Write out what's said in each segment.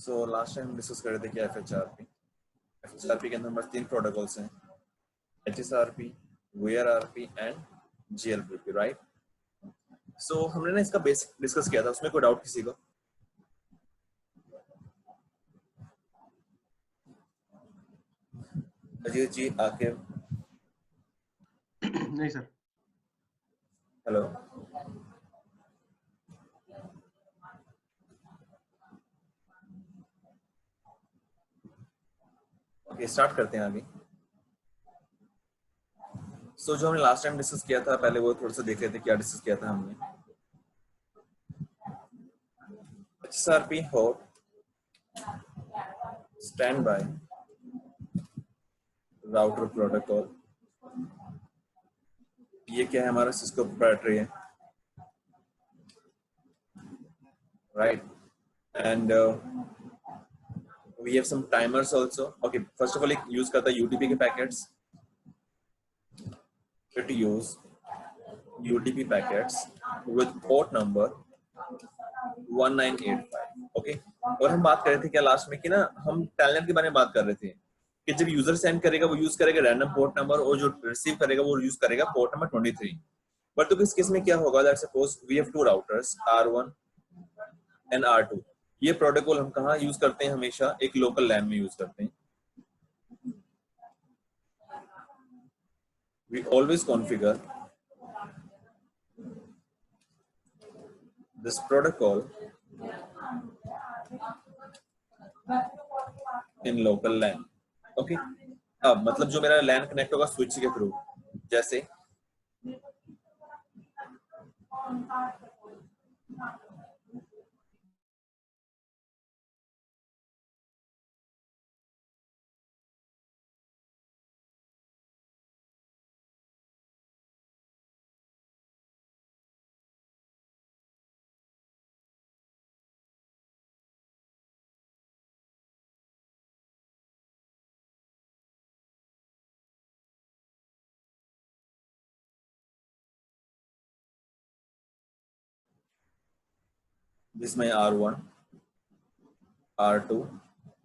So last time discuss कर रहे थे कि एफएचआरपी के अंदर हमारे 3 प्रोटोकॉल्स हैं, एचएसआरपी, वीआरआरपी एंड जीएलपीपी, राइट। सो हमने ना इसका बेसिक डिस्कस किया था, उसमें कोई डाउट किसी को? अजीत जी, आकिब? नहीं सर। हेलो, ओके, स्टार्ट करते हैं आगे। सो जो हमने लास्ट टाइम डिस्कस किया था, पहले वो थोड़ा सा देख लेते हैं क्या डिस्कस किया था हमने। HSRP hot stand by router protocol, ये क्या है, हमारा सिस्को प्रोप्राइटरी है, right. And we have some timers also. Okay, first of all एक यूज करता है UDP के पैकेट्स, फिर to use UDP packets with port number 1985. Okay, और हम बात कर रहे थे क्या लास्ट में कि ना हम टेलनेट के बारे में बात कर रहे थे कि जब यूजर सेंड करेगा वो यूज करेगा रैंडम पोर्ट नंबर, और जो रिसीव करेगा वो यूज करेगा पोर्ट नंबर 23। बट तो इस केस में क्या होगा, that suppose we have 2 routers R1 and R2। ये प्रोटोकॉल हम कहाँ यूज करते हैं? हमेशा एक लोकल लैन में यूज करते हैं। We always configure this protocol in local LAN. Okay? अब मतलब जो मेरा LAN कनेक्ट होगा स्विच के थ्रू, जैसे दिस माय R1 R2।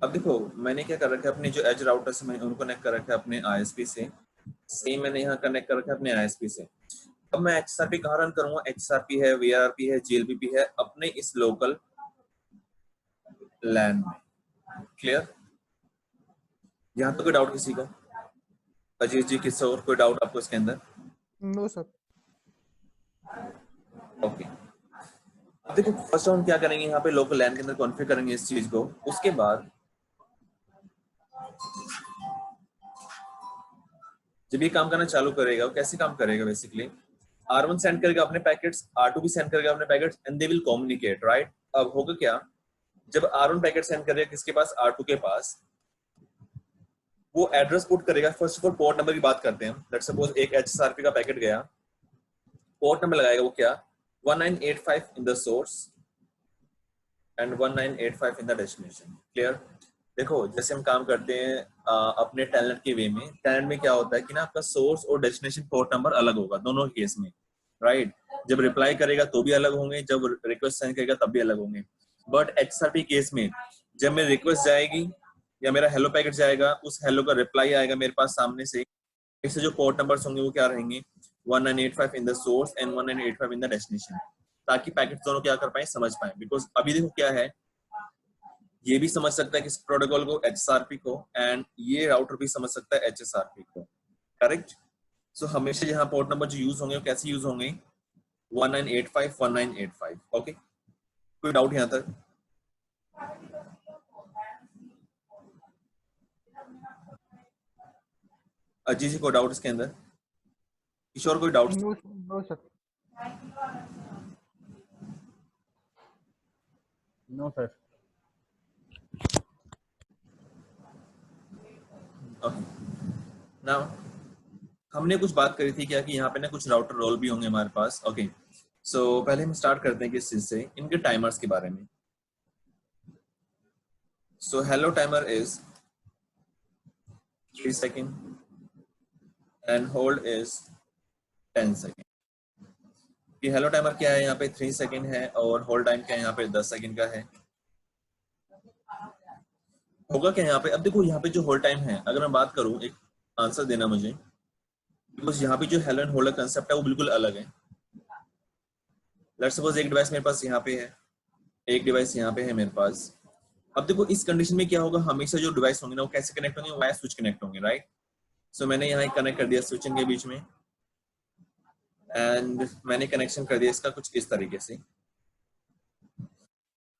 अब देखो मैंने क्या कर रखा है, अपने जो एज राउटर से मैंने उनको कनेक्ट कर रखा है अपने ISP से, सेम मैंने यहाँ कनेक्ट कर रखा है अपने ISP से। अब मैं HSRP कहाँ रन करूंगा? HSRP है, VRRP है, GLPP है अपने इस लोकल लैन में। क्लियर? यहाँ तो कोई डाउट किसी को? अजीत जी, किसी और कोई डाउट आपको इसके अंदर? No sir. ओके, अब देखो फर्स्ट हम क्या करेंगे, यहाँ पे लोकल लैन के अंदर कॉन्फ़िगर करेंगे इस चीज को। उसके बाद जब ये काम करना चालू करेगा, वो कैसे काम करेगा? बेसिकली R1 सेंड करेगा अपने पैकेट्स, R2 भी सेंड करेगा अपने packets, and they will communicate, right. अब होगा क्या, जब R1 पैकेट सेंड करेगा किसके पास? R2 के पास, वो एड्रेस पुट करेगा। First of all port number की बात करते हैं। लेट्स सपोज एक HSRP का पैकेट गया, पोर्ट नंबर लगाएगा वो क्या? 1985 in the source and 1985 in the destination. Clear? देखो जैसे हम काम करते हैं अपने टेलनेट के वे में, टेलनेट में क्या होता है कि ना आपका सोर्स और डेस्टिनेशन पोर्ट नंबर अलग होगा दोनों केस में, राइट। जब रिप्लाई करेगा तो भी अलग होंगे, जब रिक्वेस्ट सेंड करेगा तब भी अलग होंगे। बट HSRP केस में जब मेरी रिक्वेस्ट जाएगी या मेरा हेलो पैकेट जाएगा, उस हेलो का रिप्लाई आएगा मेरे पास सामने से, इससे जो पोर्ट नंबर्स होंगे वो क्या रहेंगे? 1985 in the source and 1985 in the destination, ताकि पैकेट दोनों क्या कर पाए, समझ पाए। बिकॉज अभी देखो क्या है, ये भी समझ सकता है किस प्रोटोकॉल को, HSRP को, एंड ये राउटर भी समझ सकता है HSRP को, करेक्ट। सो हमेशा यहाँ पोर्ट नंबर जो यूज होंगे वो कैसे यूज होंगे? 1985 1985। ओके, कोई डाउट यहाँ तक? अजीत जी, कोई डाउट इसके अंदर? किशोर, कोई doubt? No sir. No sir. Okay, now हमने कुछ बात करी थी क्या कि यहाँ पे ना कुछ राउटर रोल भी होंगे हमारे पास। ओके, सो पहले हम स्टार्ट करते हैं किस चीज से, इनके टाइमर्स के बारे में। So hello timer is 3 second and hold is 10 second. कि हेलो टाइमर क्या है यहाँ पे 3 सेकेंड है, और होल्ड टाइम क्या है यहाँ पे 10 सेकेंड का है। होगा क्या यहाँ पे? अब देखो यहाँ पे जो होल्ड टाइम है, अगर मैं बात करूँ, एक आंसर देना मुझे, बिकॉज यहाँ पे जो हेलो एंड होल्ड कंसेप्ट है वो बिल्कुल अलग है। लेट्स सपोज एक डिवाइस मेरे पास यहाँ पे है, एक डिवाइस यहाँ पे है मेरे पास। अब देखो इस कंडीशन में क्या होगा, हमेशा जो डिवाइस होंगे ना वो कैसे कनेक्ट होंगे, वाया स्विच कनेक्ट होंगे, राइट। सो मैंने यहाँ कनेक्ट कर दिया स्विच के बीच में, एंड मैंने कनेक्शन कर दिया इसका कुछ इस तरीके से।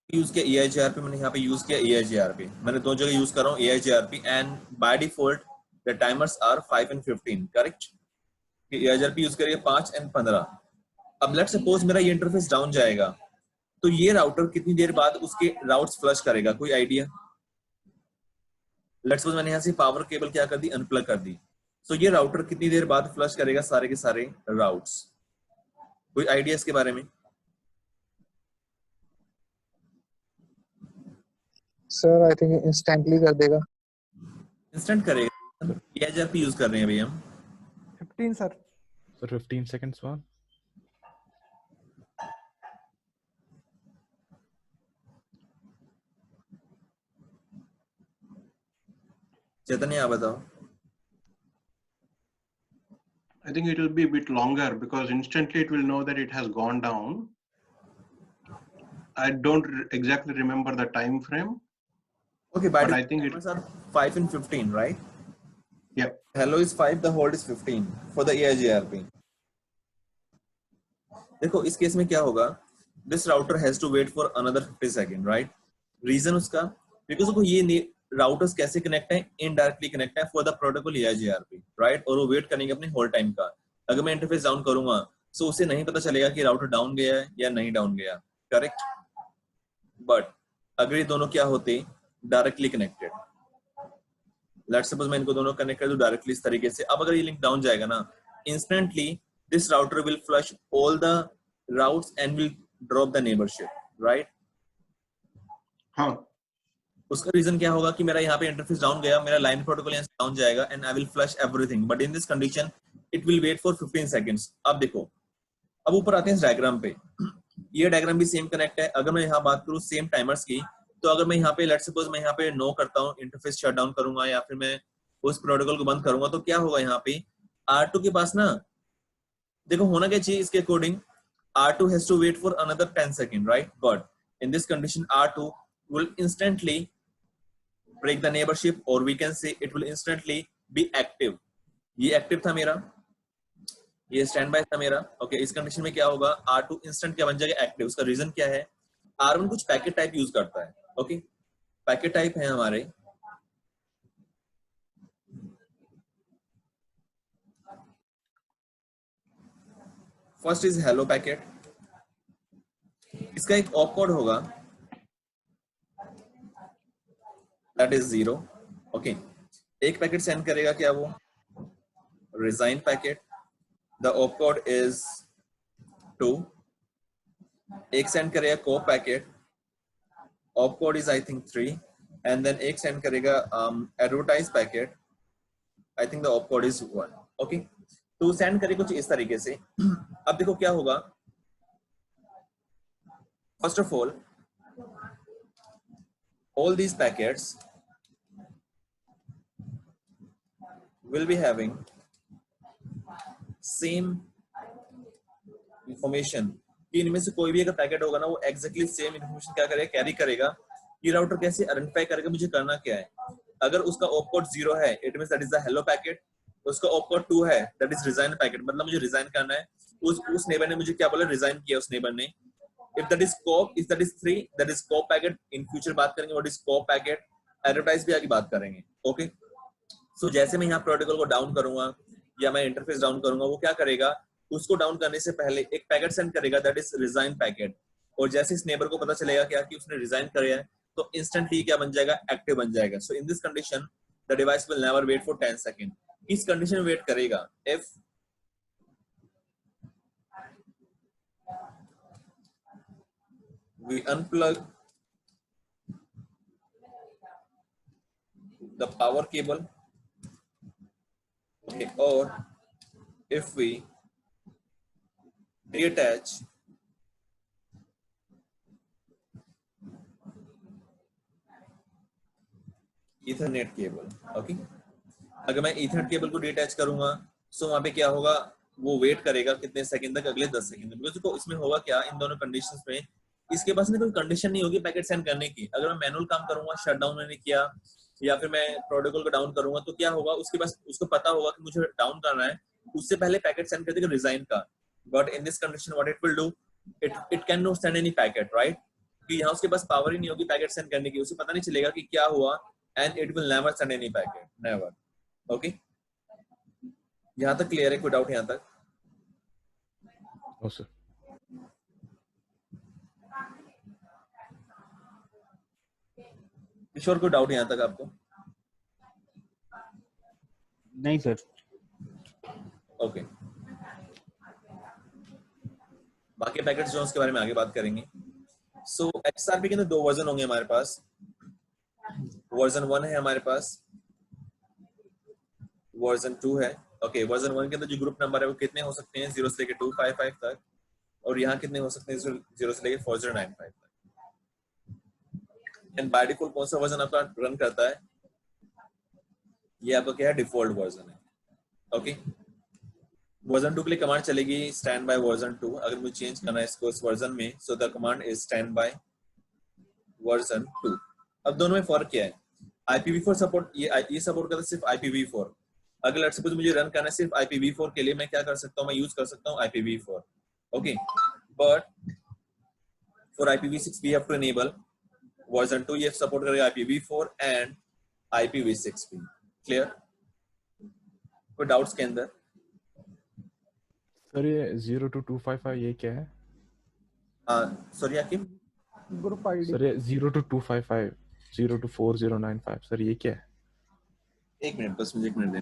यूज किया EIGRP, मैंने यहाँ पे यूज किया EIGRP, मैंने दो जगह यूज कर रहा हूँ EIGRP, and by default the timers are 5 and 15, correct. EIGRP use करिए 5 and 15। अब लेट्स सपोज मेरा ये इंटरफेस डाउन जाएगा, तो ये राउटर कितनी देर बाद उसके राउट्स फ्लश करेगा, कोई आइडिया? लेट्स सपोज मैंने यहाँ से पावर केबल क्या कर दी, अनप्लग कर दी, तो ये राउटर कितनी देर बाद फ्लश करेगा सारे के सारे राउट्स, कोई आइडिया इसके बारे में? सर आई थिंक इंस्टेंटली कर देगा। इंस्टेंट करेगा। EIGRP यूज कर रहे हैं अभी हम। 15 सर। So 15 seconds बाद। चैतन्य आप बताओ। I think it will be a bit longer because instantly it will know that it has gone down. I don't exactly remember the time frame. Okay, but I think it are 5 and 15, right? Yep. Hello is 5, the hold is 15 for the EIGRP. देखो इस case में क्या होगा, this router has to wait for another 50 second, right? Reason उसका, because देखो ये routers कैसे connect है, इनडायरेक्टली कनेक्ट है for the protocol EIGRP, right. और वो वेट करेंगे अपने होल्ड टाइम का। अगर मैं इंटरफेस डाउन करूंगा तो उसे नहीं पता चलेगा कि राउटर डाउन गया है या नहीं डाउन गया, करेक्ट। बट अगर ये दोनों क्या होते, डायरेक्टली कनेक्टेड, लेट्स सपोज मैं इनको दोनों कनेक्ट कर दूं डायरेक्टली इस तरीके से, अब अगर ये लिंक डाउन जाएगा ना, instantly this router will flush all the routes and will drop the neighbourship, right. हाँ। उसका रीजन क्या होगा कि मेरा यहाँ पे इंटरफेस डाउन गया, मेरा लाइन प्रोटोकॉल यहाँ से डाउन जाएगा and I will flush everything, but in this condition it will wait for 15 seconds. अब देखो, अब ऊपर आते हैं इस डायग्राम पे, ये डायग्राम भी सेम कनेक्ट है। अगर मैं यहाँ बात करूँ सेम टाइमर्स की, तो अगर मैं यहाँ पे लेट्स सपोज मैं यहाँ पे नो करता हूँ, इंटरफेस शट डाउन करूंगा या फिर मैं उस प्रोटोकॉल को बंद करूंगा, तो क्या होगा यहाँ पे R2 के पास ना, देखो होना क्या चाहिए इसके according, R2 has to wait for another 10 seconds, right? But in this condition R2 will instantly break the neighborship, or we can say it will instantly be active। ये एक्टिव था मेरा, ये स्टैंड बाय था मेरा, okay. इस condition में क्या होगा, R2 इंस्टेंट क्या बन जाएगा, एक्टिव। उसका रीजन क्या है, R1 कुछ पैकेट टाइप यूज करता है, ओके। पैकेट टाइप है हमारे, फर्स्ट इज हेलो पैकेट, इसका एक ऑप कोड होगा दैट इज 0, ओके। एक पैकेट सेंड करेगा क्या, वो resign packet, the op code is 2। एक सेंड करेगा को packet, op code is I think 3, and then एक सेंड करेगा advertise packet, I think the op code is 1, okay. तो सेंड करे कुछ इस तरीके से। अब देखो क्या होगा, first of all these packets will be having same information, कि इनमें से कोई भी अगर पैकेट होगा ना, वो एक्जेक्टली सेम इन्फॉर्मेशन क्या करेगा, कैरी करेगा। ये राउटर कैसे आइडेंटिफाई करेगा मुझे करना क्या है, अगर उसका ऑप कोड 0 है it means that is the hello packet, उसका ऑप कोड 2 है दैट इज रिजाइन पैकेट, मतलब मुझे रिजाइन करना है। उस नेबर ने मुझे क्या बोला, रिजाइन किया उस नेबर ने। if that is scope, if that is 3, that is scope packet। in future बात करेंगे what is scope packet, advertise भी आगे बात करेंगे, ओके। सो जैसे मैं यहाँ प्रोटोकॉल को डाउन करूंगा या मैं इंटरफेस डाउन करूंगा, वो क्या करेगा, उसको डाउन करने से पहले एक पैकेट सेंड करेगा दैट इज रिजाइन पैकेट, और जैसे इस नेबर को पता चलेगा क्या कि उसने रिजाइन किया है, तो इंस्टेंटली क्या बन जाएगा, एक्टिव बन जाएगा। So in this condition the device will never wait for 10 second. इस कंडीशन में वेट करेगा if we unplug the power cable, okay, or if we reattach Ethernet cable. Okay, अगर मैं ईथरनेट केबल को डिटैच करूंगा सो वहां पे क्या होगा, वो वेट करेगा कितने सेकंड तक, अगले 10 सेकंड। बिकॉज देखो इसमें होगा क्या, इन दोनों कंडीशंस में इसके पास ना कोई कंडीशन नहीं होगी पैकेट सेंड करने की। अगर मैं मैनुअल काम करूंगा, शट डाउन मैंने किया या फिर मैं प्रोटोकॉल को डाउन करूंगा तो क्या होगा, उसके पास उसको पता होगा कि मुझे डाउन करना है, उससे पहले पैकेट सेंड कर देगा रिजाइन का। But in this condition what it will do, it can not send any packet, right? कि यहाँ उसके पास पावर ही नहीं होगी पैकेट सेंड करने की, उसे पता नहीं चलेगा कि क्या हुआ, and it will never send any packet, never. Okay, यहाँ तक क्लियर है? कोई डाउट यहाँ तक? No sir. किशोर, कोई डाउट यहाँ तक आपको? नहीं सर। ओके, बाकी पैकेट्स जो उसके बारे में आगे बात करेंगे। सो XRP के अंदर दो वर्जन होंगे हमारे पास। वर्जन 1 है हमारे पास, वर्जन 2 है। ओके, वर्जन 1 के अंदर जो ग्रुप नंबर है वो कितने हो सकते हैं, 0 से लेके 255 तक, और यहाँ कितने हो सकते हैं, 0 से लेके 4095 तक। एंड बाय डिफॉल्ट कौन सा वर्जन आपका रन करता है, ये आपका क्या है, डिफॉल्ट वर्जन है। ओके, वर्जन 2 के लिए कमांड चलेगी स्टैंड बाय वर्जन 2। अगर मुझे चेंज करना है इसको इस वर्जन में, so the command is stand by version 2। अब दोनों में फर्क क्या है, IPv4 सपोर्ट, ये सपोर्ट करता है सिर्फ IPv4। अगर लेट्स सपोज मुझे रन करना है सिर्फ IPv4 के लिए, मैं क्या कर सकता हूँ, मैं यूज कर सकता हूँ IPv4। Okay, but for IPv6 we have to enable version 2, ये सपोर्ट करेगा IPv4 एंड IPv6 भी। क्लियर? कोई डाउट्स के अंदर? सर ये 0 to 255 ये क्या है? Sorry Aqib, group ID. Sir ये 0 to 255, 0 to 4095 सर ये क्या है? एक मिनट बस, मुझे एक मिनट दे।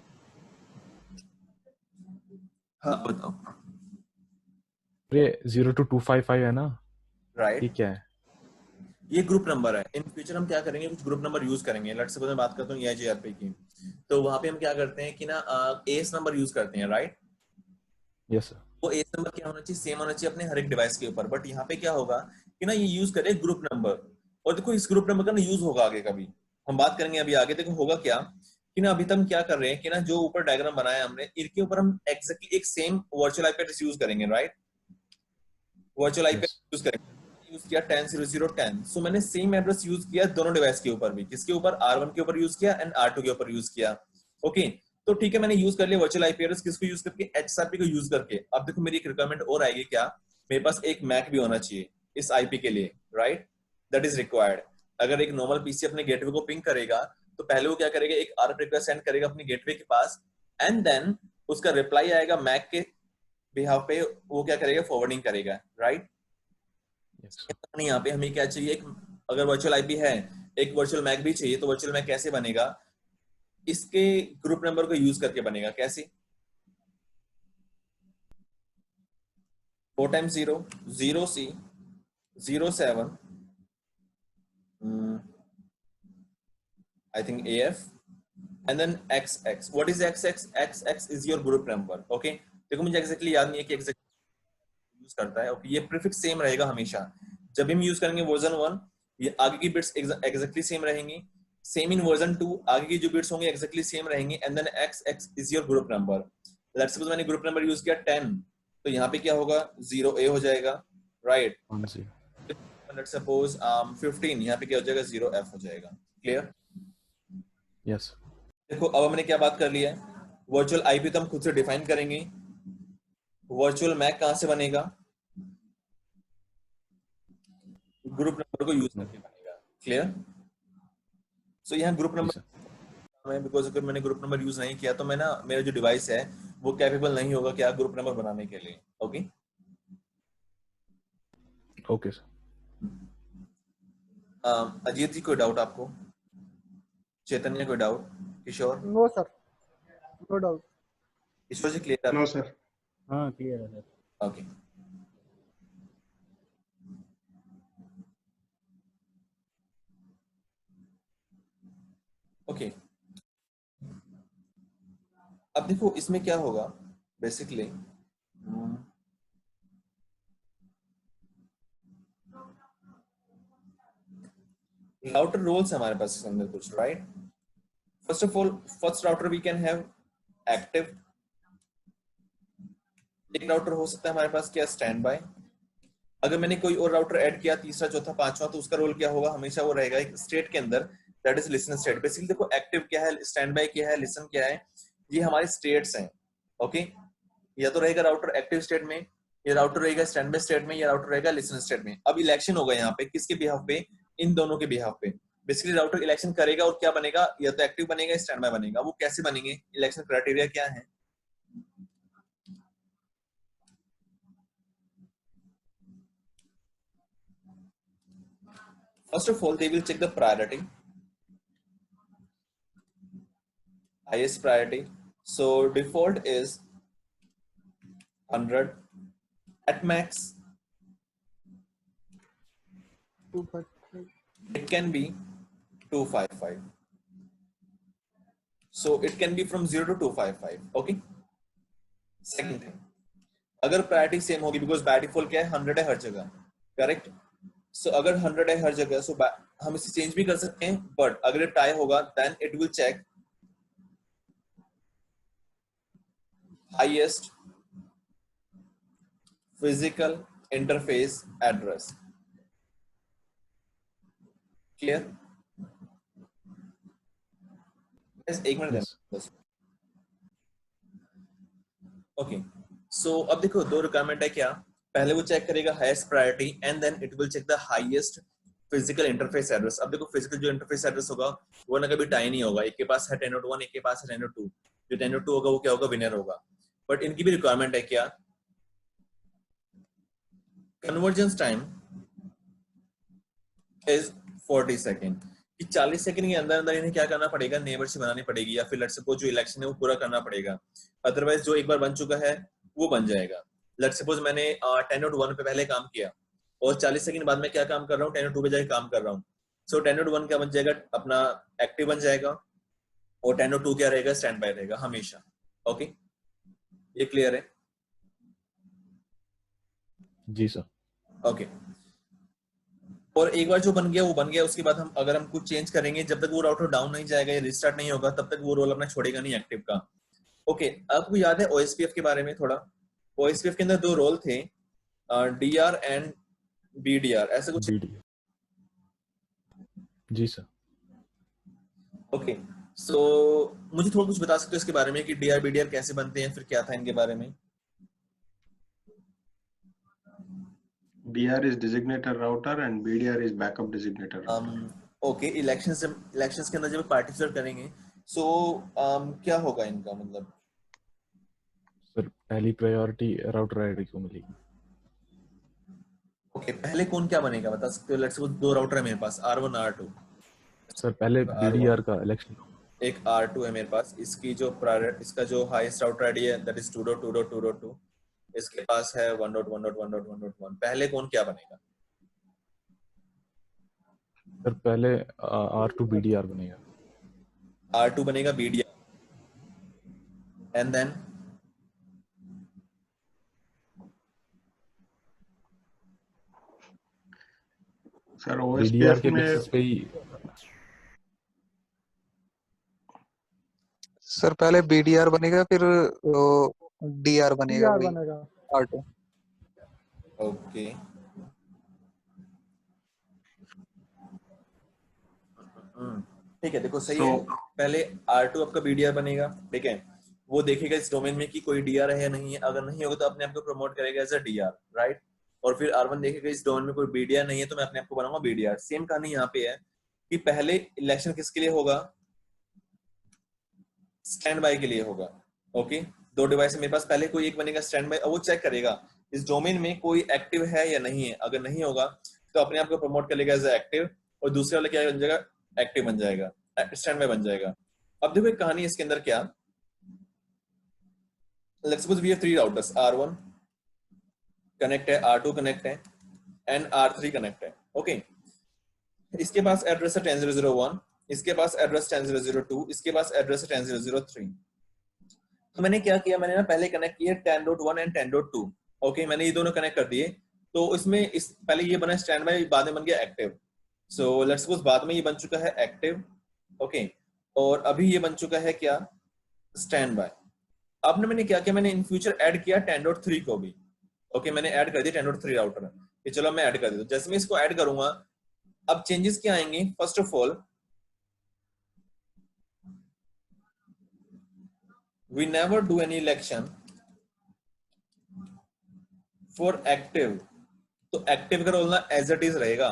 हाँ बताओ। ये 0 to 255 है ना, ये राइट, क्या है? ये ग्रुप नंबर है। इन फ्यूचर हम क्या करेंगे, कुछ ग्रुप नंबर यूज करेंगे। लेट्स सपोज मैं बात करता हूँ EIGRP की, तो वहां पे हम क्या करते हैं कि ना एस नंबर यूज करते हैं, राइट? Yes sir. वो एस नंबर क्या होना चाहिए, सेम होना चाहिए अपने हर एक डिवाइस के ऊपर। बट यहाँ पे क्या होगा कि ना ये यूज करे ग्रुप नंबर, और देखो इस ग्रुप नंबर का ना यूज होगा आगे, कभी हम बात करेंगे अभी आगे। देखो होगा क्या कि ना अभी तक हम क्या कर रहे हैं कि ना जो ऊपर डायग्राम बनाया हमने, इनके ऊपर हम एक्जेक्टली एक same virtual IP address use करेंगे, right? Virtual IP yes use करेंगे। यूज किया 10.00.10, सो मैंने सेम एड्रेस यूज किया दोनों डिवाइस के ऊपर भी। किसके ऊपर, R1 के ऊपर यूज किया एंड R2 के ऊपर यूज किया। ओके, तो ठीक है, मैंने यूज कर लिया वर्चुअल आईपी एड्रेस, किसको यूज करके, XRP को यूज करके। अब देखो मेरी एक रिक्वायरमेंट और आएगी, क्या, मेरे पास एक मैक भी होना चाहिए इस आईपी के लिए, राइट? That is required. अगर एक नॉर्मल पीसी अपने गेटवे को पिंग करेगा तो पहले वो क्या करेगा, एक ARP रिक्वेस्ट सेंड करेगा अपने गेटवे के पास, एंड देन उसका रिप्लाई आएगा मैक के बिहाफ पे, वो क्या करेगा, फॉरवर्डिंग करेगा, राइट? यस यहाँ पे हमें क्या चाहिए, एक अगर वर्चुअल आईपी है, एक वर्चुअल मैक भी चाहिए। तो वर्चुअल मैक कैसे बनेगा, इसके ग्रुप नंबर को यूज करके बनेगा। कैसे, 4 times 0 0C 07 I think AF and then XX. What is XX? XX is your group number. Okay, देखो मुझे एक्जेक्टली याद नहीं है कि एग्जैक्ट यूज करता है। ओके, ये प्रीफिक्स सेम रहेगा हमेशा। जब भी हम यूज करेंगे वर्जन 1, ये आगे की बिट्स एग्जैक्टली सेम रहेंगी। सेम इन वर्जन 2, आगे की जो बिट्स होंगे एग्जैक्टली सेम रहेंगी, and then XX is your group number. Let's suppose मैंने ग्रुप नंबर यूज किया 10, तो यहाँ पे क्या होगा, 0A हो जाएगा, राइट? 10 लेट्स सपोज 15, यहाँ पे क्या हो जाएगा, 0F हो जाएगा। क्लियर? यस देखो अब हमने क्या बात कर लिया है, वर्चुअल आईपी तो हम खुद से डिफाइन करेंगे। वर्चुअल मैक कहां से बनेगा, ग्रुप नंबर को यूज करके बनेगा। क्लियर? सो यहाँ ग्रुप नंबर है, बिकॉज अगर मैंने ग्रुप नंबर यूज नहीं किया तो मैं ना, मेरा जो डिवाइस है वो कैपेबल नहीं होगा क्या ग्रुप नंबर बनाने के लिए। Okay, okay sir. Ajit ji कोई डाउट आपको? चैतन्य कोई doubt? Kishore? No sir, no doubt. Kishore ji clear? No, sir. हाँ क्लियर है सर। Okay, okay. अब देखो इसमें क्या होगा बेसिकली, राउटर रोल्स हमारे पास इसके अंदर कुछ, right? First of all first router we can have active, एक राउटर हो सकता है हमारे पास क्या, स्टैंड बाय। अगर मैंने कोई और राउटर ऐड किया, तीसरा चौथा पांचवा, तो उसका रोल क्या होगा, हमेशा वो रहेगा एक स्टेट के अंदर, that is listen state. Basically देखो एक्टिव क्या है, स्टैंड बाय क्या है, लिसन क्या है, ये हमारे स्टेट्स हैं। ओके, या तो रहेगा राउटर एक्टिव स्टेट में, या राउटर रहेगा स्टैंड बाय स्टेट में, या राउटर रहेगा लिसन स्टेट में। अब इलेक्शन होगा यहाँ पे किसके बिहाफ पे, इन दोनों के बिहाफ पे। बेसिकली राउटर इलेक्शन करेगा और क्या बनेगा, या तो एक्टिव बनेगा स्टैंड बाय बनेगा। वो कैसे बनेंगे, इलेक्शन क्राइटेरिया क्या है, first of all they will check the priority, highest priority. So default is 100, at max 255. it can be 255, so it can be from 0 to 255. okay, second thing, अगर priority same होगी, because by default क्या है, 100 है हर जगह, correct. सो अगर 100 है हर जगह, सो हम इसे चेंज भी कर सकते हैं, बट अगर टाई होगा then it will check highest physical interface address. Clear? एक मिनट Yes. ओके, सो अब देखो दो रिक्वायरमेंट है क्या, पहले वो चेक करेगा highest priority and then it will check the highest physical interface address. अब देखो फिजिकल जो इंटरफेस एड्रेस होगा वो ना कभी टाई नहीं होगा, एक के पास है 10.1, एक के पास है 10.2, जो 10.2 होगा वो क्या होगा, विनर होगा। बट इनकी भी रिक्वायरमेंट है क्या, कन्वर्जेंस टाइम इज 40 सेकेंड, कि 40 सेकंड के अंदर अंदर इन्हें क्या करना पड़ेगा, नेबरशिप बनानी पड़ेगी, या फिर लेट्स सपोज जो इलेक्शन है वो पूरा करना पड़ेगा। अदरवाइज जो एक बार बन चुका है वो बन जाएगा। लेट्स सपोज मैंने 10.1 पे पहले काम किया और 40 सेकंड बाद में क्या काम कर रहा हूँ, 10.2 पे जाके काम कर रहा हूँ। सो 10.1 क्या बन जाएगा, अपना एक्टिव बन जाएगा, और 10.2 क्या रहेगा, स्टैंड बाय रहेगा हमेशा। ओके, ये क्लियर है? जी सर। ओके, और एक बार जो बन गया वो बन गया, उसके बाद हम अगर हम कुछ चेंज करेंगे, जब तक वो राउटर डाउन नहीं जाएगा या रिस्टार्ट नहीं होगा तब तक वो रोल अपना छोड़ेगा नहीं एक्टिव का। ओके, आपको याद है ओएसपीएफ के बारे में थोड़ा, ओएसपीएफ के अंदर दो रोल थे, डीआर एंड बीडीआर, ऐसा कुछ। BD. जी सर। ओके, सो मुझे थोड़ा कुछ बता सकते हो इसके बारे में कि डीआर बीडीआर कैसे बनते हैं, फिर क्या था इनके बारे में? DR is designator router and BDR is backup designator router. Okay, elections के अंदर जब पार्टिसिपेट करेंगे सो क्या होगा इनका मतलब? सर पहली प्रायोरिटी राउटर आईडी को मिलेगी। ओके, पहले कौन क्या बनेगा बता सकते हो? लेट्स सपोज दो राउटर है मेरे पास, R1 R2। सर पहले BDR का इलेक्शन, एक R2 है मेरे पास, इसकी जो प्रायोरिटी, इसका जो हाईएस्ट राउटर आईडी है दैट इज 2.2.2.2, इसके पास है 1.1.1.1.1। पहले कौन क्या बनेगा? सर पहले R2 BDR बनेगा। R2 बनेगा BDR, and then sir BDR OSPF के में बेसिस पे ही। सर पहले BDR बनेगा फिर DR बनेगा, DR वही बनेगा। R2। ओके, ठीक है, देखो सही है। पहले R2 आपका BDR बनेगा, ठीक है, वो देखेगा इस डोमेन में कि कोई DR है या नहीं है, अगर नहीं होगा तो अपने आप को प्रमोट करेगा एज अ DR, राइट। और फिर R1 देखेगा इस डोमेन में कोई BDR नहीं है तो मैं अपने आप को बनाऊंगा BDR। सेम कहानी यहाँ पे है कि पहले इलेक्शन किसके लिए होगा, स्टैंड बाय के लिए होगा। ओके, दो डिवाइस है मेरे पास, पहले कोई एक बनेगा स्टैंड बाय, वो चेक करेगा इस डोमेन में कोई एक्टिव है या नहीं है, अगर नहीं होगा तो अपने आप को प्रमोट करेगा एज एक्टिव, और दूसरे वाला क्या बन जाएगा, एक्टिव बन जाएगा, स्टैंड बाय बन जाएगा। अब देखो एक कहानी इसके अंदर क्या, let's suppose we have 3 routers, R1 connect है, R2 कनेक्ट है, एंड R3 कनेक्ट है। ओके, इसके पास एड्रेस है 10.0.0.1, इसके पास एड्रेस 10.0.0.2, इसके पास एड्रेस है 10.0.0.3। तो मैंने क्या किया, मैंने ना पहले कनेक्ट किया 10.1 एंड 10.2। ओके, मैंने ये दोनों कनेक्ट कर दिए, तो इसमें इस पहले ये बना स्टैंड बाय, बाद में बन गया एक्टिव। सो लेट्स सपोज बाद में ये बन चुका है एक्टिव, ओके, और अभी ये बन चुका है क्या, स्टैंड बाय। अब मैंने क्या किया, मैंने इन फ्यूचर ऐड किया 10.3 को भी। ओके मैंने ऐड कर दिया 10.3 राउटर, कि चलो मैं ऐड कर देता हूं। जैसे मैं इसको ऐड करूंगा, अब चेंजेस क्या आएंगे, first of all we never do any election for active, तो एक्टिव का रोल ना एज इट इज रहेगा।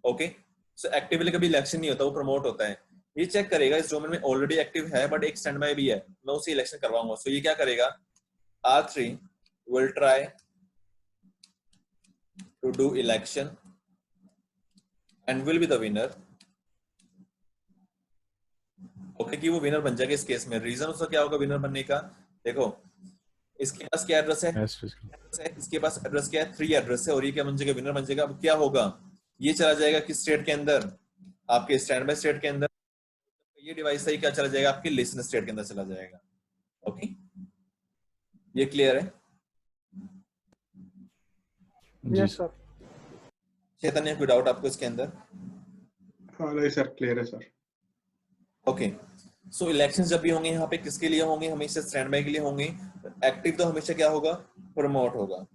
ओके सो एक्टिव के लिए कभी इलेक्शन नहीं होता, वो प्रमोट होता है। ये चेक करेगा इस डोमेन में ऑलरेडी एक्टिव है बट एक स्टैंड बाय भी है, मैं उसे इलेक्शन करवाऊंगा। सो ये क्या करेगा, R3 will try to do election and will be the winner। Okay कि वो विनर बन जाएगा इस केस में। रीजन उसका क्या होगा विनर बनने का, देखो इसके पास क्या एड्रेस है, इसके पास एड्रेस क्या है, 3 एड्रेस है, और ये क्या बन जाएगा, विनर बन जाएगा। अब क्या होगा, ये चला जाएगा किस स्टेट के अंदर, आपके स्टैंड बाय स्टेट के अंदर। ये डिवाइस है क्या चला जाएगा, आपके लिसन स्टेट के अंदर चला जाएगा। ओके ये क्लियर है? Yes sir. चैतन्य कोई डाउट आपको इसके अंदर? नहीं सर, क्लियर है सर। ओके सो इलेक्शंस जब भी होंगे यहाँ पे किसके लिए होंगे, हमेशा स्टैंड बाय के लिए होंगे। एक्टिव तो हमेशा क्या होगा, प्रमोट होगा।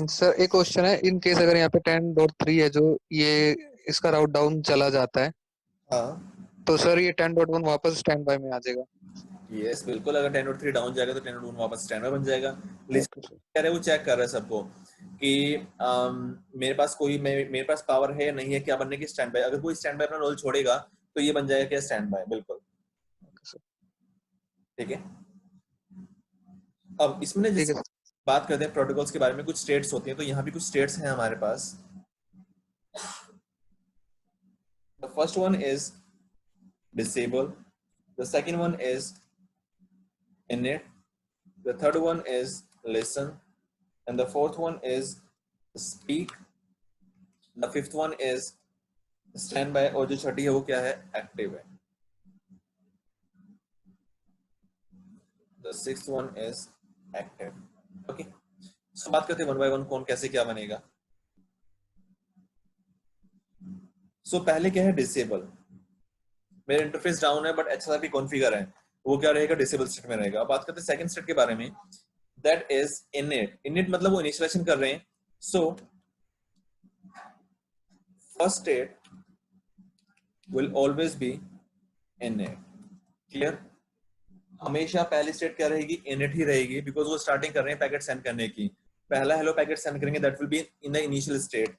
सर एक क्वेश्चन है, इन केस अगर यहाँ पे 10.3 है जो ये इसका राउट डाउन चला जाता है, हाँ तो सर ये 10.1 वापस स्टैंड बाय में आ जाएगा? यस बिल्कुल, अगर 10.3 डाउन जाएगा तो 10.1 वापस स्टैंड बाय बन जाएगा। लिस्ट कह रहे वो चेक कर रहा है सबको कि मेरे पास कोई मेरे पास पावर है या नहीं है क्या बनने की स्टैंड बाय। अगर कोई स्टैंड बाय अपना रोल छोड़ेगा तो ये बन जाएगा क्या, स्टैंड बाय। बिल्कुल ठीक है। अब इसमें ना जैसे बात करते हैं प्रोटोकॉल्स के बारे में, कुछ स्टेट्स होती हैं, तो यहाँ भी कुछ स्टेट्स हैं हमारे पास। The first one is disable, the second one is init, the third one is listen, and the fourth one is speak, the fifth one is standby, और जो छठी है वो क्या है, active है। The sixth one is active। Okay, so बात करते हैं वन बाय वन कौन कैसे क्या बनेगा। सो पहले क्या है, डिसेबल। मेरा इंटरफेस डाउन है बट HSRP कॉन्फ़िगर है, वो क्या रहेगा, डिसेबल स्टेट में रहेगा। अब बात करते हैं सेकंड स्टेट के बारे में, दैट इज इनिट। इनिट मतलब वो इनिशियलाइजेशन कर रहे हैं। So first state will always be init. Clear? हमेशा पहली स्टेट क्या रहेगी, इनिट ही रहेगी, बिकॉज वो स्टार्टिंग कर रहे हैं पैकेट सेंड करने की। पहला हेलो पैकेट सेंड करेंगे, that will be in the initial state.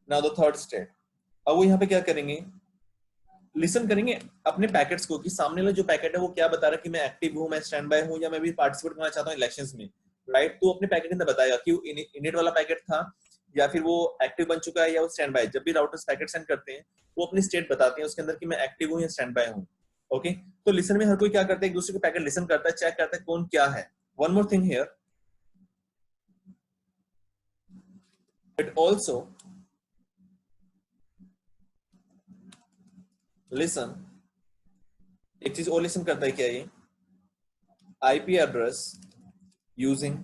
Now the third state, अब वो यहाँ पे क्या करेंगे, लिसन करेंगे अपने पैकेट्स को कि सामने वाला जो पैकेट है वो क्या बता रहा है कि मैं एक्टिव हूं, मैं स्टैंड बाय हूं, या मैं भी पार्टिसिपेट करना चाहता हूं इलेक्शंस में। राइट, तो अपने पैकेट के अंदर बताएगा कि वो इनिट वाला पैकेट था या फिर वो एक्टिव बन चुका है या वो स्टैंड बाय। जब भी राउटर्स पैकेट सेंड करते हैं वो अपनी स्टेट बताते हैं उसके अंदर कि मैं एक्टिव हूं या स्टैंड बाय हूं। ओके तो लिसन में हर कोई क्या करता है, एक दूसरे के पैकेट लिसन करता है, चेक करता है कौन क्या है। One more thing here, it also listen, एक चीज और लिसन करता है क्या, ये IP address using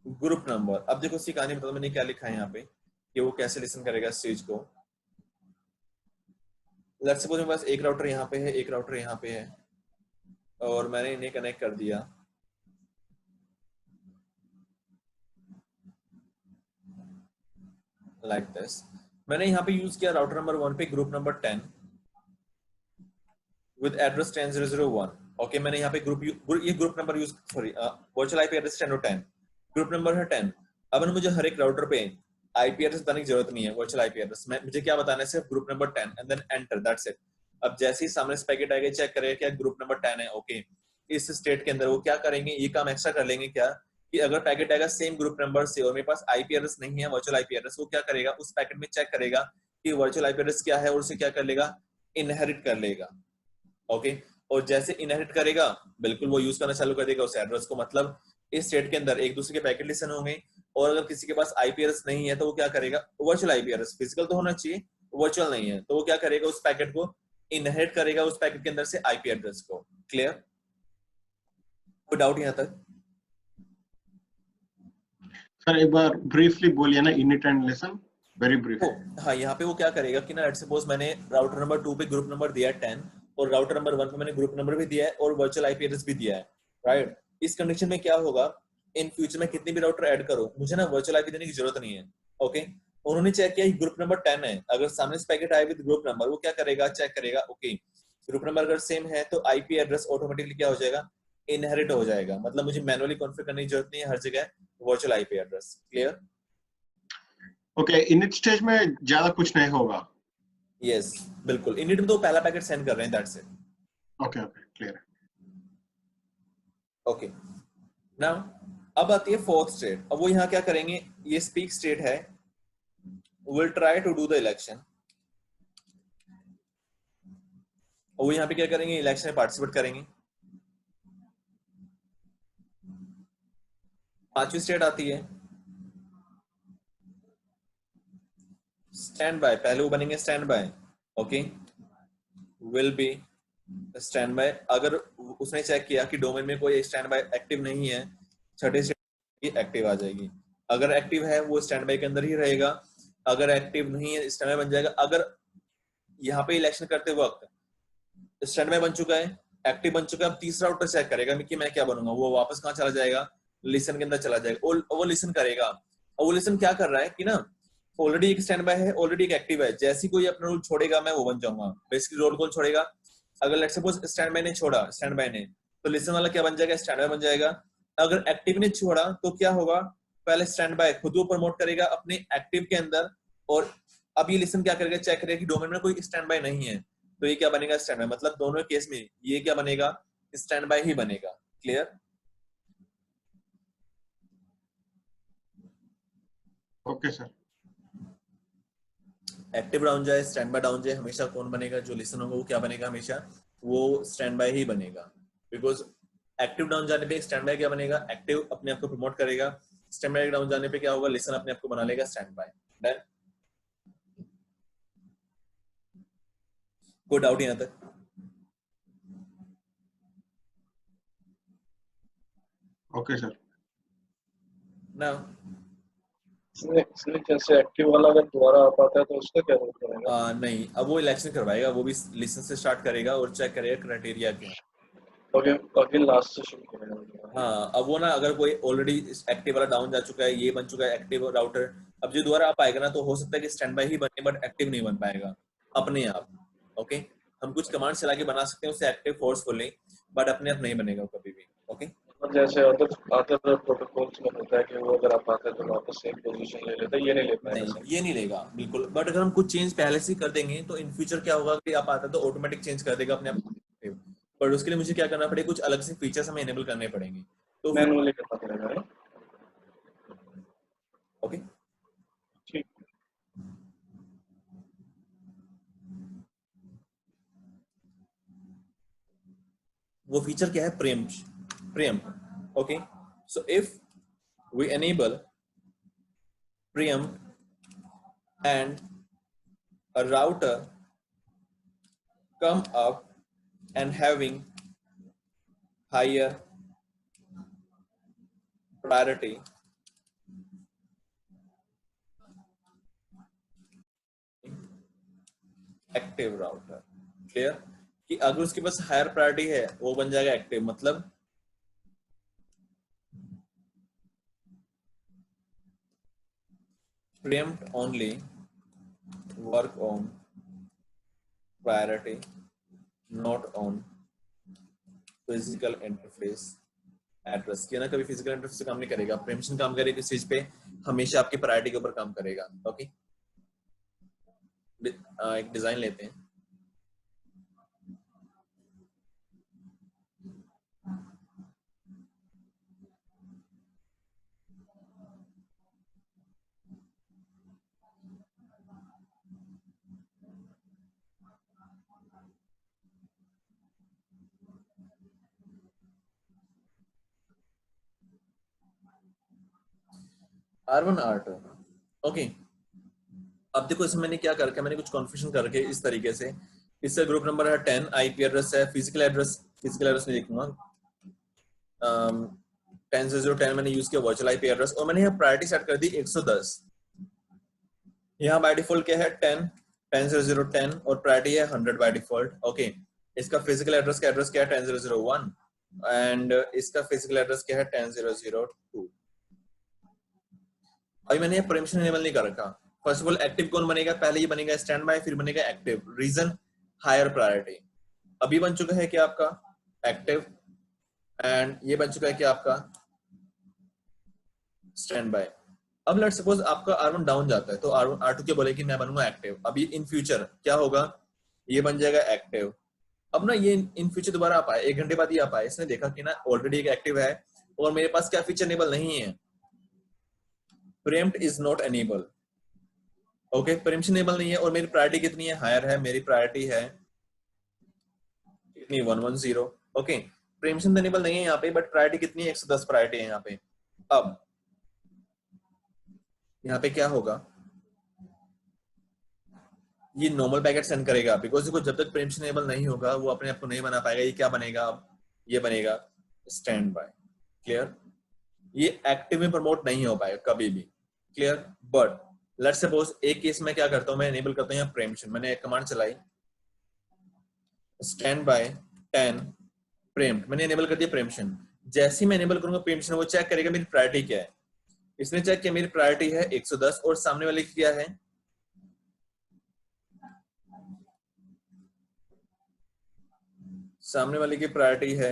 group number. अब देखो इसकी कहानी बताओ मैंने क्या लिखा है यहाँ पे कि वो कैसे लिसन करेगा इस चीज को। लेट्स सपोज मेरे पास एक राउटर यहाँ पे है, एक राउटर यहाँ पे है, और मैंने इन्हें कनेक्ट कर दिया। लाइक दिस, मैंने यहाँ पे यूज किया राउटर नंबर 1 पे group number 10 with address 10001। Okay मैंने यहाँ पे ये group number use, sorry virtual IP address 10 और 10, ग्रुप नंबर है 10। अब मुझे हर एक राउटर पे आईपी एड्रेस बताने की जरूरत नहीं है, वर्चुअल आईपी एड्रेस मुझे क्या बताना है, सिर्फ group number 10 and then enter, that's it. अब जैसे ही सामने से पैकेट आएगा चेक करेगा क्या ग्रुप नंबर 10 है। ओके इस स्टेट के अंदर वो क्या करेंगे, ये काम एक्स्ट्रा कर लेंगे क्या, कि अगर पैकेट आएगा सेम ग्रुप नंबर से और मेरे पास आईपी एड्रेस नहीं है वर्चुअल आईपी एड्रेस, वो क्या करेगा उस पैकेट में चेक करेगा कि वर्चुअल आईपी एड्रेस क्या है और उसे क्या कर लेगा, इनहेरिट कर लेगा। ओके और जैसे इनहेरिट करेगा बिल्कुल वो यूज करना चालू कर देगा उस एड्रेस को। मतलब इस स्टेट के अंदर एक दूसरे के पैकेट लिसन होंगे, और अगर किसी के पास आईपी एड्रेस नहीं है तो वो क्या करेगा, वर्चुअल आईपी एड्रेस, फिजिकल तो होना चाहिए, वर्चुअल नहीं है तो वो क्या करेगा, उस पैकेट को इनहेरिट करेगा उस पैकेट के अंदर से आईपी एड्रेस को। क्लियर? कोई डाउट यहाँ तक? सर एक बार ब्रीफली बोलिए ना, init and listen Very brief. हाँ, यहाँ पे वो क्या करेगा कि ना लेट्स सपोज मैंने राउटर नंबर 2 पे ग्रुप नंबर दिया है 10 और राउटर नंबर 1 पे मैंने ग्रुप नंबर भी दिया है और वर्चुअल आईपी एड्रेस भी दिया है, राइट। इस कंडीशन में क्या होगा, इन फ्यूचर में कितनी भी राउटर ऐड करो मुझे ना वर्चुअल आईपी देने की जरूरत नहीं है। ओके, उन्होंने चेक किया ग्रुप नंबर 10 है, अगर सामने से पैकेट आए विद ग्रुप नंबर, वो क्या करेगा, चेक करेगा ओके ग्रुप नंबर अगर सेम है तो आईपी एड्रेस ऑटोमेटिकली क्या हो जाएगा, इनहेरिट हो जाएगा, मतलब मुझे मैनुअली कॉन्फ़िगर करने की जरूरत नहीं है हर जगह virtual IP address. Clear? Okay, init stage में ज्यादा कुछ नहीं होगा। यस बिल्कुल, इनिट में तो पहला पैकेट सेंड कर रहे हैं, that's it. Okay okay, clear. Okay, now अब आती है फोर्थ स्टेट। अब वो यहाँ क्या करेंगे, ये स्पीक स्टेट है, will try to do the election. वो यहाँ पे क्या करेंगे, इलेक्शन में पार्टिसिपेट करेंगे। पांचवी स्टेट आती है स्टैंड बाय, पहले वो बनेंगे stand by. Okay, will be stand by, अगर उसने चेक किया कि डोमेन में कोई स्टैंड बाय एक्टिव नहीं है, छठे स्टेट एक्टिव आ जाएगी। अगर एक्टिव है वो स्टैंड बाय के अंदर ही रहेगा, अगर एक्टिव नहीं है स्टैंड बाय बन जाएगा। अगर यहाँ पे इलेक्शन करते वक्त स्टैंड बाय बन चुका है, एक्टिव बन चुका है, अब तीसरा राउटर चेक करेगा कि मैं क्या बनूंगा, वो वापस कहाँ चला जाएगा, लिसन के अंदर चला जाएगा, वो लिसन करेगा। और वो लिसन क्या कर रहा है कि ना ऑलरेडी एक स्टैंड बाय है, ऑलरेडी एक एक्टिव है, जैसी कोई अपना रोल छोड़ेगा मैं वो बन जाऊंगा, बेसिकली रोल कॉल छोड़ेगा। अगर लेट्स सपोज स्टैंड बाय ने छोड़ा, स्टैंड बाय ने, तो लिसन वाला क्या बन जाएगा, स्टैंड बाय बन जाएगा। अगर एक्टिव ने छोड़ा तो क्या होगा, पहले स्टैंड बाय खुद को प्रमोट करेगा अपने एक्टिव के अंदर, और अब ये लिसन क्या करेगा, चेक करेगा कि डोमेन में कोई स्टैंड बाय नहीं है, तो ये क्या बनेगा, स्टैंड बाय। मतलब दोनों केस में ये क्या बनेगा, स्टैंड बाय ही बनेगा। Clear? Okay sir. Active down जाए, स्टैंड बाय डाउन जाए, हमेशा कौन बनेगा, जो लिसन होगा वो क्या बनेगा, हमेशा वो स्टैंड बाय ही बनेगा। बिकॉज एक्टिव डाउन जाने पे स्टैंड बाय क्या बनेगा, एक्टिव अपने आप को प्रमोट करेगा, स्टैंड बाय डाउन जाने पे क्या होगा, लिसन अपने आप को बना लेगा स्टैंड बाय। डन? कोई डाउट यहाँ तक? Okay sir. ना इसलिए जैसे एक्टिव वाला अगर दोबारा आ पाता है तो उसका क्या रोल करेगा? नहीं, अब वो इलेक्शन करवाएगा, वो भी लिसन से स्टार्ट करेगा और चेक करेगा क्राइटेरिया क्या है। अगेन लास्ट से शुरू करेगा। हाँ, अब वो ना अगर कोई ऑलरेडी एक्टिव वाला डाउन जा चुका है, ये बन चुका है एक्टिव राउटर, अब जो दोबारा आप आएगा ना तो हो सकता है कि स्टैंड बाय ही बने बट एक्टिव नहीं बन पाएगा अपने आप। ओके, हम कुछ कमांड चला के बना सकते हैं उसे एक्टिव फोर्सफुली, बट अपने आप नहीं बनेगा कभी भी। ओके, जैसे अदर प्रोटोकॉल्स में होता है कि वो अगर आप आते हैं तो वापस सेम पोजीशन ले लेता है, ये नहीं ले पाएगा। नहीं, ये नहीं लेगा बिल्कुल, बट अगर हम कुछ चेंज पहले से कर देंगे तो इन फ्यूचर क्या होगा कि आप आता तो ऑटोमेटिक चेंज कर देगा अपने आप, पर उसके लिए मुझे क्या करना पड़ेगा, कुछ अलग से फीचर्स हमें इनेबल करने पड़ेंगे, तो मैनुअली करना पड़ेगा। ओके ठीक। वो फीचर क्या है, preempt। Okay, so if we enable preempt and a router come up and having higher priority, active router. Clear? कि अगर उसके पास हायर प्रायोरिटी है वो बन जाएगा एक्टिव, मतलब preempt only work on priority, not on physical interface address. किया ना, कभी फिजिकल इंटरफेस से काम नहीं करेगा, प्रीएम्पशन काम करेगा किस चीज पे, हमेशा आपकी प्रायोरिटी के ऊपर काम करेगा। ओके, एक डिजाइन लेते हैं। R1 R2। ओके, अब देखो इसमें मैंने क्या करके, मैंने कुछ कॉन्फ़िगरेशन करके इस तरीके से, इससे ग्रुप नंबर है 10, आईपी एड्रेस है, फिजिकल एड्रेस नहीं लिखूंगा, 10 से 010 मैंने यूज किया वर्चुअल आईपी एड्रेस, और मैंने यहाँ प्रायोरिटी सेट कर दी 110। यहाँ बाय डिफॉल्ट क्या है 10 10 और प्रायोरिटी है 100 बाय डिफॉल्ट। ओके, इसका फिजिकल एड्रेस का एड्रेस क्या है 10.0.1 एंड इसका फिजिकल एड्रेस क्या है 10.0.2। अभी मैंने ये परमिशन इनेबल नहीं कर रखा। फर्स्ट ऑफ ऑल एक्टिव कौन बनेगा, पहले ये बनेगा स्टैंड बाय, फिर बनेगा एक्टिव। Reason higher priority. अभी बन चुका है क्या आपका एक्टिव एंड ये बन चुका है क्या आपका स्टैंड बाय। अब लेट्स सपोज आपका R1 डाउन जाता है तो R2 क्या बोले कि मैं बनूंगा एक्टिव। अभी इन फ्यूचर क्या होगा, ये बन जाएगा एक्टिव। अब ना ये इन फ्यूचर दोबारा आ पाए, 1 घंटे बाद ही आ पाए। इसने देखा कि ना ऑलरेडी एक एक्टिव है और मेरे पास क्या फीचर एनेबल नहीं है, pre-empt is not enable. Okay, permission enable नहीं है और मेरी प्रायोरिटी कितनी है, हायर है। मेरी प्रायोरिटी है कितनी 110। ओके, परमिशन एनेबल नहीं है यहाँ पे बट प्रायोरिटी कितनी है 110 प्रायोरिटी है यहाँ पे। अब यहाँ पे क्या होगा, ये नॉर्मल पैकेट सेंड करेगा बिकॉज देखो जब तक परमिशन एनेबल नहीं होगा वो अपने आप को नहीं बना पाएगा। ये क्या बनेगा, अब ये बनेगा स्टैंड बाय। क्लियर, ये एक्टिव में प्रमोट नहीं हो पाएगा कभी भी। क्लियर, बट लेट्स सपोज एक केस में क्या करता हूं, मैं एनेबल करता हूं यहाँ परमिशन। मैंने एक कमांड चलाई स्टैंड बाय 10 प्रेम्प्ट, मैंने एनेबल कर दिया परमिशन। जैसे ही मैं एनेबल करूंगा परमिशन वो चेक करेगा मेरी प्रायोरिटी क्या है। इसने चेक किया मेरी प्रायोरिटी है 110 और सामने वाले की क्या है, सामने वाले की प्रायोरिटी है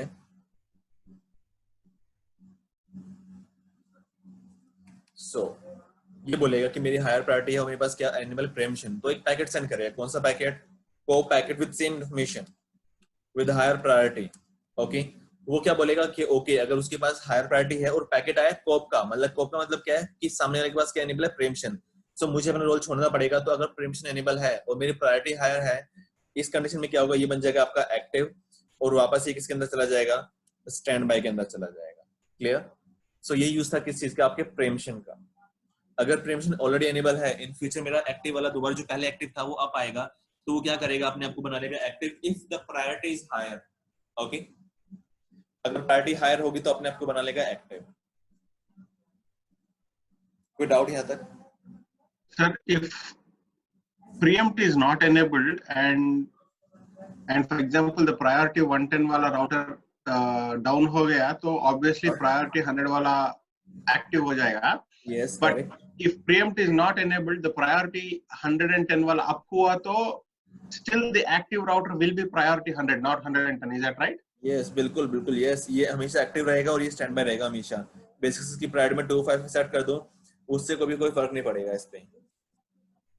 ये बोलेगा कि मेरी हायर प्रायोरिटी है और मेरे पास क्या एनिमल परमिशन। तो एक पैकेट सेंड करेगा, कौन सा पैकेट, को packet with same information with higher priority. Okay, वो क्या बोलेगा कि ओके अगर उसके पास हायर प्रायोरिटी है और पैकेट आया कोप का, मतलब कोप का मतलब क्या है कि सामने वाले के पास क्या एनेबल है परमिशन। सो मुझे अपना रोल छोड़ना पड़ेगा। तो अगर परमिशन एनेबल है और मेरी प्रायोरिटी हायर है, इस कंडीशन में क्या होगा, ये बन जाएगा आपका एक्टिव और वापस ये किसके अंदर चला जाएगा, स्टैंड बाय के अंदर चला जाएगा। क्लियर, सो ये यूज था किस चीज का, आपके परमिशन का। अगर परमिशन ऑलरेडी एनेबल है, इन फ्यूचर मेरा एक्टिव वाला दोबारा जो पहले एक्टिव था वो अब आएगा तो वो क्या करेगा, अपने आप को बना लेगा active if the priority is higher. Okay, अगर प्रायोरिटी हायर होगी तो अपने आप को बना लेगा एक्टिव। कोई डाउट यहां तक? Sir, if preempt is not enabled and for example the priority 110 वाला router down हो गया तो obviously priority 100 वाला active हो जाएगा. Yes, but correct. if preempt is not enabled, the priority 110 वाला up हुआ तो still the active router will be priority 100 not 110. Is that right? Yes, बिल्कुल बिल्कुल yes, ये हमेशा एक्टिव रहेगा और ये स्टैंड बाय रहेगा हमेशा। बेसिक्स की प्रायोरिटी में 25 सेट कर दूं उससे कभी कोई फर्क नहीं पड़ेगा इस पे।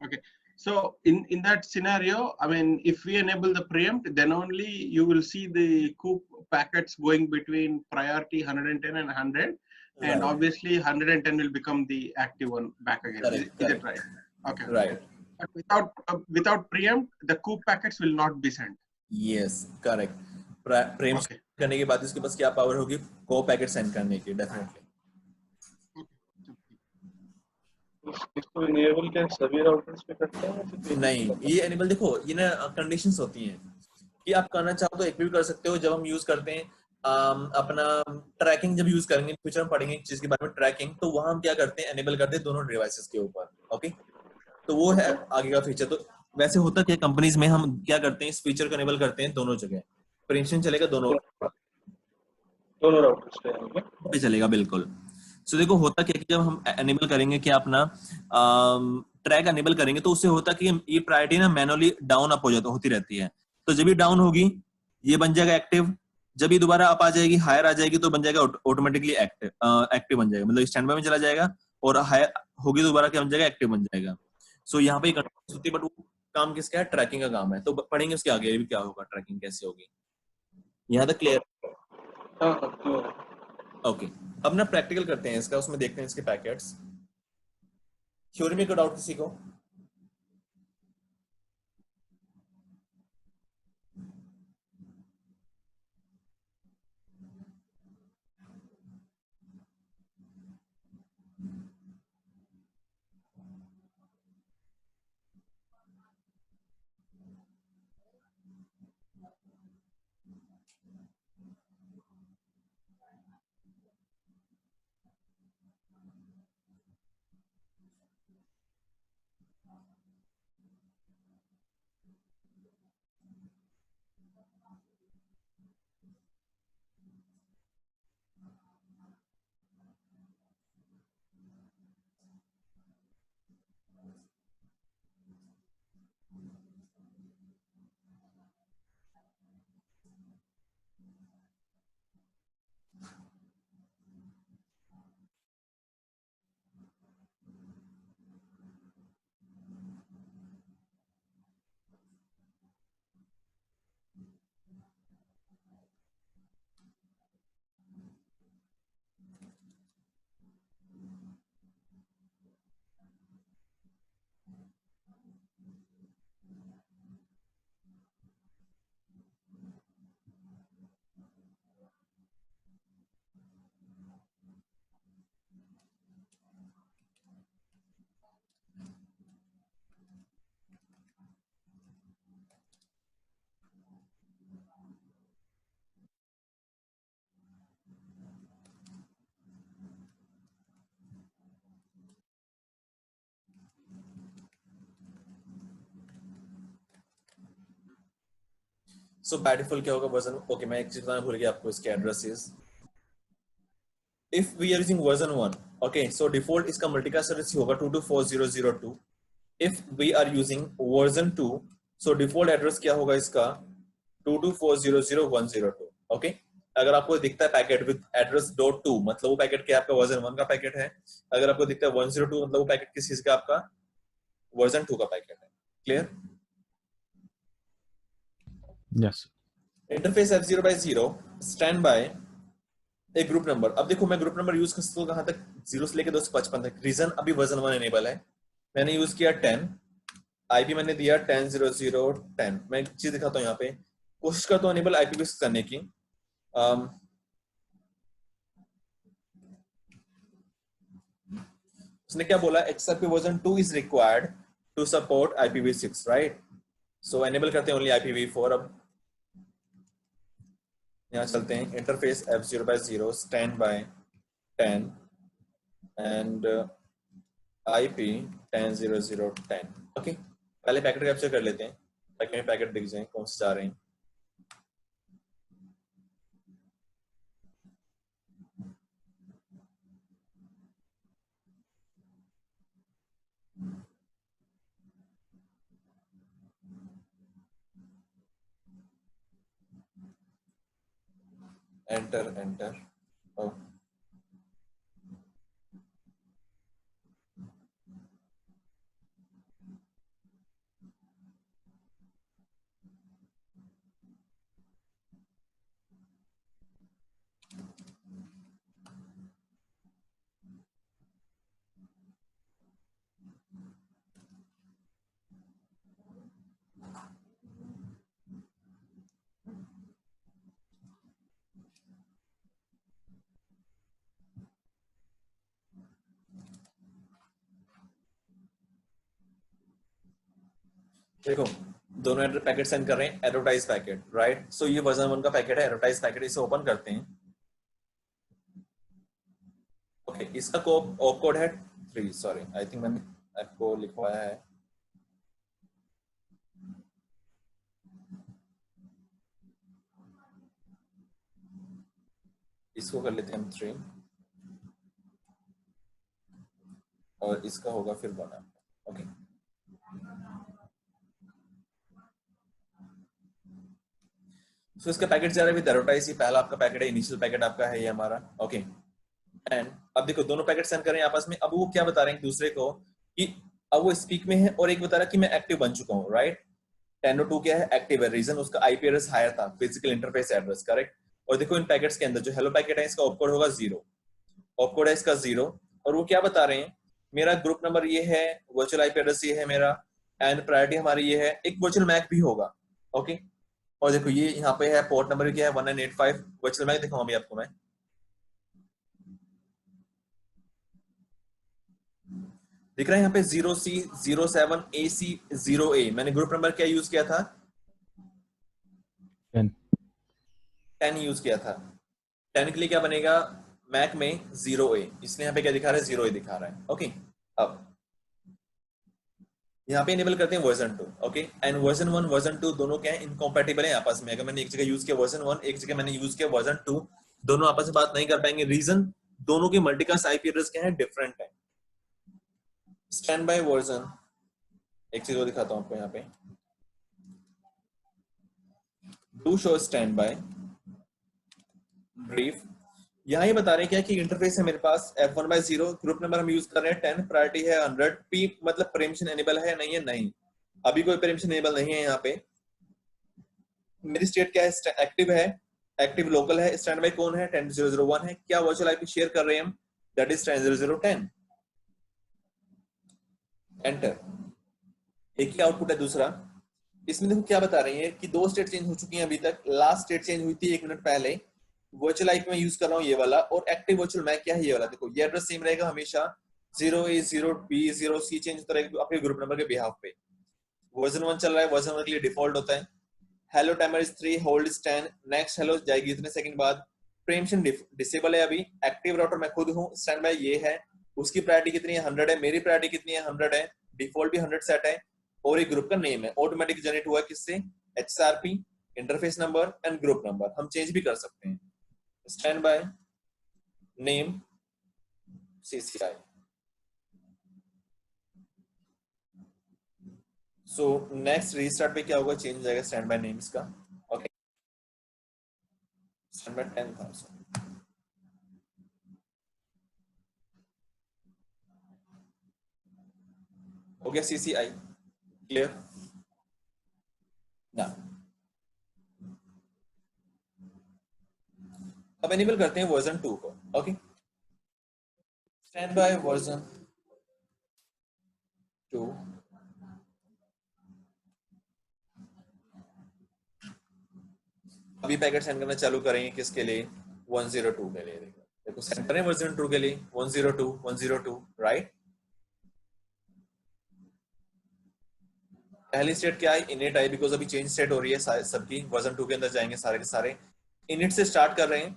Okay, so in that scenario, I mean, if we enable the preempt, then only you will see the COOP packets going between priority 110 and 100, and Right. obviously 110 will become the active one back again. Correct, Is it right? Okay. Right. But without preempt, the COOP packets will not be sent. Yes, correct. Prem Okay. करने के बाद इसके पास क्या power होगी, को packet send करने की, definitely. इसको इनेबल क्या सभी राउटर्स पे करते हैं? नहीं, ये एनेबल देखो ये ना कंडीशंस होती हैं कि आप करना चाहो तो एक भी कर सकते हो। जब हम यूज करते हैं अपना ट्रैकिंग, जब यूज करेंगे फ्यूचर हम पढ़ेंगे एक चीज के बारे में ट्रैकिंग, तो वहां हम क्या करते हैं एनेबल करते हैं दोनों डिवाइसेस के ऊपर। ओके, तो वो है आगे का फीचर। तो वैसे होता क्या कंपनीज में हम क्या करते हैं, इस फीचर को एनेबल करते हैं दोनों जगह, परमिशन चलेगा दोनों राउटर्स पे चलेगा, बिल्कुल। सो देखो होता क्या कि जब हम एनेबल करेंगे कि अपना ट्रैक एनेबल करेंगे तो उससे होता कि ये प्रायोरिटी ना मैनुअली डाउन अप हो जाता होती रहती है। तो जब भी डाउन होगी ये बन जाएगा एक्टिव, जब ये दोबारा अप आ जाएगी हायर आ जाएगी तो बन जाएगा ऑटोमेटिकली एक्टिव बन जाएगा, मतलब स्टैंड बाय में चला जाएगा और हायर होगी दोबारा क्या बन जाएगा, एक्टिव बन जाएगा। सो यहाँ पे कंडीशन होती है बट वो काम किसका है, ट्रैकिंग का काम है। तो पढ़ेंगे उसके आगे भी क्या होगा, ट्रैकिंग कैसे होगी। यहाँ तक क्लियर? ओके, अब ना प्रैक्टिकल करते हैं इसका, उसमें देखते हैं इसके पैकेट्स। थ्योरी में कोई डाउट किसी को? सो बाय डिफॉल्ट क्या होगा वर्जन, ओके मैं एक चीज बताना भूल गया आपको, इसके addresses if we are using version 1, okay, so default इसका multicast address होगा 224002. if we are using version 2, so default address क्या होगा इसका 22400102. okay, अगर आपको दिखता है पैकेट विद एड्रेस .2 मतलब वो पैकेट क्या आपका वर्जन 1 का पैकेट है, अगर आपको दिखता है 102 मतलब वो पैकेट किस चीज का आपका वर्जन 2 का पैकेट है. Clear? Yes interface F0/0 stand by एक ग्रुप नंबर. अब देखो मैं ग्रुप नंबर यूज कर सकता हूँ कहां तक, 0 से लेके 255 तक. रीजन अभी वर्जन 1 एनेबल है, मैंने यूज किया 10, आईपी मैंने दिया 10.00.10. मैं एक चीज दिखाता हूँ यहाँ पे, कोशिश करता हूँ एनेबल IPv6 करने की. उसने क्या बोला, XRP version 2 is required to support IPv6, right? So enable करते हैं ओनली IPv4. अब यहाँ चलते हैं, interface F0/0 standby 10 and IP 10.00.10. Okay, पहले पैकेट कैप्चर कर लेते हैं ताकि हमें पैकेट दिख जाए कौन से जा रहे हैं. एंटर. oh. देखो दोनों एड्रेस पैकेट सेंड कर रहे हैं, एडवर्टाइज पैकेट, राइट? सो ये वर्जन 1 का पैकेट है, एडवर्टाइज पैकेट. इसे ओपन करते हैं. ओके, इसका ऑप कोड है 3. सॉरी, आई थिंक मैंने आपको लिखवाया है. इसको कर लेते हैं हम 3 और इसका होगा फिर 1. ओके, सो इसका पैकेट जा रहा है विद एडवर्टाइज. ये पहला आपका पैकेट है, इनिशियल पैकेट आपका है ये हमारा. ओके, एंड अब देखो दोनों पैकेट सेंड कर रहे हैं आपस में. अब वो क्या बता रहे हैं एक दूसरे को कि अब वो स्पीक में है और एक बता रहा है कि मैं एक्टिव बन चुका हूँ, राइट? 10.02 क्या है, एक्टिव है. रीजन उसका आईपी एड्रेस हायर था, फिजिकल इंटरफेस एड्रेस, करेक्ट? और देखो इन पैकेट्स के अंदर जो हेलो पैकेट है इसका ऑपकोड होगा 0, ऑपकोड है इसका 0. और वो क्या बता रहे हैं, मेरा ग्रुप नंबर ये है, वर्चुअल आईपी एड्रेस ये है मेरा, एंड प्रायोरिटी हमारी ये है. एक वर्चुअल मैक भी होगा. ओके, और देखो ये यहाँ पे है पोर्ट नंबर क्या है 1985. वर्चुअल मैक दिखाऊं अभी आपको मैं. दिख रहा है यहाँ पे 0C 07 AC 0A. मैंने ग्रुप नंबर क्या यूज किया था, 10 यूज किया था. 10 के लिए क्या बनेगा मैक में 0A, इसलिए यहाँ पे क्या दिखा रहा है 0A दिखा रहा है. ओके, अब यहाँ पे इनेबल करते हैं version 2. Okay, and version 1 version 2 दोनों क्या है, इनकॉम्पैटिबल है आपस में. अगर मैंने एक जगह यूज किया वर्जन 1, एक जगह मैंने यूज किया वर्जन 2, दोनों आपस में बात नहीं कर पाएंगे. रीजन दोनों के मल्टीकास्ट आईपी एड्रेस क्या है, डिफरेंट है. स्टैंड बाय वर्जन, एक चीज और दिखाता हूं आपको यहाँ पे. Do show stand by brief. यहाँ ये बता रहे हैं क्या कि इंटरफेस है मेरे पास F1/0, ग्रुप नंबर हम यूज कर रहे हैं 10, प्रायोरिटी है 100, P मतलब परमिशन एनेबल है नहीं है, नहीं, अभी कोई परमिशन एनेबल नहीं है. यहाँ पे मेरी स्टेट क्या है, एक्टिव है, एक्टिव लोकल है. स्टैंड बाय कौन है, 10.0.0.1 है. क्या वर्चुअल आईपी शेयर कर रहे हैं हम, दैट इज 10.0.0.10. एंटर. एक ही आउटपुट है. दूसरा इसमें देखो क्या बता रही है कि 2 स्टेट चेंज हो चुकी हैं अभी तक. लास्ट स्टेट चेंज हुई थी 1 मिनट पहले. वर्चुअल आईपी में यूज कर रहा हूँ ये वाला, और एक्टिव वर्चुअल मैक क्या है ये वाला. देखो ये एड्रेस सेम रहेगा हमेशा, 0A 0B 0C चेंज होता रहेगा आपके ग्रुप नंबर के बिहाफ पे. वर्जन 1 चल रहा है, वर्जन 1 के लिए डिफॉल्ट होता है. Hello timer is 3, hold is 10, next hello जाएगी इतने सेकंड बाद. प्रेमशन डिसेबल है अभी. एक्टिव राउटर मैं खुद हूँ, स्टैंड बाय ये है, उसकी प्रायोरिटी कितनी है 100 है, मेरी प्रायोरिटी कितनी है 100 है, डिफॉल्ट भी 100 सेट है, और एक ग्रुप का नेम है ऑटोमेटिक जनरेट हुआ किससे, XRP. Interface number and group number हम चेंज भी कर सकते हैं. Stand by name CCI. So next restart पे क्या होगा, चेंज हो जाएगा स्टैंड बाय नेम्स का. ओके, स्टैंड बाय 10,000 हो गया. CCI क्लियर ना. अब एनेबल करते हैं वर्जन 2 को. Okay, stand by version 2. अभी पैकेट सेंड करना चालू करेंगे किसके लिए, 102 के लिए. देखो सेंड करें वर्जन 2 के लिए 102 राइट. पहली स्टेट क्या है, इनिट आई, बिकॉज अभी चेंज स्टेट हो रही है सबकी. वर्जन 2 के अंदर जाएंगे सारे के सारे. इनिट से स्टार्ट कर रहे हैं,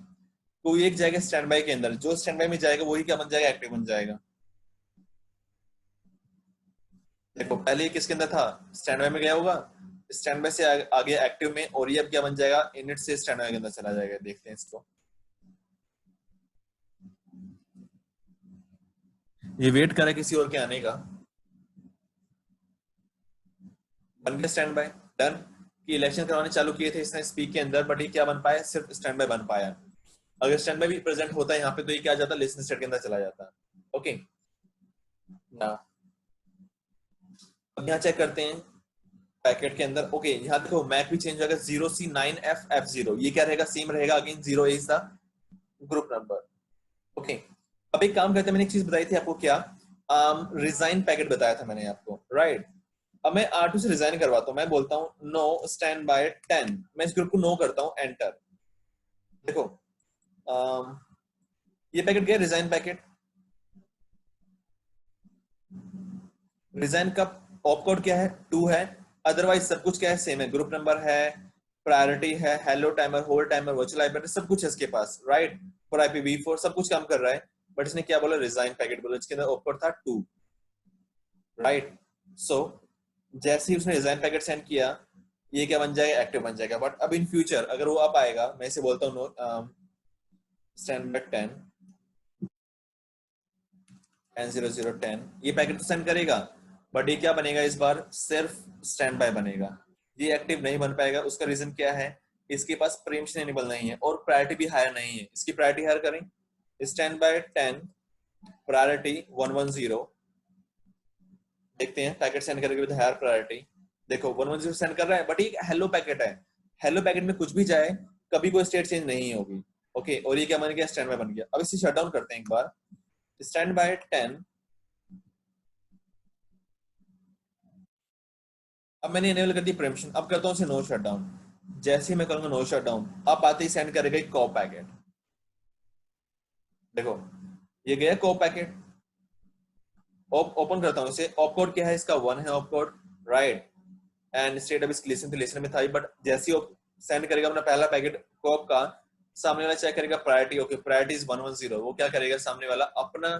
कोई एक जाएगा स्टैंड बाय के अंदर. जो स्टैंड बाय में जाएगा वही क्या बन जाएगा, एक्टिव बन जाएगा. देखो पहले ये किसके अंदर था, स्टैंड बाय में गया होगा, स्टैंड बाय से आ गया एक्टिव में, और ये अब क्या बन जाएगा, इनिट से स्टैंड बाय के अंदर चला जाएगा. देखते हैं इसको. ये वेट करे किसी और के आने का. बन गया स्टैंड बाय, डन. कि इलेक्शन करवाने चालू किए थे इसने स्पीक के अंदर, बट ये क्या बन पाया, सिर्फ स्टैंड बाय बन पाया. अगर स्टैंड बाय भी प्रेजेंट होता है यहाँ पे तो ये क्या आ जाता, लिसन स्टेट के अंदर चला जाता. ओके ना. अब यहाँ चेक करते हैं पैकेट के अंदर. ओके यहाँ देखो मैक भी चेंज होगा, 0C9FF0. ये क्या रहेगा, सेम रहेगा. Again 0 is the group number. Okay, अब एक काम करते हैं, मैंने एक चीज बताई थी आपको, क्या रिजाइन पैकेट बताया था मैंने आपको, राइट. अब मैं R2 से रिजाइन करवाता हूँ. मैं बोलता हूँ नो स्टैंड बाय 10. मैं इस ग्रुप को नो करता हूँ, एंटर. देखो ये पैकेट गया रिजाइन पैकेट. रिजाइन का ऑप कोड क्या है, 2 है. अदरवाइज सब कुछ क्या है, सेम है. ग्रुप नंबर है, प्रायोरिटी है, hello timer, hold timer, virtual IP, सब कुछ है इसके पास, राइट. फॉर IPv4 सब कुछ काम कर रहा है. बट इसने क्या बोला, रिजाइन पैकेट बोला, इसके अंदर ऑप कोड था 2, राइट. सो जैसे ही उसने रिजाइन पैकेट सेंड किया, ये क्या बन जाएगा, एक्टिव बन जाएगा. बट अब इन फ्यूचर अगर वो अब आएगा, मैं इसे बोलता हूँ स्टैंड बाय 10, ये पैकेट तो सेंड करेगा, बट ये क्या बनेगा इस बार, सिर्फ स्टैंड बाय बनेगा. ये एक्टिव नहीं बन पाएगा. उसका रीजन क्या है, इसके पास प्रीएम्पशन एनेबल नहीं है और प्रायोरिटी भी हायर नहीं है. इसकी प्रायोरिटी हायर करें, स्टैंड बाय 10 प्रायोरिटी 110. देखते हैं पैकेट सेंड करके विद हायर प्रायोरिटी. देखो 110 सेंड कर रहा है, बट ये हेलो पैकेट है. हेलो पैकेट में कुछ भी जाए कभी कोई स्टेट चेंज नहीं होगी. ओके, और ये क्या बन गया, स्टैंड बाय बन गया. अब इसे शट डाउन करते हैं एक बार. Stand by 10. अब मैंने इनेबल कर दी प्रीएम्पशन. अब करता हूं इसे नो शट डाउन. जैसे ही मैं करूंगा नो शट डाउन, अब आते ही सेंड करेगा एक कॉप पैकेट. देखो ये गया कॉप पैकेट. ओपन करता हूं इसे. ऑप कोड क्या है इसका, 1 है op code, right. And state अब इसकी लिसन में था, बट जैसे ही सेंड करेगा अपना पहला पैकेट कॉप का, सामने वाला चेक करेगा प्रायोरिटी. Okay, priority is 110. वो क्या करेगा, सामने वाला अपना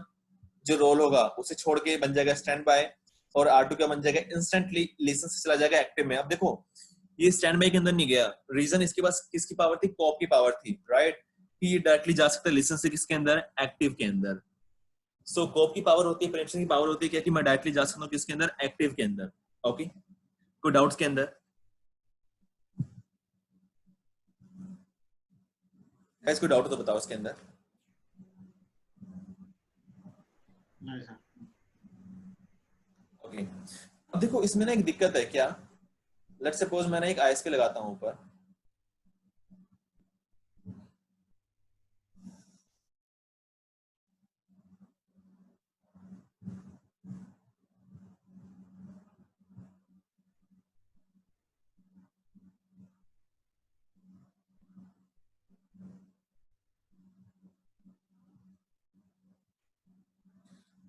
जो रोल होगा उसे छोड़ के बन जाएगा स्टैंड बाय, और R2 क्या बन जाएगा, इंस्टेंटली लिसन से चला जाएगा एक्टिव में. अब देखो ये स्टैंड बाय के अंदर नहीं गया. रीजन इसके पास किसकी पावर थी, कॉप की पावर थी, राइट. कि ये डायरेक्टली जा सकता है लिसन से किसके अंदर, एक्टिव के अंदर. सो कॉप की पावर होती है, प्रीएम्पशन की पावर होती है क्या, कि मैं डायरेक्टली जा सकता हूँ किसके अंदर, एक्टिव के अंदर. ओके, कोई डाउट्स के अंदर, गाइस कोई डाउट तो बताओ इसके अंदर. नहीं सर. ओके, अब देखो इसमें ना एक दिक्कत है क्या. लेट्स सपोज मैंने एक ISP लगाता हूं ऊपर.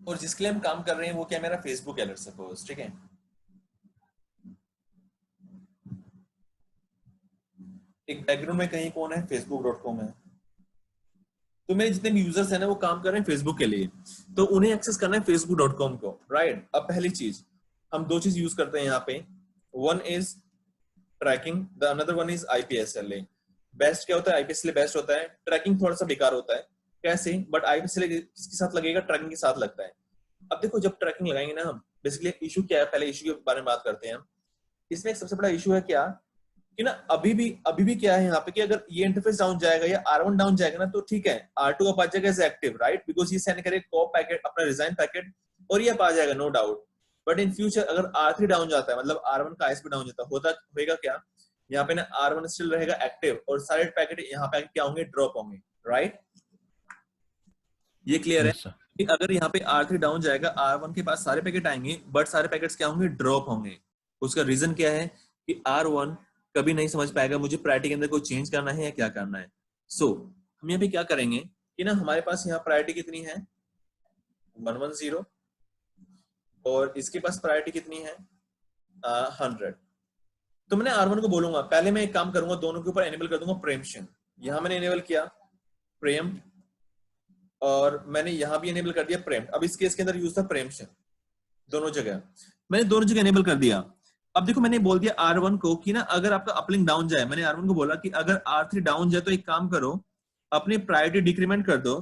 और जिसके लिए हम काम कर रहे हैं वो क्या, मेरा फेसबुक है, लेट्स सपोज, ठीक है. एक बैकग्राउंड में कहीं कौन है, facebook.com है. तो मेरे जितने भी यूजर्स हैं ना वो काम कर रहे हैं फेसबुक के लिए, तो उन्हें एक्सेस करना है facebook.com को, राइट. अब पहली चीज हम 2 चीज यूज करते हैं यहाँ पे. One is tracking, the another one is IPSLA। Best क्या होता है? IPSLA बेस्ट होता है, ट्रैकिंग थोड़ा सा बेकार होता है। कैसे? बट IPSLA किसके साथ लगेगा? ट्रैकिंग के साथ लगता है। अब देखो जब ट्रैकिंग लगाएंगे ना हम, बेसिकली इशू क्या है, पहले इशू के बारे में बात करते हैं। इसमें एक सबसे बड़ा इशू है क्या कि ना अभी भी क्या है यहाँ पे कि अगर ये इंटरफेस डाउन जाएगा या R1 डाउन जाएगा ना तो ठीक है, R2 अप आ जाएगा एज एक्टिव, राइट, बिकॉज ये सेंड करेगा कॉप पैकेट, अपना रिजाइन पैकेट, और ये अप आ जाएगा, no doubt. But in future अगर R3 डाउन जाता है, मतलब R1 का ISP डाउन जाता है, होगा क्या, यहाँ पे ना R1 स्टिल रहेगा एक्टिव और सारे पैकेट यहाँ पे क्या होंगे? ड्रॉप होंगे, राइट। ये क्लियर है Yes, sir. कि अगर यहाँ पे R3 डाउन जाएगा, R1 के पास सारे पैकेट आएंगे बट सारे पैकेट्स क्या होंगे? ड्रॉप होंगे। उसका रीजन क्या है कि R1 कभी नहीं समझ पाएगा मुझे प्रायोरिटी के अंदर कोई चेंज करना है या क्या करना है। सो हम यहाँ पे क्या करेंगे कि ना हमारे पास यहाँ प्रायोरिटी कितनी है? 110, और इसके पास प्रायोरिटी कितनी है? 100। तो मैंने R1 को बोलूंगा, पहले मैं एक काम करूंगा, दोनों के ऊपर एनेबल कर दूंगा प्रेम्पशन। यहाँ मैंने एनेबल किया प्रेम्प्ट, और मैंने यहाँ भी एनेबल कर दिया प्रेम्प्ट। अब इस केस के अंदर यूज था प्रेम्पशन, दोनों जगह मैंने दोनों जगह एनेबल कर दिया। अब देखो मैंने बोल दिया R1 को कि ना अगर आपका अपलिंक डाउन जाए, मैंने R1 को बोला कि अगर R3 डाउन जाए तो एक काम करो, अपनी प्रायोरिटी डिक्रीमेंट कर दो,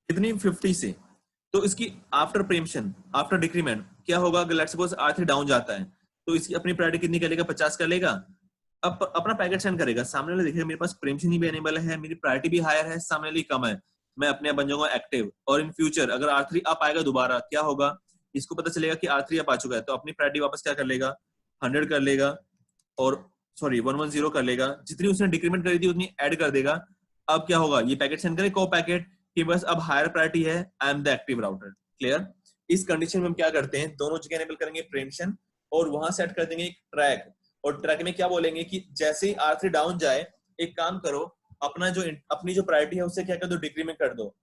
कितनी? 50 से। तो इसकी आफ्टर प्रेम्पशन, आफ्टर डिक्रीमेंट क्या होगा? अगर लेट्स सपोज R3 डाउन जाता है तो इसकी अपनी प्रायोरिटी कितनी कर लेगा? 50 कर लेगा। अब अपना पैकेट सेंड करेगा, सामने वाले देखेगा मेरे पास प्रेम्पशन ही भी एनेबल है, मेरी प्रायोरिटी भी हायर है, सामने वाली कम है, मैं अपने आप बन जाऊंगा एक्टिव। और इन फ्यूचर अगर R3 अप आएगा दोबारा, क्या होगा? इसको पता चलेगा कि R3 अप आ चुका है, तो अपनी प्रायोरिटी वापस क्या कर लेगा? 100 कर लेगा, और सॉरी 110 कर लेगा, जितनी उसने डिक्रीमेंट करी थी उतनी ऐड कर देगा। अब क्या होगा? ये पैकेट सेंड करे को पैकेट कि बस अब हायर प्रायोरिटी है, I am the active router. Clear? इस कंडीशन में हम क्या करते हैं, दोनों जगह एनेबल करेंगे प्रेम्पशन, और वहां सेट कर देंगे एक ट्रैक, और ट्रैक में क्या बोलेंगे कि जैसे ही R3 डाउन जाए, एक काम करो, अपनी जो प्रायोरिटी है उससे क्या कर दो? डिक्रीमेंट कर दो,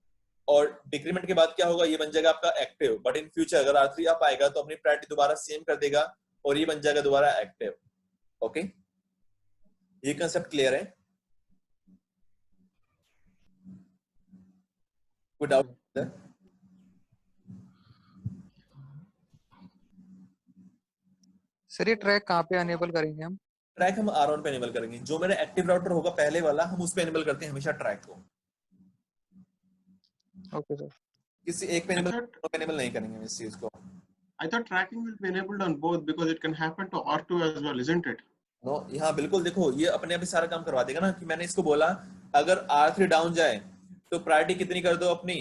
और डिक्रीमेंट के बाद क्या होगा? ये बन जाएगा आपका एक्टिव। बट इन फ्यूचर अगर R3 अप आएगा तो अपनी प्रायोरिटी दोबारा सेम कर देगा और ये बन जाएगा दोबारा एक्टिव। ओके, ये कंसेप्ट क्लियर है? कोई डाउट? सर ये ट्रैक कहाँ पे अनेबल करेंगे हम? ट्रैक हम R1 पे एनेबल करेंगे, जो मेरा एक्टिव राउटर होगा पहले वाला, हम उस पे एनेबल करते हैं हमेशा ट्रैक को। Okay sir. किसी एक पे एनेबल नहीं करेंगे इस चीज को। I thought tracking will be enabled on both because it can happen to R2 as well, isn't it? No, यहाँ बिल्कुल देखो ये अपने आप ही सारा काम करवा देगा ना, कि मैंने इसको बोला अगर R3 डाउन जाए तो प्रायोरिटी कितनी कर दो? अपनी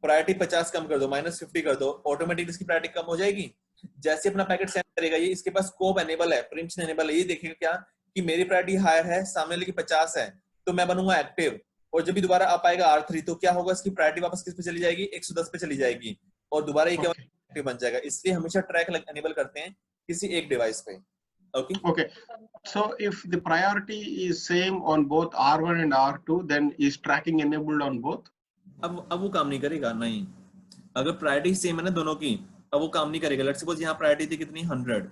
प्रायोरिटी 50 कम कर दो, -50 कर दो, ऑटोमेटिकली इसकी प्रायोरिटी कम हो जाएगी। जैसे अपना पैकेट सेंड करेगा, ये इसके पास स्कोप एनेबल है, प्रेम्पशन एनेबल है, ये देखेगा क्या कि मेरी प्रायोरिटी हायर है, सामने वाले की 50 है, तो मैं बनूंगा एक्टिव। और जब भी दोबारा आप आएगा R3 तो क्या होगा? इसकी प्रायोरिटी वापस किस पे चली जाएगी? 110 पे चली जाएगी, और दोबारा ये क्या एक्टिव बन जाएगा। इसलिए हमेशा ट्रैक एनेबल करते हैं किसी एक डिवाइस पे। Okay Okay. So if the priority is same on both R1 and R2, then is tracking enabled on both? अब वो काम नहीं करेगा, नहीं। अगर प्रायोरिटी सेम है ना दोनों की, अब वो काम नहीं करेगा। लेट्स सपोज यहाँ प्रायोरिटी थी कितनी? 100,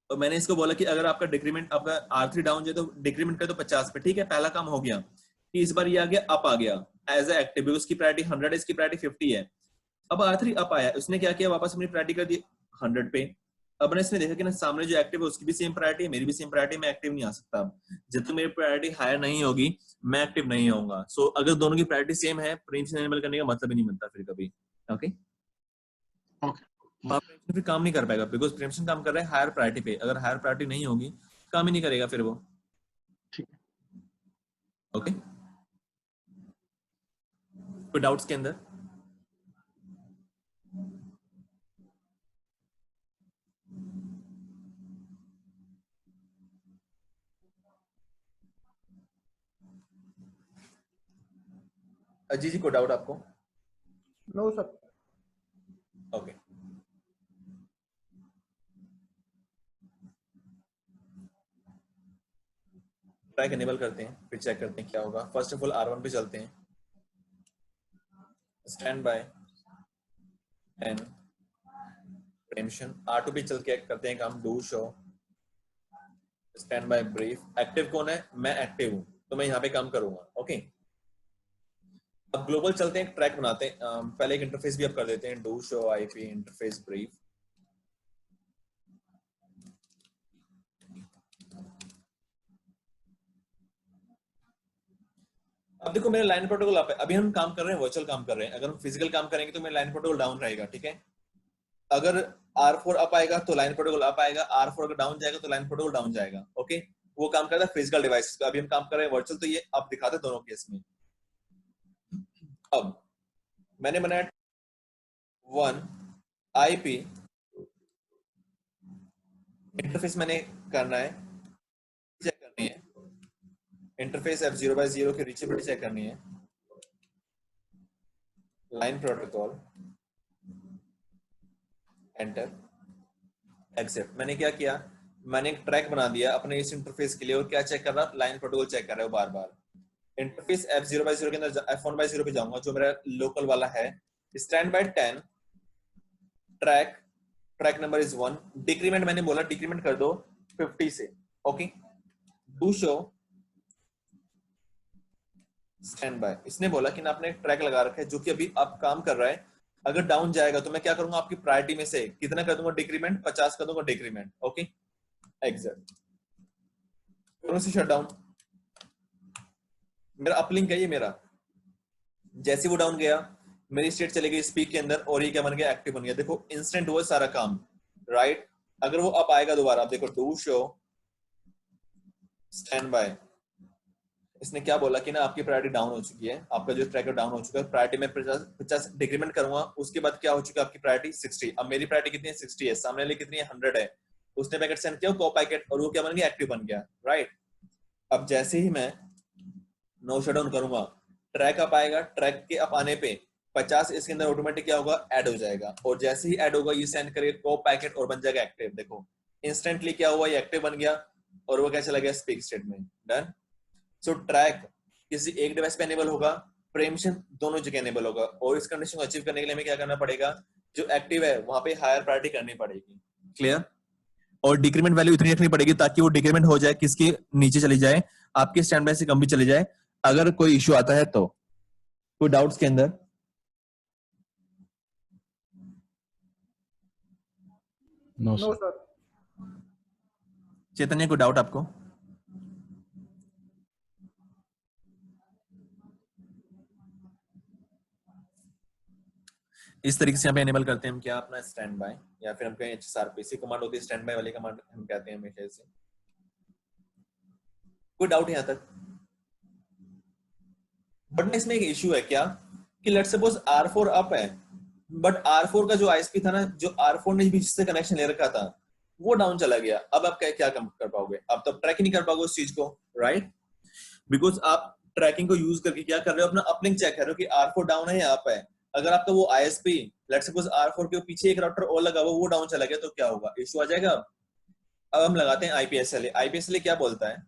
तो मैंने इसको बोला कि अगर आपका डिक्रीमेंट, आपका R3 डाउन जाए तो डिक्रीमेंट कर दो 50 पे। ठीक है, पहला काम हो गया कि इस बार ये आ गया, अप आ गया एज ए एक्टिव, उसकी प्रायोरिटी 100 है, इसकी प्रायोरिटी 50 है। अब R3 अप आया, उसने क्या किया? वापस अपनी प्रायोरिटी कर दी 100 पे। अब ने इसने देखा कि ना सामने जो एक्टिव है उसकी भी सेम प्रायोरिटी है, मेरी भी सेम प्रायोरिटी, मैं एक्टिव नहीं आ सकता। अब जब तक मेरी प्रायोरिटी हायर नहीं होगी मैं एक्टिव नहीं होऊंगा। सो अगर दोनों की प्रायोरिटी सेम है, प्रेम्पशन एनेबल करने का मतलब ही नहीं बनता फिर कभी। ओके, प्रेम्पशन फिर काम नहीं कर पाएगा, बिकॉज प्रेम्पशन काम कर रहा है हायर प्रायोरिटी पे। अगर हायर प्रायोरिटी नहीं होगी काम ही नहीं करेगा फिर वो। ठीक है। ओके, कोई डाउट्स के अंदर? जी कोई डाउट आपको? No sir. Okay, track enable करते हैं, फिर चेक करते हैं क्या होगा। फर्स्ट ऑफ ऑल R1 पे चलते हैं, स्टैंड बाय एंड प्रेम्पशन। R2 पे चल के करते हैं काम, do show stand by brief. Active कौन है? मैं एक्टिव हूं, तो मैं यहाँ पे काम करूंगा। ओके, अब ग्लोबल चलते हैं, ट्रैक बनाते हैं। पहले एक इंटरफेस भी अब कर देते हैं, do show IP interface brief. अब देखो मेरा लाइन प्रोटोकॉल अप है, अभी हम काम कर रहे हैं वर्चुअल काम कर रहे हैं, अगर हम फिजिकल काम करेंगे तो मेरा लाइन प्रोटोकॉल डाउन रहेगा, ठीक है। अगर R4 अप आएगा तो लाइन प्रोटोकॉल अप आएगा, R4 अगर डाउन जाएगा तो लाइन प्रोटोकॉल डाउन जाएगा, ओके। वो काम करता है फिजिकल डिवाइसेस का, अभी हम काम कर रहे हैं वर्चुअल, तो ये आप दिखाते दोनों केस में। अब मैंने बनाया 1 IP इंटरफेस, मैंने करना है, चेक करनी है इंटरफेस F0/0 की रीचेबिलिटी चेक करनी है, लाइन प्रोटोकॉल एंटर एक्सेप्ट। मैंने क्या किया, मैंने एक ट्रैक बना दिया अपने इस इंटरफेस के लिए, और क्या चेक कर रहा, लाइन प्रोटोकॉल चेक कर रहा है बार बार। इंटरफेस F0/0 के अंदर F1/0 पे जाऊंगा जो मेरा लोकल वाला है, stand by 10 track number is 1, decrement मैंने बोला डिक्रीमेंट कर दो 50 से, okay. Do show stand by, इसने बोला कि ना आपने एक ट्रैक लगा रखा है जो कि अभी आप काम कर रहा है, अगर डाउन जाएगा तो मैं क्या करूंगा, आपकी प्रायोरिटी में से कितना कर दूंगा डिक्रीमेंट, 50 कर दूंगा डिक्रीमेंट, ओके एग्जैक्ट। कौन सी शट डाउन, मेरा अपलिंक है ये मेरा, जैसे वो डाउन गया मेरी स्टेट चली गई स्पीक के अंदर, और ये क्या बन गया, एक्टिव बन गया। देखो इंस्टेंट हुआ सारा काम, राइट। अगर वो अप आएगा दोबारा, आप देखो डू शो स्टैंड बाय, इसने क्या बोला कि ना आपकी प्रायोरिटी डाउन हो चुकी है, आपका जो ट्रैकर डाउन हो चुका है, प्रायोरिटी में 50 डिक्रीमेंट करूंगा, उसके बाद क्या हो चुका है आपकी प्रायोरिटी 60। अब मेरी प्रायोरिटी कितनी है, 60 है, सामने वाली कितनी है, 100 है। उसने पैकेट सेंड किया को पैकेट, और वो क्या बन गया, एक्टिव बन गया, राइट। अब जैसे ही मैं नो शटडाउन करूंगा, ट्रैक अप आएगा, ट्रैक के अप आने पे 50 इसके अंदर ऑटोमेटिक क्या होगा, ऐड हो जाएगा, और जैसे ही ऐड होगा ये सेंड करेगा को पैकेट और बन जाएगा एक्टिव। देखो इंस्टेंटली क्या हुआ, ये एक्टिव बन गया, और वो क्या चला गया स्पीक स्टेट में, डन। सो ट्रैक किसी एक डिवाइस पे एनेबल होगा, प्रेमिशन दोनों जगह एनेबल होगा, और इस कंडीशन को अचीव करने के लिए हमें क्या करना पड़ेगा, जो एक्टिव है वहां पे हायर प्रायोरिटी करनी पड़ेगी, क्लियर। और डिक्रीमेंट वैल्यू इतनी रखनी पड़ेगी ताकि वो डिक्रीमेंट हो जाए, किसके नीचे चली जाए, आपके स्टैंड बाय से कम भी चली जाए, अगर कोई इश्यू आता है तो। कोई डाउट्स के अंदर, नो नो सर। सर। चैतन्य को डाउट आपको, इस तरीके से यहाँ पे एनेबल करते हैं हम क्या, अपना स्टैंड बाय, या फिर हम कहें HSRPC कमांड होती है, स्टैंड बाय वाली कमांड हम कहते हैं हमेशा इसे। कोई डाउट यहाँ तक? बट इसमें एक इशू है क्या, कि लेट्स सपोज R4 अप है, बट R4 का जो ISP था ना, जो R4 ने भी जिससे कनेक्शन ले रखा था वो डाउन चला गया। अब आप क्या कम कर पाओगे, आप तो ट्रैक ही नहीं कर पाओगे उस चीज को, राइट। बिकॉज आप ट्रैकिंग को यूज करके क्या कर रहे हो, अपना अपलिंक चेक कर रहे हो कि R4 डाउन है या अप है। अगर आपका वो ISP लेट्स सपोज R4 के पीछे एक राउटर और लगा हुआ, वो डाउन चला गया, तो क्या होगा, इशू आ जाएगा। अब हम लगाते हैं IPSLA। IPSLA क्या बोलता है,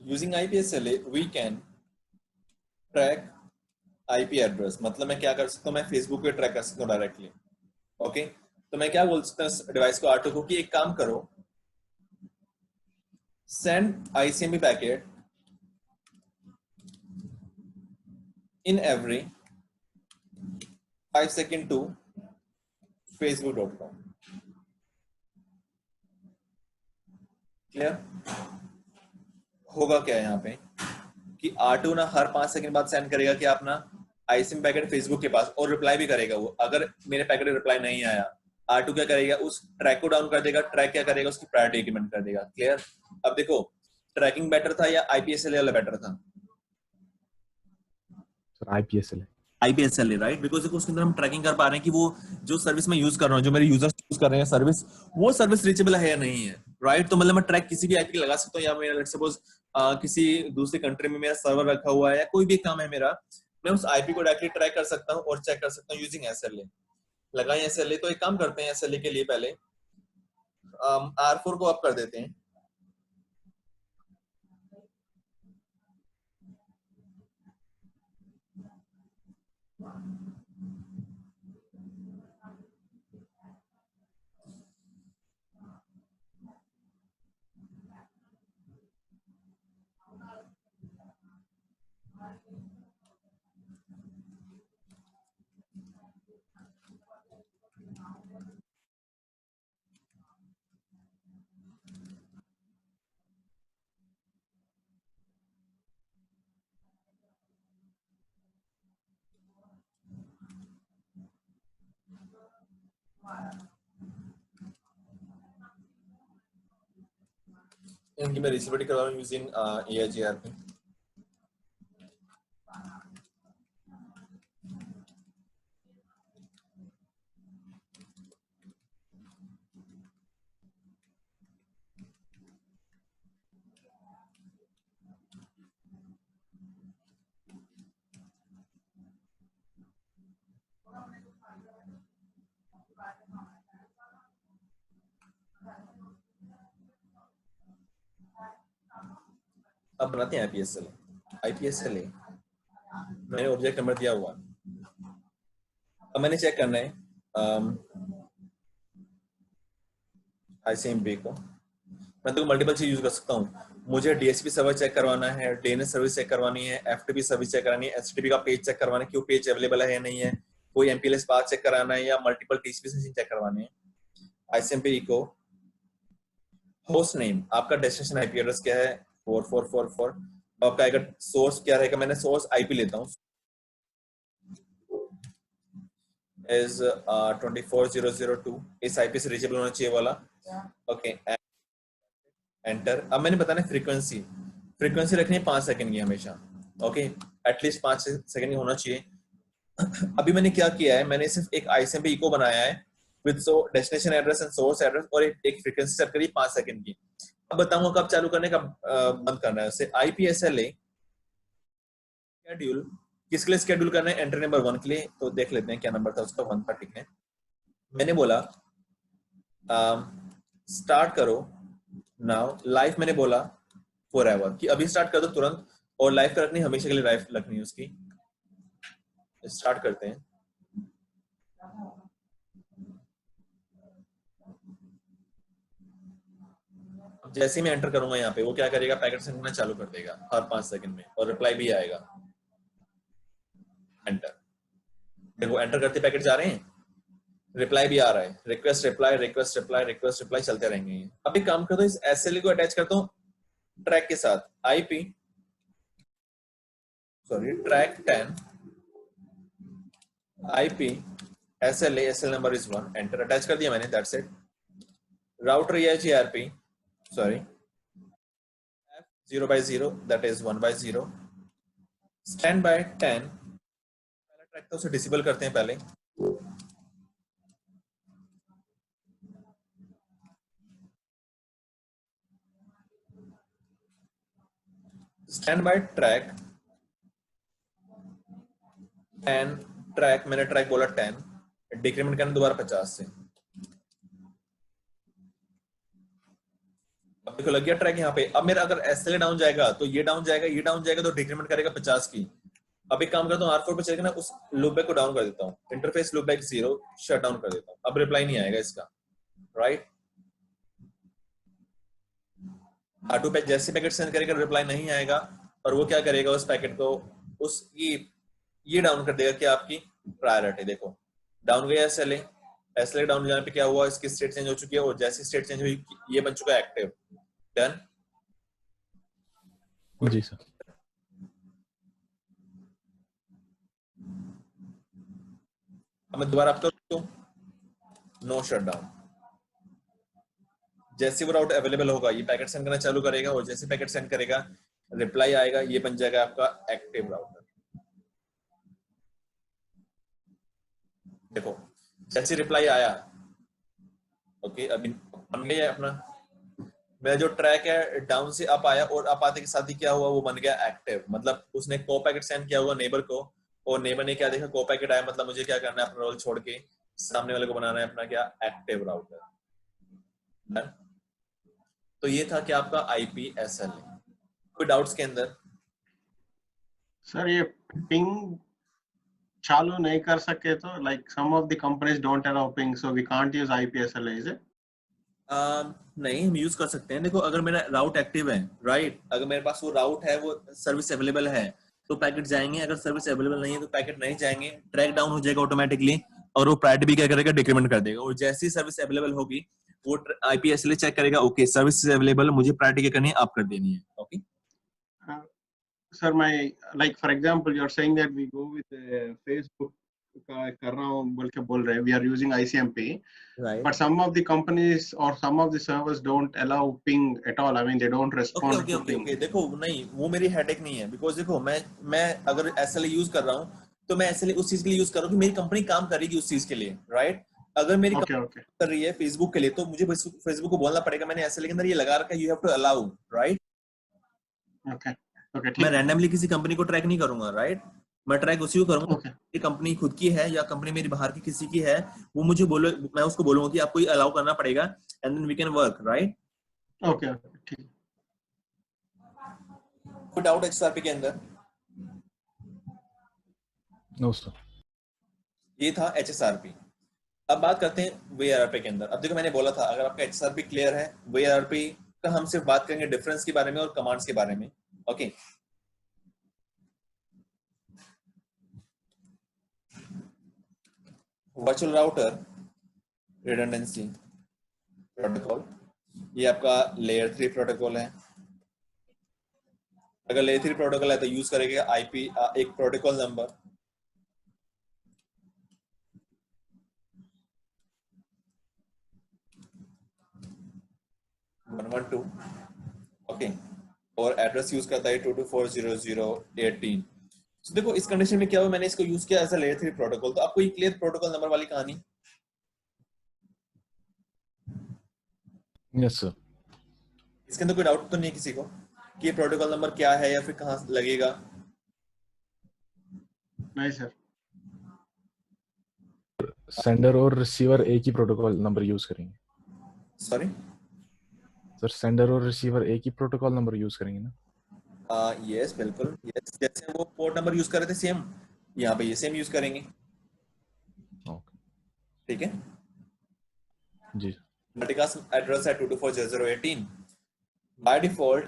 using IPSLA we can track IP address. मतलब मैं क्या कर सकता हूँ, मैं फेसबुक पे ट्रैक कर सकता हूँ डायरेक्टली, ओके। तो मैं क्या बोल सकता हूँ डिवाइस को R2 को कि एक काम करो, send ICMP packet in every 5 seconds to facebook.com। Clear? होगा क्या यहाँ पे कि R2 ना हर 5 सेकंड बाद सेंड करेगा कि आप ना ICMP पैकेट फेसबुक के पास, और रिप्लाई भी करेगा वो। अगर मेरे पैकेट रिप्लाई नहीं आया, R2 क्या करेगा, उस ट्रैक को डाउन कर देगा, ट्रैक क्या करेगा, उसकी प्रायोरिटी इंक्रीमेंट कर देगा। क्लियर? अब देखो ट्रैकिंग बेटर था या IPSLA वाला बेटर था? Sir IPSLA। IPSLA, right. Because उसके अंदर हम ट्रैकिंग कर पा रहे हैं कि वो जो सर्विस मैं यूज कर रहा हूँ, जो मेरे यूजर्स यूज कर रहे हैं सर्विस, वो सर्विस रीचेबल है या नहीं है, राइट। तो मतलब मैं ट्रैक किसी भी आईपी लगा सकता हूँ, या मेरा लेट्स सपोज किसी दूसरी कंट्री में मेरा सर्वर रखा हुआ है, या कोई भी काम है मेरा, मैं उस आईपी को डायरेक्टली ट्रैक कर सकता हूँ और चेक कर सकता हूँ यूजिंग SLA। लगाएं SLA। तो एक काम करते हैं, SLA के लिए पहले R4 को अप कर देते हैं। इनकी मैं रिसीवेबिलिटी करवा रहा हूँ यूजिंग AIGRP। अब बनाते हैं IPSL मैंने ऑब्जेक्ट नंबर दिया हुआ। अब मैंने चेक करना है ICMP को। मैं तो मल्टीपल चीज यूज कर सकता हूँ। मुझे DHCP सर्वर चेक करवाना है, DNS सर्विस चेक करवानी है, FTP सर्विस चेक करानी है, HTTP का पेज चेक करवाना है, क्यों पेज अवेलेबल है या नहीं है, कोई MPLS पाथ चेक कराना है या मल्टीपल TCP सेशन चेक करवाने हैं। ICMP को होस्ट नेम, आपका डेस्टिनेशन IP एड्रेस क्या है 4444, आपका अगर सोर्स क्या रहेगा, मैंने सोर्स IP लेता हूँ is 24002, इस IP से रीचेबल होना चाहिए वाला। Okay enter. अब मैंने बताना है फ्रीक्वेंसी रखनी है 5 सेकंड की हमेशा। ओके एटलीस्ट 5 सेकंड की होना चाहिए। अभी मैंने क्या किया है, मैंने सिर्फ एक ICMP इको बनाया है with destination address and source address और एक फ्रीक्वेंसी सेट करी 5 सेकंड की। अब बताऊंगा कब चालू करने, कब बंद करना है। उससे IPSLA शेड्यूल किसके लिए शेड्यूल करना है, एंट्री नंबर 1 के लिए। तो देख लेते हैं क्या नंबर था उसका, 1 पर टिक है। मैंने बोला स्टार्ट करो नाउ, लाइव मैंने बोला फॉरएवर कि अभी स्टार्ट कर दो तुरंत, और लाइव का रखनी हमेशा के लिए लाइव रखनी है उसकी। स्टार्ट करते हैं। जैसे ही मैं एंटर करूंगा यहाँ पे, वो क्या करेगा, पैकेट सेंड करना चालू कर देगा हर 5 सेकंड में, और रिप्लाई भी आएगा। एंटर, देखो एंटर करते पैकेट जा रहे हैं, रिप्लाई भी आ रहा है, रिक्वेस्ट रिप्लाई चलते रहेंगे। अब एक काम करता हूँ, इस SLA को अटैच करता हूँ ट्रैक के साथ, track 10 IP SL number is 1, enter, attach कर दिया मैंने, that's it. Router EIGRP 0/0, that is 1/0, standby 10, पहला ट्रैक तो उसे डिसेबल करते हैं पहले। standby ट्रैक 10, ट्रैक मैंने ट्रैक बोला 10, डिक्रीमेंट करना दोबारा 50 से। देखो लग गया ट्रैक यहाँ पे। अब मेरा अगर SLA डाउन जाएगा तो ये डाउन जाएगा तो डिक्रीमेंट करेगा 50 की। अब एक काम करता हूँ, R4 पे चलेगा ना, उस लूपबैक को डाउन कर देता हूँ, इंटरफेस लूपबैक 0 शट डाउन कर देता हूँ। अब रिप्लाई नहीं आएगा इसका, राइट। R2 पे जैसे पैकेट सेंड करेगा रिप्लाई नहीं आएगा, और वो क्या करेगा, उस पैकेट को ये डाउन कर देगा कि आपकी प्रायोरिटी। देखो डाउन गया SLA डाउन जाने पे क्या हुआ, इसकी स्टेट चेंज हो चुकी है, और जैसी स्टेट चेंज हुई ये बन चुका है एक्टिव। डन जी सर। अब मैं दोबारा आपको नो शट डाउन। जैसे वो राउट अवेलेबल होगा ये पैकेट सेंड करना चालू करेगा, और जैसे पैकेट सेंड करेगा रिप्लाई आएगा, ये बन जाएगा आपका एक्टिव राउटर। देखो जैसे रिप्लाई आया, ओके अभी बन गया अपना, मेरा जो ट्रैक है डाउन से अप आया, और अप आते के साथ ही क्या हुआ, वो बन गया एक्टिव। मतलब उसने को पैकेट सेंड किया हुआ नेबर को, और नेबर ने क्या देखा, को पैकेट आया, मतलब मुझे क्या करना है, अपना रोल छोड़ के सामने वाले को बनाना है अपना क्या एक्टिव राउटर। तो ये था कि आपका IPSLA। कोई डाउट्स के अंदर? सर ये पिंग चालू नहीं कर सके तो, like some of the companies don't allow ping, so we can't use IPSLA, is it? नहीं, हम यूज कर सकते हैं। देखो अगर मेरा राउट एक्टिव है, राइट, अगर मेरे पास वो राउट है, वो सर्विस अवेलेबल है, तो पैकेट जाएंगे। अगर सर्विस अवेलेबल नहीं है तो पैकेट नहीं जाएंगे, ट्रैक डाउन हो जाएगा ऑटोमेटिकली, और वो प्रायोरिटी भी क्या करेगा, डिक्रीमेंट कर देगा। और जैसी सर्विस अवेलेबल होगी वो IPSLA चेक करेगा, ओके सर्विस अवेलेबल, मुझे प्रायोरिटी क्या करनी है, आप कर देनी है। Okay Sir, my, like for example, you're saying that we go with Facebook कर रहा हूँ बोल के बोल रहे हैं, we are using ICMP, right but some of the companies or some of the servers don't allow ping at all. I mean, they don't okay respond okay to okay ping. Okay देखो नहीं वो मेरी headache नहीं है because देखो मैं अगर SLA use कर रहा हूँ तो मैं SLA उस चीज के लिए यूज कर रहा हूँ कि मेरी कंपनी काम करेगी उस चीज के लिए राइट अगर मेरी Okay, कंपनी okay, कर रही है फेसबुक के लिए तो मुझे फेसबुक को बोलना पड़ेगा मैंने SLA के अंदर ये लगा रखा है you have to allow right okay, okay, मैं ठीक है, रैंडमली किसी कंपनी को ट्रैक नहीं करूंगा राइट मैं ट्रैक उसी को करूंगा okay, मेरी कंपनी खुद की है या कंपनी मेरी बाहर की किसी की है वो मुझे बोलो मैं उसको बोलूंगा कि आपको ये अलाउ करना पड़ेगा and then we can work right okay, okay, ठीक है. कोई डाउट XRP के अंदर नो सर. ये था HSRP अब बात करते हैं VRRP के अंदर अब देखो मैंने बोला था अगर आपका HSRP क्लियर है VRRP का हम सिर्फ बात करेंगे डिफरेंस के बारे में और कमांड्स के बारे में okay virtual router redundancy protocol ये आपका लेयर 3 प्रोटोकॉल है अगर लेयर 3 प्रोटोकॉल है तो यूज करेगा आईपी एक प्रोटोकॉल नंबर ओके और एड्रेस यूज करता है 2240018 तो देखो इस कंडीशन में क्या हुआ मैंने इसको यूज किया एज अ लेयर 3 प्रोटोकॉल तो आपको ये क्लियर प्रोटोकॉल नंबर वाली कहानी यस सर. इसके अंदर कोई डाउट तो नहीं है किसी को कि ये प्रोटोकॉल नंबर क्या है या फिर कहाँ लगेगा नहीं सर, सेंडर और रिसीवर एक ही प्रोटोकॉल नंबर यूज करेंगे. सॉरी सर सेंडर और रिसीवर एक ही प्रोटोकॉल नंबर यूज करेंगे ना. यस बिल्कुल यस जैसे वो पोर्ट नंबर यूज कर रहे थे सेम यहाँ पे ये सेम यूज करेंगे ओके. ठीक है जी. मल्टीकास्ट एड्रेस है 2240018 by default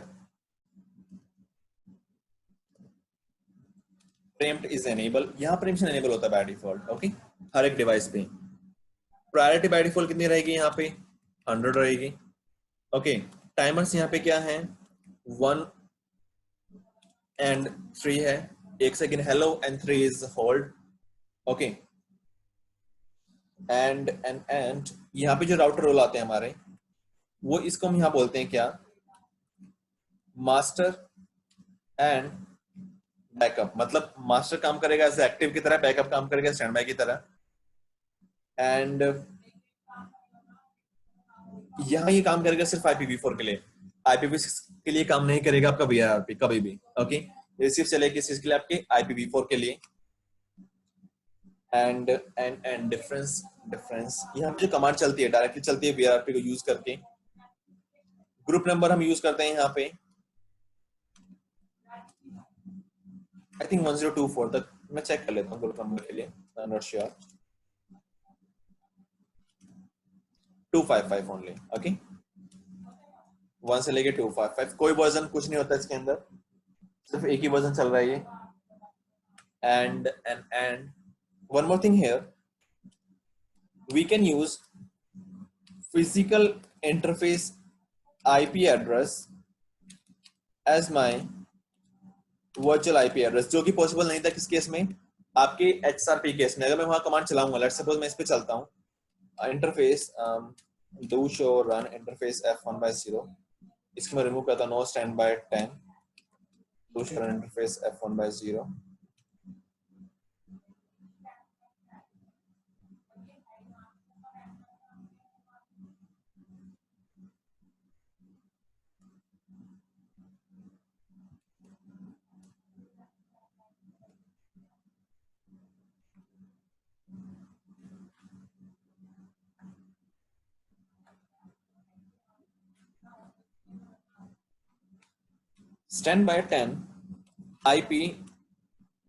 preempt is enable यहाँ preemption enable होता है बाय डिफॉल्ट ओके हर एक डिवाइस पे प्रायोरिटी बाय डिफॉल्ट कितनी रहेगी यहाँ पे 100 रहेगी ओके टाइमर्स यहाँ पे क्या है 1 and 3 है 1 second hello and 3 is hold okay and यहाँ पे जो राउटर रोल आते हैं हमारे वो इसको हम यहाँ बोलते हैं क्या मास्टर एंड बैकअप मतलब मास्टर काम करेगा एज एक्टिव की तरह बैकअप काम करेगा स्टैंड बाय की तरह एंड यहाँ ये काम करेगा सिर्फ IPv4 के लिए IPv6 के लिए काम नहीं करेगा आपका VRRP कभी भी ओके ये सिर्फ चलेगा किस चीज के लिए आपके IPv4 के लिए एंड डिफरेंस यहाँ पे जो कमांड चलती है डायरेक्टली चलती है VRRP को यूज करके ग्रुप नंबर हम यूज करते हैं यहाँ पे आई थिंक 1024 तक मैं चेक कर लेता हूँ ग्रुप नंबर के लिए I am not sure 255 only okay 1 से लेके 255 कोई वर्जन कुछ नहीं होता इसके अंदर सिर्फ एक ही वर्जन चल रहा है ये and one more thing here we can use physical interface IP address as my virtual IP address जो कि पॉसिबल नहीं था किस केस में आपके HSRP केस में अगर मैं वहां कमांड चलाऊंगा लेट्स सपोज मैं इस पे चलता हूं interface do show run interface f1/0 इसको मैं रिमूव करता हूं no stand by 10 do show run interface f1/0 stand by 10 IP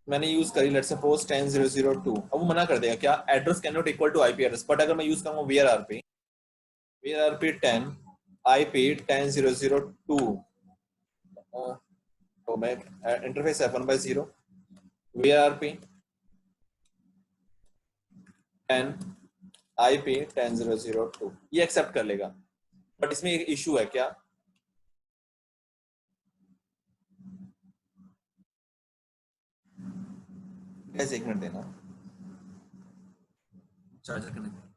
मैंने यूज करी लेट्स सपोज 10.0.0.2 अब वो मना कर देगा क्या address can not equal to IP address but अगर मैं यूज करूंगा VRRP 10 IP 10.0.0.2 तो मैं इंटरफेस f1/0 VRRP 10 IP 10.0.0.2 ये एक्सेप्ट कर लेगा बट इसमें एक इशू है क्या कैसे एक मिनट देना चार्जर कनेक्ट।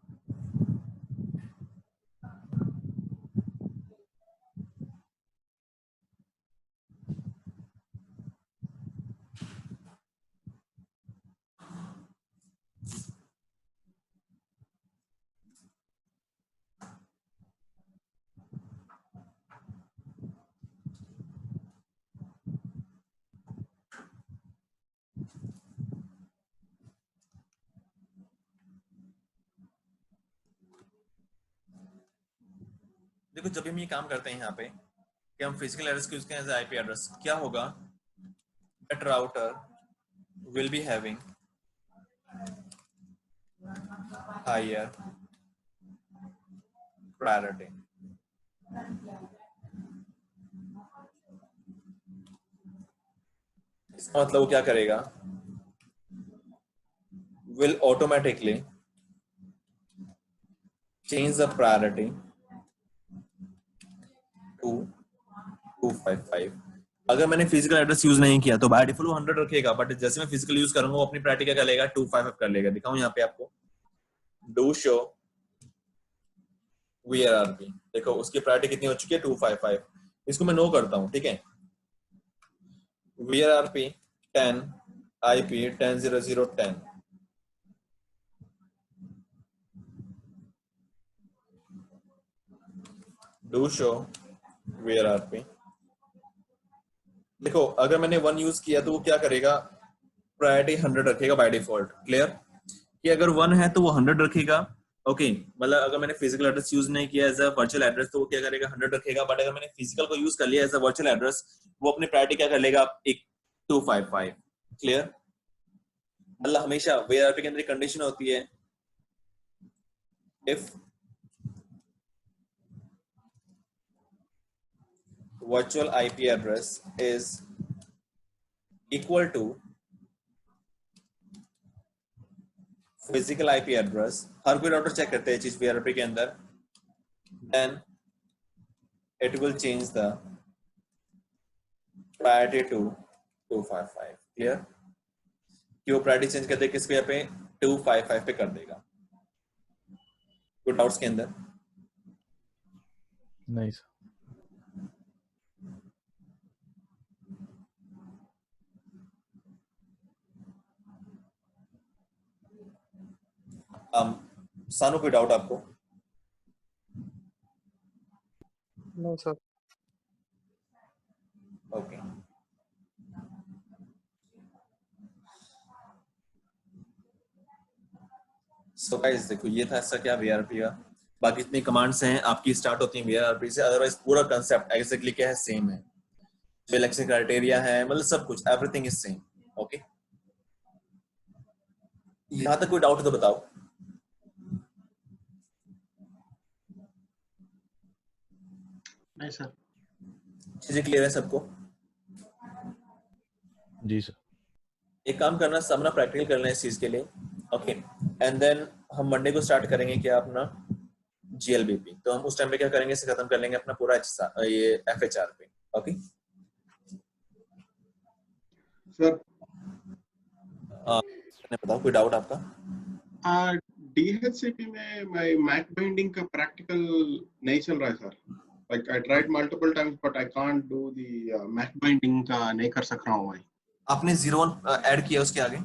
देखो जब भी हम ये काम करते हैं यहाँ पे कि हम फिजिकल एड्रेस को यूज करें एज आईपी एड्रेस, क्या होगा, that router will be having higher priority. इसका मतलब वो क्या करेगा, will automatically change the priority to 255। अगर मैंने फिजिकल एड्रेस यूज नहीं किया तो बाय डिफॉल्ट वो 100 रखेगा, बट जैसे मैं फिजिकल यूज करूंगा वो अपनी प्रायोरिटी क्या कर लेगा, 255 कर लेगा। दिखाऊं यहाँ पे आपको, डू शो VRRP, देखो उसकी प्रायोरिटी कितनी हो चुकी है, 255। इसको मैं नो करता हूँ, ठीक है। VRRP 10 IP 100010, do show VRRP। देखो अगर मैंने 1 यूज किया तो वो क्या करेगा, प्रायोरिटी 100 रखेगा बाय डिफॉल्ट। क्लियर कि अगर 1 है तो वो 100 रखेगा। ओके मतलब अगर मैंने फिजिकल एड्रेस यूज नहीं किया एज अ वर्चुअल एड्रेस तो वो क्या करेगा, 100 रखेगा। बट अगर मैंने फिजिकल को यूज कर लिया एज अ वर्चुअल एड्रेस, वो अपनी प्रायोरिटी क्या कर लेगा, एक 255। क्लियर मतलब हमेशा VRRP के अंदर एक कंडीशन होती है, if virtual IP address is equal to physical IP address, हर कोई राउटर चेक करते हैं चीज VRRP के अंदर, then it will change the priority to 255। clear कि वो प्रायोरिटी चेंज कर दे किस पे, यहाँ पे 255 पे कर देगा। कोई डाउट्स के अंदर? नहीं सर। सानू कोई डाउट आपको? No sir. Okay so guys देखो ये था इसका क्या VRRP का। बाकी जितनी कमांड्स हैं आपकी स्टार्ट होती हैं VRRP से, अदरवाइज पूरा कंसेप्ट एग्जैक्टली क्या है, सेम है। जो इलेक्शन क्राइटेरिया है मतलब सब कुछ, एवरीथिंग इज सेम। ओके यहाँ तक कोई डाउट है तो बताओ। नहीं सर। चीजें क्लियर है सबको? जी सर। एक काम करना, सब ना प्रैक्टिकल करना है इस चीज के लिए। ओके एंड देन हम मंडे को स्टार्ट करेंगे क्या अपना GLBP। तो हम उस टाइम पे क्या करेंगे, इसे खत्म कर लेंगे अपना पूरा ये FHRP। ओके सर बताओ कोई डाउट आपका? DHCP में मैक बाइंडिंग का प्रैक्टिकल नहीं चल रहा है sir. Like I tried multiple times but I can't do the MAC binding का नहीं कर सक रहा हूँ भाई। आपने 01 ऐड किया उसके आगे?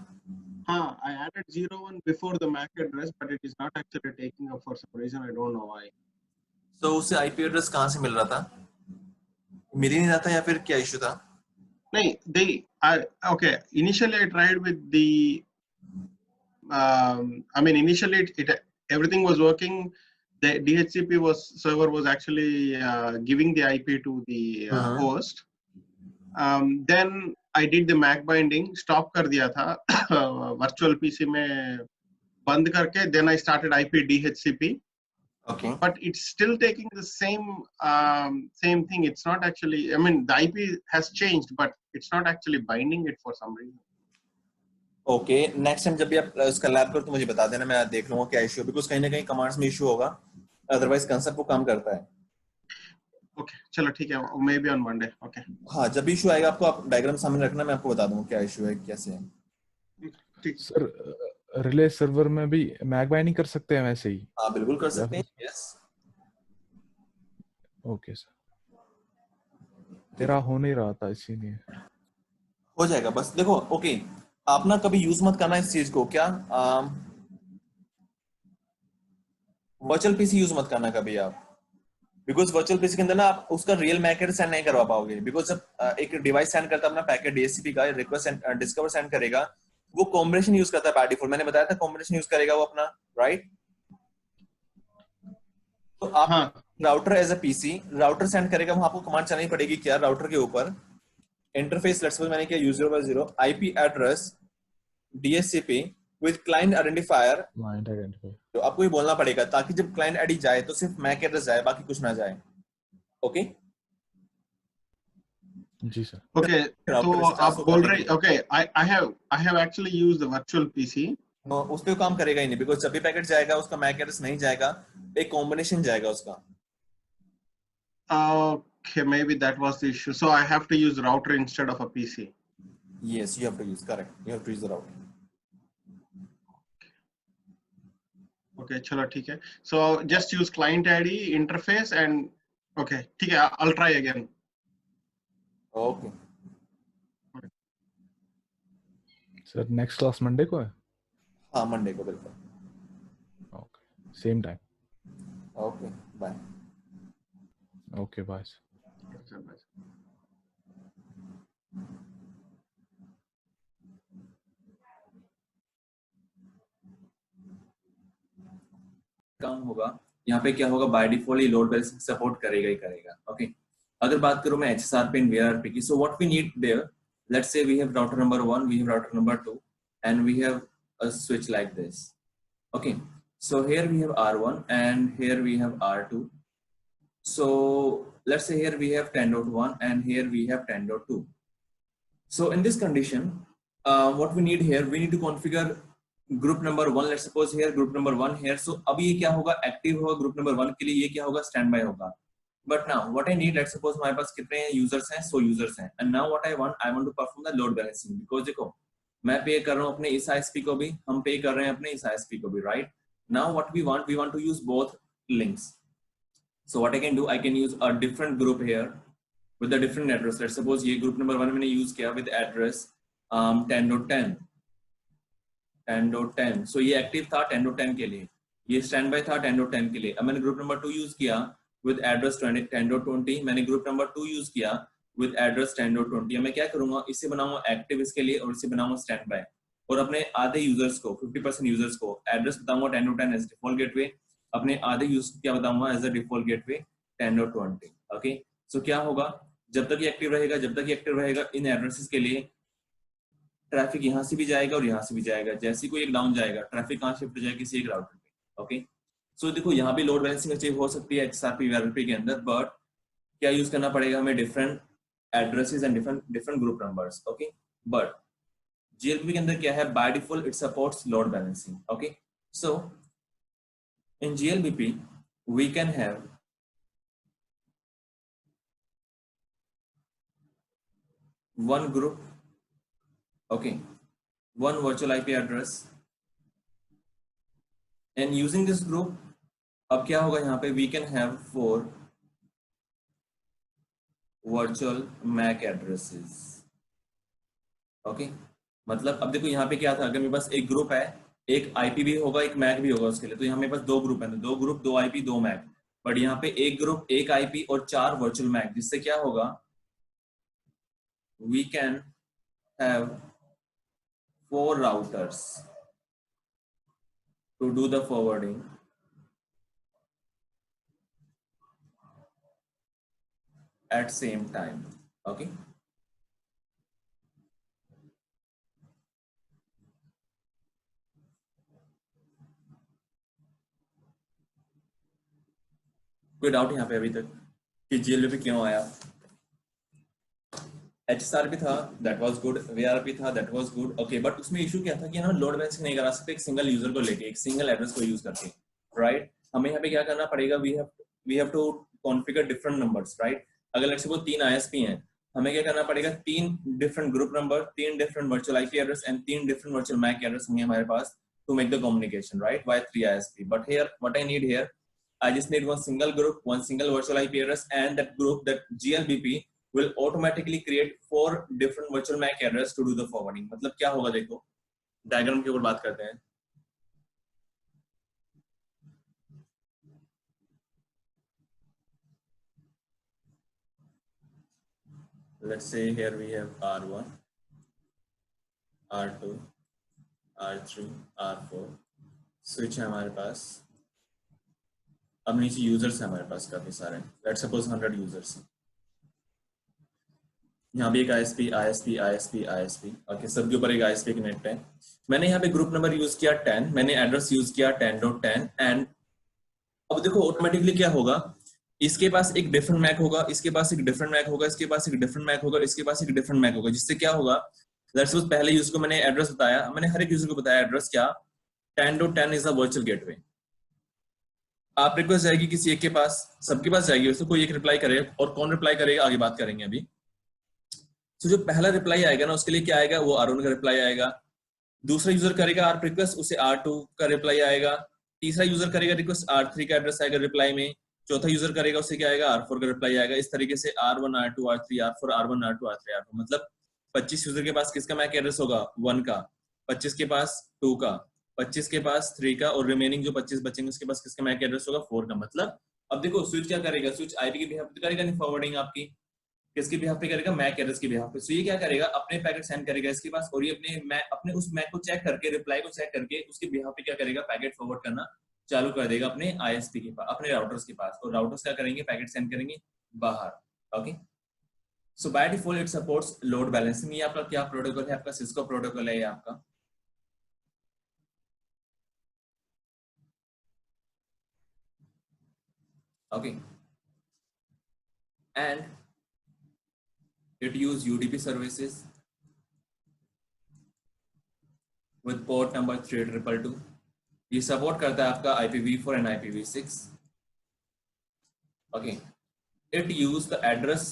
हाँ, I added 01 before the MAC address, but it is not actually taking up for some reason. I don't know why. तो उसे IP एड्रेस कहाँ से मिल रहा था, मिल ही नहीं रहा था या फिर क्या इशू था? नहीं, okay. Initially, I tried with the. I mean, initially everything was working. The DHCP server was actually giving the IP to the host. Then I did the MAC binding, stop कर दिया था virtual PC में बंद करके, then I started IP DHCP. Okay. But it's still taking the same thing. It's not actually, I mean, the IP has changed, but it's not actually binding it for some reason. Okay, next time जब भी आप उसका lab करो तो मुझे बता देना, मैं देख लूंगा क्या इशू है, बिकॉज कहीं ना कहीं कमांड्स में इशू होगा, अदरवाइज कंसेप्ट वो काम करता है। Okay, चलो ठीक है, maybe on Monday. Okay. हाँ जब भी इशू आएगा आपको आप डायग्राम सामने रखना, मैं आपको बता दूंगा क्या इशू है कैसे है। ठीक सर रिले सर्वर में भी मैक बाइंडिंग कर सकते हैं वैसे ही? हाँ बिल्कुल कर सकते हैं, यस। ओके सर, तेरा हो नहीं रहा था इसीलिए। हो जाएगा, बस देखो। ओके, आप ना कभी यूज मत करना इस चीज को, क्या वर्चुअल पीसी यूज मत करना कभी आप, बिकॉज वर्चुअल पीसी के अंदर ना आप उसका रियल मैक एड्रेस सेंड नहीं करवा पाओगे। बिकॉज जब एक डिवाइस सेंड करता है अपना पैकेट डीएचसीपी का, रिक्वेस्ट डिस्कवर सेंड करेगा, वो कॉम्बिनेशन यूज करता है बाय डिफॉल्ट, मैंने बताया था कॉम्बिनेशन यूज करेगा वो अपना, राइट। तो आप हाँ router as a PC router send करेगा, वहां आपको कमांड चलानी पड़ेगी क्या, राउटर के ऊपर इंटरफेस, लेट्स सपोज मैंने किया u0/0 IP address DHCP with client identifier, client identifier तो आपको ये बोलना पड़ेगा ताकि जब क्लाइंट आईडी जाए तो सिर्फ मैक एड्रेस जाए, बाकी कुछ ना जाए। ओके जी सर। ओके, तो आप बोल रहे okay, I have actually used the virtual PC. उस पे काम करेगा ही नहीं, बिकॉज जब भी पैकेट जाएगा उसका मैक एड्रेस नहीं जाएगा, एक कॉम्बिनेशन जाएगा उसका। Okay, maybe that was the issue. So I have to use router instead of a PC. Yes, you have to use, correct, you have to use the router. Okay, चलो ठीक है। So just use client ID interface and okay, ठीक है, I'll try again. Okay. Sir next class Monday को है? हाँ Monday को बिल्कुल। Okay, same time. Okay bye. Okay bye. काम होगा यहाँ पे क्या होगा, बाय डिफॉल्ट ही लोड बैलेंसिंग सपोर्ट करेगा ही करेगा। ओके, अगर बात करूं मैं HSRP एंड VRRP की, so what we need there, let's say we have router number 1, we have router number 2 and we have a switch like this. Okay, so here we have R1 and here we have R2. So let's say here we have 10.1 and here we have 10.2. So in this condition, what we need here, we need to configure group number 1. Let's suppose here group number 1 here. So अब ये क्या होगा, active होगा group number 1 के लिए, ये क्या होगा, स्टैंड बाय होगा। But now what I need, let's suppose हमारे पास कितने यूजर्स हैं, 100 यूजर्स हैं, and now what I want to perform the load balancing, because देखो मैं पे कर रहा हूँ अपने इस ISP को भी, हम पे कर रहे हैं अपने इस ISP को भी, right? Now what we want to use both links. So what I can do, I can use a different group here with a different address. Let's suppose ये group number 1 मैंने use किया with address 10.10 10.10. So ये active था 10.10 के लिए, ये standby था 10.10 के लिए। अब मैंने group number 2 use किया with address 10.20, मैंने group number 2 use किया with address 10.20। अब मैं क्या करूँगा, इसे बनाऊंगा active इसके लिए और इसे बनाऊंगा standby, और अपने आधे यूजर्स को 50% यूजर्स को एड्रेस बताऊंगा 10.10 एज डिफॉल्ट गेटवे, अपने आधे यूजर्स क्या बताऊंगा as a default gateway 10.20। Okay, so क्या होगा, जब तक ये एक्टिव रहेगा इन एड्रेसेस के लिए ट्रैफिक यहाँ से भी जाएगा और यहाँ से भी जाएगा। जैसे कोई एक डाउन जाएगा, ट्रैफिक कहाँ शिफ्ट हो जाएगा, किसी एक राउटर पे। ओके, सो देखो यहाँ भी लोड बैलेंसिंग अचीव हो सकती है HSRP VRRP के अंदर, बट क्या यूज करना पड़ेगा हमें, different addresses and different group numbers. Okay, but GLBP के अंदर क्या है, by default it supports load balancing. Okay, so in GLBP we can have one group, okay, one virtual IP address, and using this group अब क्या होगा यहाँ पे, we can have 4 virtual MAC addresses। Okay, मतलब अब देखो यहाँ पे क्या था, अगर मेरे पास एक ग्रुप है, एक आईपी भी होगा, एक मैक भी होगा उसके लिए, तो यहाँ मेरे पास 2 ग्रुप है, 2 ग्रुप 2 आईपी 2 मैक। बट यहाँ पे एक ग्रुप, एक आईपी और 4 वर्चुअल मैक, जिससे क्या होगा, we can have 4 routers to do the forwarding at same time. Okay, कोई डाउट यहाँ पे अभी तक कि GLBP क्यों आया? HSRP था, दैट वाज गुड, VRRP था, that was good. Okay, but उसमें इशू क्या था कि हम लोड बैलेंसिंग नहीं करा सकते एक सिंगल यूजर को लेके, एक सिंगल एड्रेस को यूज करके, राइट? हमें यहाँ पे क्या करना पड़ेगा, we have to configure different numbers, right? अगर लेट्स सपोज 3 ISP हैं, हमें क्या करना पड़ेगा, 3 different group number, 3 different virtual IP address and 3 different virtual MAC address होंगे हमारे पास, to make the communication, right? Via 3 ISP. But here, what I need here, I just need one single group, one single virtual IP address, and that group, that GLBP will automatically create 4 different virtual MAC address to do the forwarding. मतलब क्या होगा देखो, diagram के ऊपर बात करते हैं. Let's say here we have R1, R2, R3, R4 switch है हमारे पास. अब नीचे यूजर्स है हमारे पास काफी सारे. Let's suppose 100 users. यहाँ भी एक ISP. ओके, सबके ऊपर एक ISP कनेक्ट है. मैंने यहाँ पे ग्रुप नंबर यूज किया 10, मैंने एड्रेस यूज किया 10.10. एंड अब देखो ऑटोमेटिकली क्या होगा, इसके पास एक डिफरेंट मैक होगा, इसके पास एक डिफरेंट मैक होगा, इसके पास एक डिफरेंट मैक होगा, इसके पास एक डिफरेंट मैक होगा. जिससे क्या होगा, लेट्स सपोज पहले यूजर को मैंने एड्रेस बताया, मैंने हर एक यूजर को बताया एड्रेस क्या, 10.10 इज अ वर्चुअल गेटवे. आप रिक्वेस्ट जाएगी किसी एक के पास, सबके पास जाएगी, उसको कोई एक रिप्लाई करेगा. और कौन रिप्लाई करेगा आगे बात करेंगे अभी. तो जो पहला रिप्लाई आएगा ना, उसके लिए क्या आएगा, वो R1 का रिप्लाई आएगा. दूसरा यूजर करेगा आर रिक्वेस्ट, उसे R2 का रिप्लाई आएगा. तीसरा यूजर करेगा रिक्वेस्ट, R3 का एड्रेस आएगा रिप्लाई में. चौथा यूजर करेगा, उससे क्या आएगा, R4 का रिप्लाई आएगा. इस तरीके से R1, R2, R3, R4, R1, R2, R3, R4. मतलब 25 यूजर के पास किसका मैक एड्रेस होगा, 1 का. 25 के पास 2 का, 25 के पास 3 का, और रिमेनिंग जो 25 बचेंगे उसके पास किसका मैक एड्रेस होगा, 4 का. मतलब अब देखो स्विच क्या करेगा, स्विच आईपी के बिहाफ पे करेगा नहीं फॉरवर्डिंग आपकी, किसके बिहाफ पे करेगा, मैक एड्रेस के बिहाफ पे. सो ये क्या करेगा, अपने पैकेट सेंड करेगा इसके पास, और ये अपने उस मैक को चेक करके, रिप्लाई को चेक करके उसके बिहाफ पे क्या करेगा, पैकेट फॉरवर्ड करना चालू कर देगा अपने ISP के पास, अपने राउटर्स के पास. और राउटर्स क्या करेंगे, पैकेट सेंड करेंगे बाहर. Okay, so by default it supports load balancing. ये आपका क्या प्रोटोकॉल है, आपका सिस्को प्रोटोकॉल है ये आपका. Okay, and it use UDP services with port number 3222. ये सपोर्ट करता है आपका IPv4 and IPv6. Okay, it use the address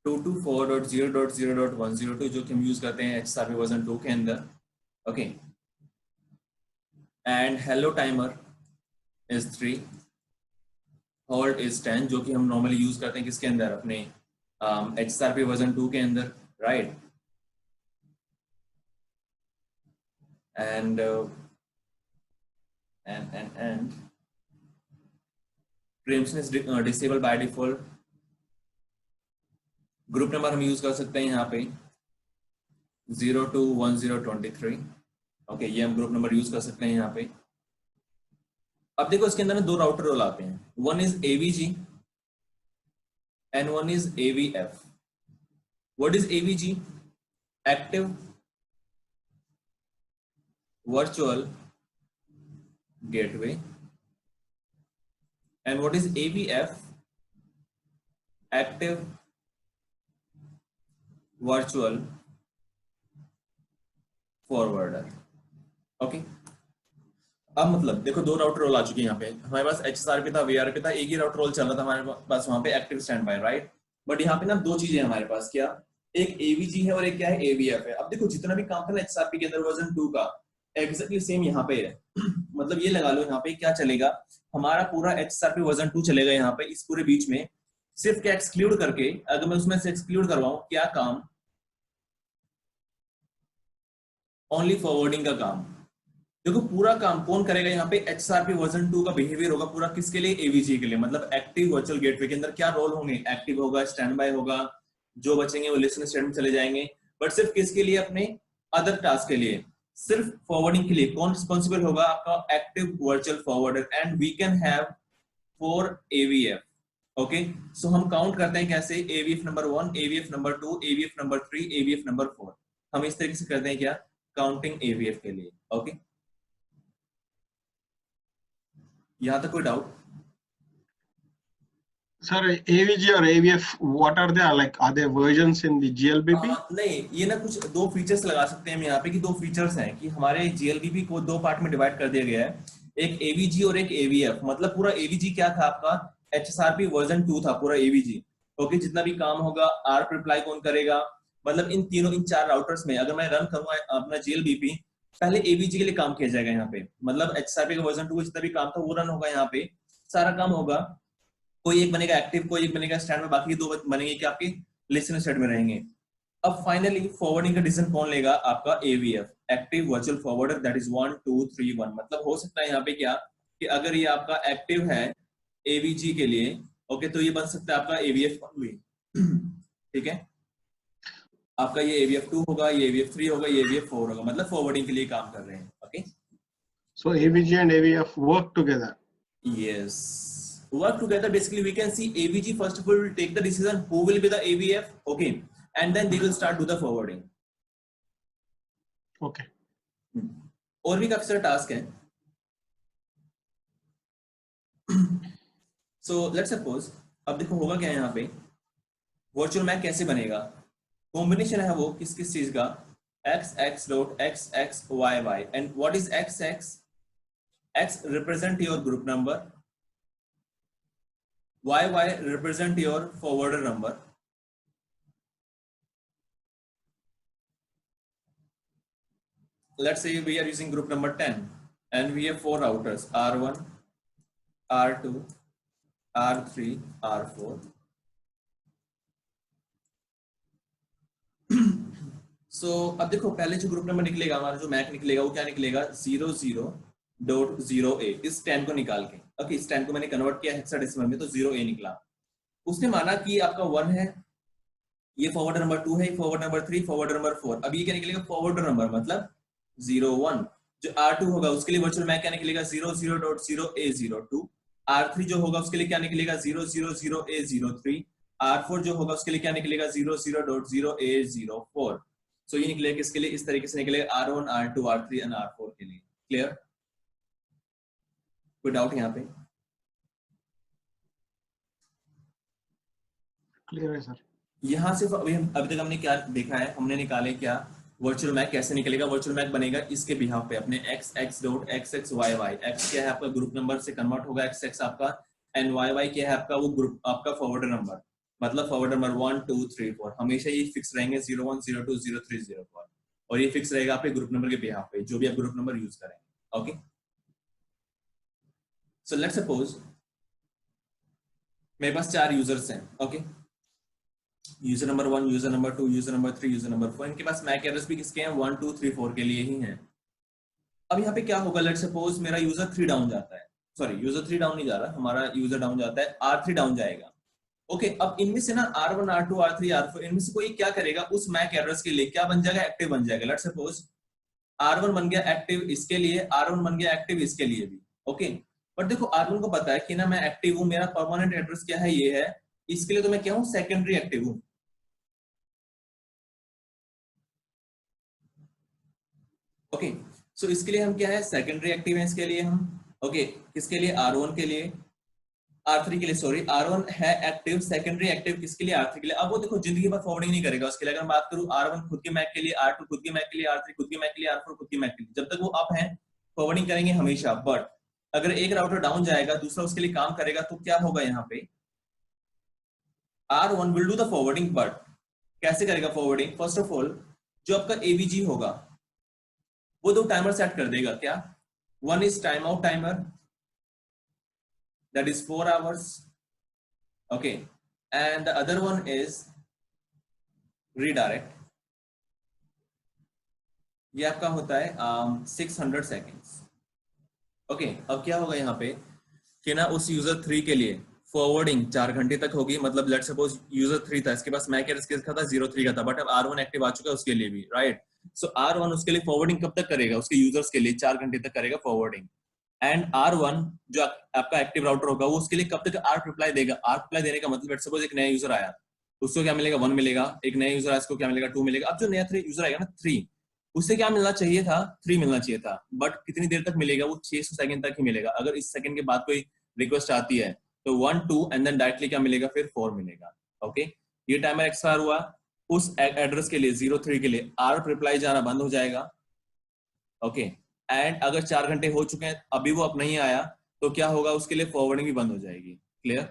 224.0.0.102 जो कि हम यूज करते हैं HSRP वर्जन 2 के अंदर. Okay, and hello timer is 3, hold is 10 जो कि हम नॉर्मली यूज करते हैं किसके अंदर, अपने HSRP वर्जन 2 के अंदर, right. and preemption is disabled by default. Group number हम यूज कर सकते हैं यहाँ पे 021023. ओके, ये हम ग्रुप नंबर यूज कर सकते हैं यहाँ पे. अब देखो इसके अंदर ना 2 राउटर रोल आते हैं, one is AVG and one is AVF. What is AVG? Active Virtual Gateway. And what is AVF? Active Virtual Forwarder. Okay. अब मतलब देखो 2 राउटर रोल आ चुके हैं यहाँ पे. हमारे पास HSRP था, VRP था, एक ही राउटर रोल चल रहा था हमारे पास वहां पे, active stand by, right. But यहाँ पे ना 2 चीजें हमारे पास, क्या, एक AVG है और एक क्या है, AVF है. अब देखो जितना भी काम था ना HSRP के अंदर वर्जन 2 का, एग्जैक्टली सेम यहाँ पे है. मतलब ये लगा लो यहाँ पे क्या चलेगा, हमारा पूरा HSRP वर्जन 2 चलेगा यहाँ पे. इस पूरे बीच में सिर्फ क्या एक्सक्लूड करके, अगर मैं उसमें से एक्सक्लूड करवाऊं, क्या काम, ओनली फॉरवर्डिंग का काम. देखो पूरा काम कौन करेगा यहाँ पे, HSRP वर्जन 2 का बिहेवियर होगा पूरा किसके लिए, AVG के लिए. मतलब एक्टिव वर्चुअल गेटवे के अंदर क्या रोल होंगे, एक्टिव होगा, स्टैंड बाय होगा, जो बचेंगे वो लिसन स्टेट में चले जाएंगे. बट सिर्फ किसके लिए, अपने अदर टास्क के लिए, सिर्फ फॉरवर्डिंग के लिए कौन रिस्पॉन्सिबल होगा, आपका active virtual forwarder. And we can have 4 AVF. Okay, so हम काउंट करते हैं कैसे, AVF number 1, AVF number 2, AVF number 3, AVF number 4. हम इस तरीके से करते हैं क्या, काउंटिंग AVF के लिए. ओके, यहाँ तक कोई doubt? Sir, AVG or AVF, what are they? Like, are there versions in the GLBP? नहीं, ये ना कुछ 2 फीचर्स लगा सकते हैं हम यहाँ पे, कि 2 फीचर्स हैं कि हमारे GLBP को 2 पार्ट में डिवाइड कर दिया गया है, एक AVG और एक AVF. मतलब पूरा AVG क्या था आपका, HSRP वर्जन 2 था पूरा AVG. ओके, जितना भी काम होगा ARP रिप्लाई कौन करेगा. मतलब इन 4 राउटर्स में अगर मैं रन करूंगा अपना GLBP, पहले एवीजी के लिए काम किया जाएगा यहाँ पे, मतलब एचएसआरपी का वर्जन 2 जितना भी काम था वो रन होगा यहाँ पे, सारा काम होगा, कोई एक बनेगा एक्टिव, कोई एक बनेगा स्टैंड में, बाकी 2 बनेंगे कि आपके लिसनिंग स्टेट में रहेंगे। अब फाइनली फॉरवर्डिंग का डिसीजन कौन लेगा? आपका aVF, active virtual forwarder, that is 1 2 3 1। मतलब हो सकता है यहाँ पे क्या कि अगर ये आपका एक्टिव है एवीजी के लिए, ओके, तो ये बन सकता है आपका एवीएफ 1 भी, ठीक है, आपका ये एवीएफ 2 होगा, ये एवीएफ 3 होगा, ये एवीएफ 4 होगा, मतलब फॉरवर्डिंग के लिए काम कर रहे हैं। Okay, So AVG and AVF work together. yes, work together. Basically we can see AVG first of all will take the decision who will be the AVF, okay, and then they will start do the forwarding. Okay. और भी काफी सारे task हैं। So let's suppose, अब देखो होगा क्या यहाँ पे, वर्चुअल मैक कैसे बनेगा, कॉम्बिनेशन है वो किस किस चीज का, x dot x y y, and what is x? X represent your group number, y represent your forwarder number, let's say we are using group number 10 and we have 4 routers, R1, R2, R3, R4. So अब देखो पहले जो group number निकलेगा हमारा, जो Mac निकलेगा वो क्या निकलेगा, 00.0a, इस 10 को निकाल के, ओके, इस 10 को मैंने कन्वर्ट किया हेक्साडेसिमल में तो 0a निकला। उसने माना कि आपका 1 है, ये फॉरवर्ड नंबर 2 है, फॉरवर्ड नंबर 3, फॉरवर्ड नंबर 4। अब ये क्या निकलेगा, फॉरवर्ड नंबर मतलब 01। जो R2 होगा उसके लिए वर्चुअल मैक क्या निकलेगा, 00.0a02। R3 जो होगा उसके लिए क्या निकलेगा, 000a03। R4 जो होगा उसके लिए क्या निकलेगा, 00.0a04। सो ये निकलेगा किसके लिए, इस तरीके से निकलेगा R1, R2, R3 and R4 के लिए। क्लियर? कोई डाउट यहाँ पे? क्लियर है सर। यहाँ से अभी तक हमने क्या देखा है, हमने निकाले क्या, वर्चुअल मैक कैसे निकलेगा। वर्चुअल मैक बनेगा इसके बिहाफ पे अपने x.xxyy। x क्या है आपका ग्रुप नंबर से कन्वर्ट होगा x आपका, एंड y क्या है आपका, वो ग्रुप आपका फॉरवर्डर नंबर, मतलब फॉरवर्ड नंबर 1 2 3 4 हमेशा ये फिक्स रहेंगे, 01 02 03 04, और ये फिक्स रहेगा आपके ग्रुप नंबर के बिहाफ पे, जो भी आप ग्रुप नंबर यूज करेंगे। ओके, सो लेट्स सपोज मेरे पास 4 यूजर्स हैं। Okay, user number 1, user number 2, user number 3, user number 4, इनके पास मैक एड्रेस भी किसके हैं, 1 2 3 4 के लिए ही हैं। अब यहाँ पे क्या होगा, लेट्स सपोज मेरा यूजर 3 डाउन जाता है, सॉरी यूजर 3 डाउन नहीं जा रहा, हमारा यूजर डाउन जाता है, R3 डाउन जाएगा। ओके, अब इनमें से ना R1, R2, R3, R4, इनमें से कोई क्या करेगा, उस मैक एड्रेस के लिए क्या बन जाएगा, एक्टिव बन जाएगा। लेट्स सपोज R1 बन गया एक्टिव इसके लिए, R1 बन गया एक्टिव इसके लिए भी। ओके, बट देखो R1 को पता है कि ना मैं एक्टिव हूं, मेरा परमानेंट एड्रेस क्या है, ये है, इसके लिए तो मैं क्या हूं, सेकेंडरी एक्टिव हूं। ओके, सो इसके लिए हम क्या है, सेकेंडरी एक्टिव है इसके लिए हम। ओके, किसके लिए, R1 के लिए, R3 के लिए, सॉरी R1 है एक्टिव, सेकेंडरी एक्टिव किसके लिए, R3 के लिए। अब वो देखो जिंदगी भर फॉरवर्डिंग नहीं करेगा उसके लिए। अगर मैं बात करूं R1 खुद के मैक के लिए, R2 खुद के मैक के लिए, R3 खुद के मैक के लिए, R4 खुद के मैक के लिए, जब तक वो अप है फॉरवर्डिंग करेंगे हमेशा। बट अगर एक राउटर डाउन जाएगा, दूसरा उसके लिए काम करेगा, तो क्या होगा यहाँ पे, R1 will do the forwarding, but कैसे करेगा फॉरवर्डिंग, फर्स्ट ऑफ ऑल जो आपका AVG होगा वो 2 टाइमर सेट कर देगा। क्या, one is time out timer, that is 4 hours, okay, and the other one is redirect, ये आपका होता है 600 seconds। ओके, अब क्या होगा यहाँ पे कि ना उस यूजर 3 के लिए फॉरवर्डिंग 4 घंटे तक होगी, मतलब लेट्स सपोज यूजर 3 था, इसके पास मैक एड्रेस किसका था, 03 का था, बट अब R1 एक्टिव आ चुका है उसके लिए भी, राइट। सो R1 उसके लिए फॉरवर्डिंग कब तक करेगा, उसके यूजर्स के लिए 4 घंटे तक करेगा फॉरवर्डिंग। एंड R1 जो आपका एक्टिव राउटर होगा वो उसके लिए कब तक आर्क रिप्लाई देगा। आर्क रिप्लाई देने का मतलब लेट्स सपोज एक नया यूजर आया, उसको क्या मिलेगा, 1 मिलेगा, एक नया यूजर आया उसको क्या मिलेगा, 2 मिलेगा। अब जो नया यूजर आएगा ना 3, उससे क्या मिलना चाहिए था, 3 मिलना चाहिए था, बट कितनी देर तक मिलेगा, वो 600 सेकंड तक ही मिलेगा। अगर इस सेकंड के बाद कोई रिक्वेस्ट आती है तो 1 2 एंड देन डायरेक्टली क्या मिलेगा, फिर 4 मिलेगा। ओके, ये टाइमर एक्सपायर हुआ, उस एड्रेस के लिए 03 के लिए आर्क रिप्लाई जाना बंद हो जाएगा। ओके, एंड अगर 4 घंटे हो चुके हैं अभी वो अब नहीं आया तो क्या होगा, उसके लिए फॉरवर्डिंग भी बंद हो जाएगी। क्लियर?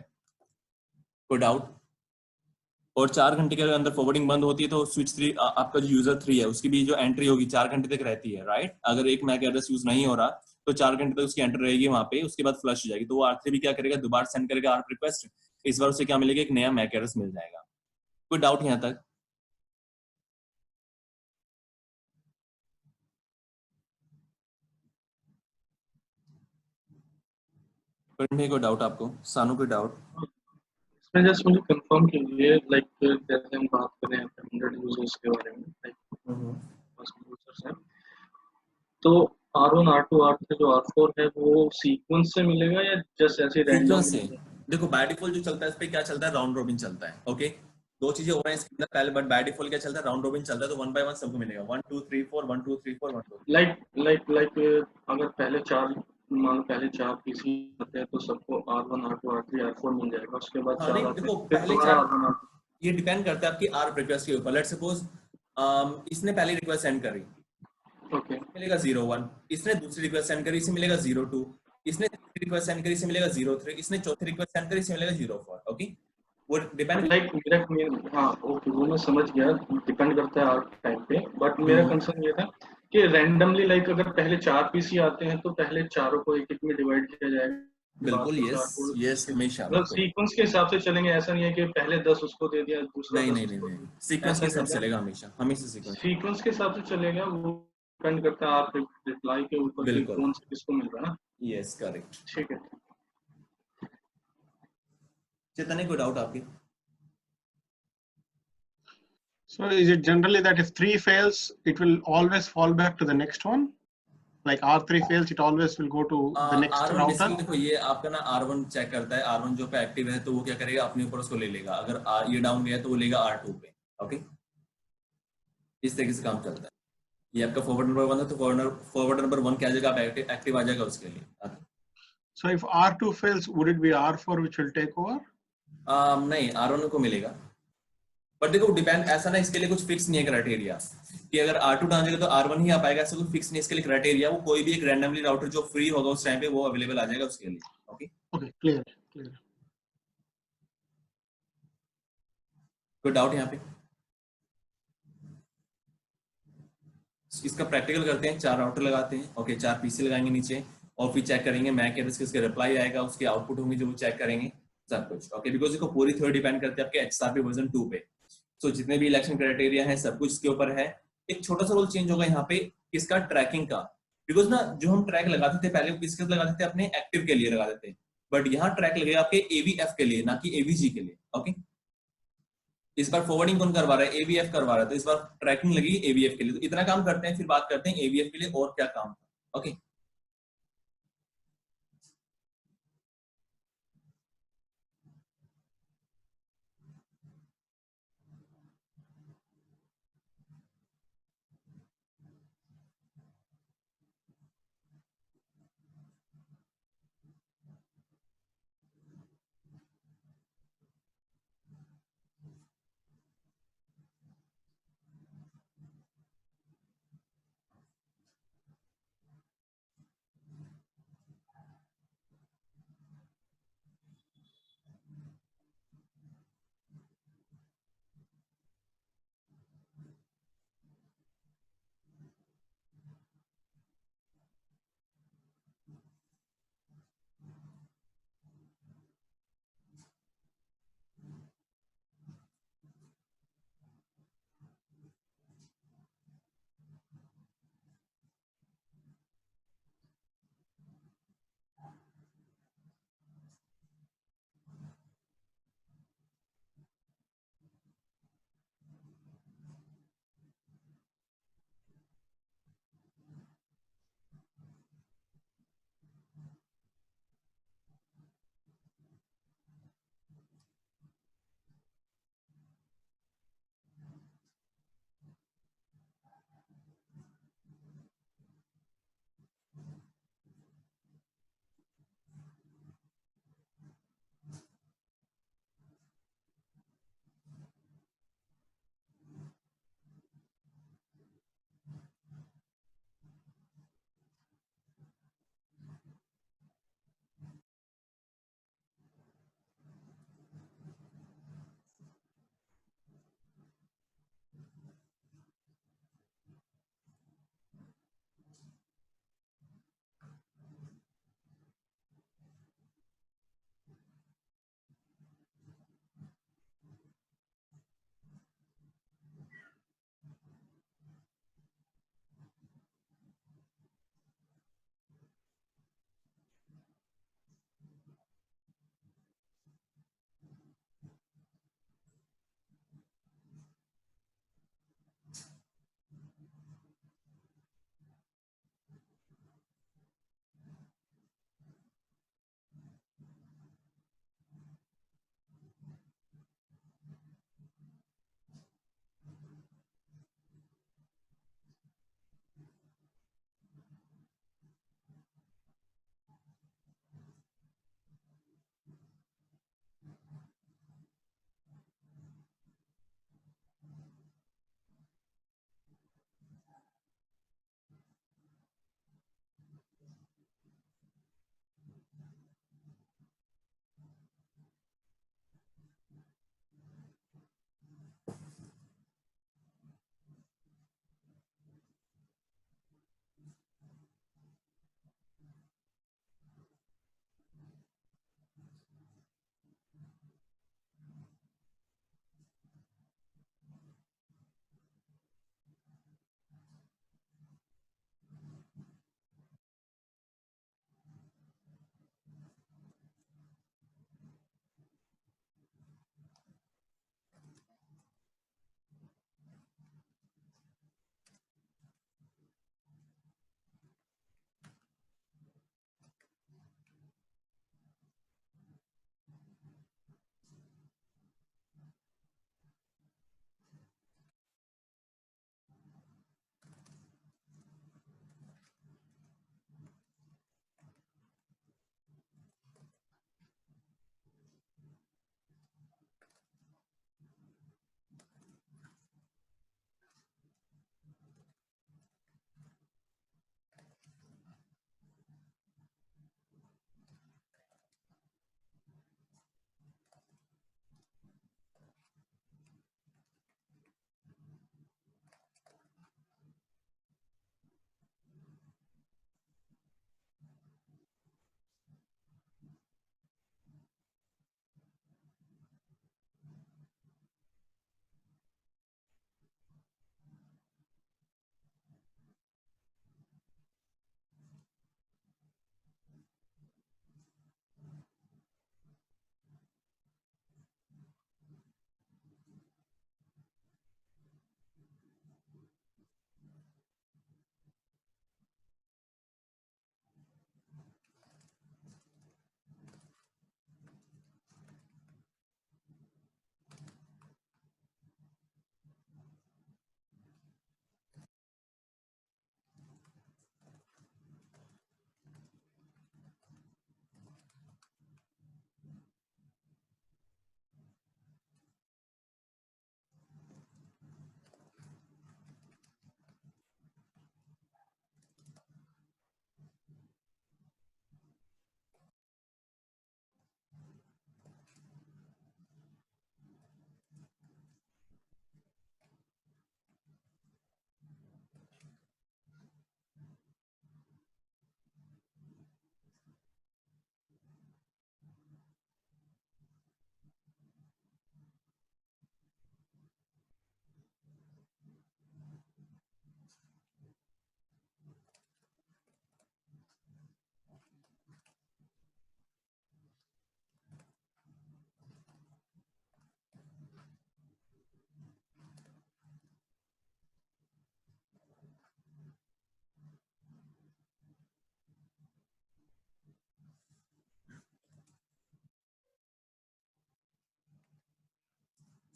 कोई डाउट? और 4 घंटे के अंदर फॉरवर्डिंग बंद होती है तो स्विच 3 आपका जो यूजर 3 है उसकी भी जो एंट्री होगी 4 घंटे तक रहती है, राइट। अगर एक मैक एड्रेस यूज नहीं हो रहा तो 4 घंटे तक उसकी एंट्री रहेगी वहां पे, उसके बाद फ्लश हो जाएगी। तो वो R3 भी क्या करेगा, दोबारा सेंड करेगा आर्प रिक्वेस्ट, इस बार उसे क्या मिलेगा, एक नया मैक एड्रेस मिल जाएगा। कोई डाउट यहाँ तक? कोई डाउट आपको? सानू कोई डाउट? इसमें जस्ट मुझे कंफर्म कीजिए, लाइक जैसे हम बात कर रहे हैं 100 यूजर्स के बारे में, लाइक यूजर्स हैं, तो R1 R2 R3 जो R4 है वो सीक्वेंस से मिलेगा या जस्ट ऐसे रैंडम सीक्वेंस से। देखो बाय डिफॉल्ट जो चलता है इस पे क्या चलता है, राउंड रॉबिन चलता है। ओके, दो चीजें हो रही हैं इसके अंदर पहले, बट बाय डिफॉल्ट क्या चलता है, राउंड रॉबिन चलता है। तो 1 बाय 1 सबको मिलेगा, 1 2 3 4 1 2 3 4 1 2। लाइक अगर पहले चार, मान लो पहले 4 पीसी आते हैं तो सबको R1 R2 R3 R4 मिल जाएगा, उसके बाद हाँ 4 नहीं, आते देखो हैं फिर पहले दोबारा 4 R1 R2। ये डिपेंड करता है आपकी आर्प रिक्वेस्ट के ऊपर। लेट्स सपोज इसने पहली रिक्वेस्ट सेंड करी, ओके मिलेगा 0 1। इसने दूसरी रिक्वेस्ट सेंड करी, इसे मिलेगा 0 2। इसने तीसरी रिक्वेस्ट सेंड करी, इसे मिलेगा 0 3। इसने चौथी रिक्वेस्ट सेंड करी, इसे मिलेगा 0 4। ओके, वो डिपेंड। लाइक हाँ ओके, वो मैं समझ गया, डिपेंड करता है आर्ट टाइम पे, बट मेरा कंसर्न ये था कि रैंडमली लाइक अगर पहले 4 पीसी आते हैं तो पहले चारों को एक में डिवाइड किया जाएगा, बिल्कुल, यस यस, हमेशा मतलब बिल्कुल। सीक्वेंस के हिसाब से चलेंगे, ऐसा नहीं है कि पहले 10 उसको दे दिया दूसरा नहीं 10 नहीं नहीं उसको, नहीं, सीक्वेंस के ऐसा हिसाब नहीं से है। चलेगा, हमेशा हमेशा सीक्वेंस। सीक्वेंस के हिसाब से चलेगा, वो डिपेंड करता है आप रिप्लाई के ऊपर कि बिल्कुल, कौन से किसको मिल रहा है ना। Yes correct. ठीक है। चेतन कोई डाउट आपके? So is it generally that if 3 fails, it will always fall back to the next one? Like R3 fails, it always will go to the next R1 router? Basically देखो ये आपका ना R1 check करता है, R1 जो पे active है तो वो क्या करेगा, अपने ऊपर उसको ले लेगा। अगर ये डाउन गया तो वो लेगा R2 पे। ओके, इस तरीके से काम चलता है। ये आपका फॉरवर्ड नंबर 1 है तो फॉरवर्ड नंबर 1 क्या आ जाएगा, आप एक्टिव आ जाएगा उसके लिए। So if R2 fails, would it be R4 which will take over? नहीं, R1 को मिलेगा। बट देखो डिपेंड, ऐसा ना इसके लिए कुछ फिक्स नहीं है क्राइटेरिया कि अगर R2 डाल देगा तो R1 ही आ पाएगा, ऐसा कुछ फिक्स नहीं इसके लिए क्राइटेरिया। वो कोई भी एक रैंडमली राउटर जो फ्री होगा उस टाइम पे वो अवेलेबल आ जाएगा उसके लिए। Okay, Okay, clear. कोई डाउट यहाँ पे? इसका प्रैक्टिकल करते हैं। 4 राउटर लगाते हैं, ओके, 4 पीसी लगाएंगे नीचे और फिर चेक करेंगे मैक एड्रेस किसके रिप्लाई आएगा, उसके आउटपुट होंगे जो वो चेक करेंगे सब कुछ। ओके, बिकॉज देखो पूरी थ्योरी डिपेंड करती है आपके XRP वर्जन 2 पे। सो जितने भी इलेक्शन क्राइटेरिया है सब कुछ इसके ऊपर है। एक छोटा सा रोल चेंज होगा यहाँ पे किसका, ट्रैकिंग का। बिकॉज ना जो हम ट्रैक लगाते थे पहले वो किसके लगाते थे, अपने एक्टिव के लिए लगाते थे। बट यहाँ ट्रैक लगेगा आपके AVF के लिए, ना कि AVG के लिए। ओके, इस बार फॉरवर्डिंग कौन करवा रहा है, AVF करवा रहा है, तो इस बार ट्रैकिंग लगेगी AVF के लिए। तो इतना काम करते हैं, फिर बात करते हैं AVF के लिए और क्या काम। ओके।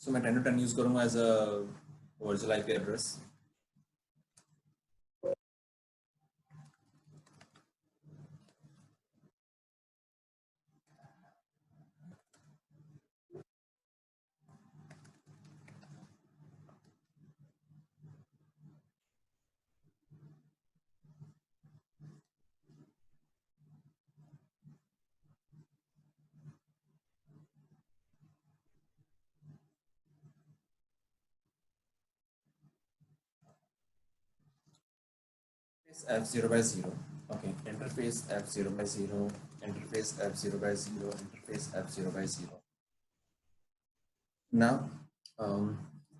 सो मैं 10 to 10 यूज करूंगा as a virtual IP address. F0 by 0. Okay, interface F0 by 0, interface F0 by 0, interface F0 by 0. Now,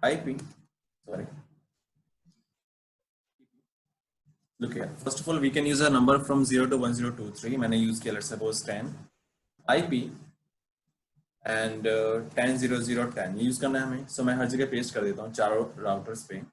IP, sorry. Look here. First of all, we can use a number from 0 to 1023. मैंने use किया, let's suppose 10. IP and 10 0 0 10 use करना है हमें. So मैं हर जगह paste कर देता हूँ चारों राउटर्स पे.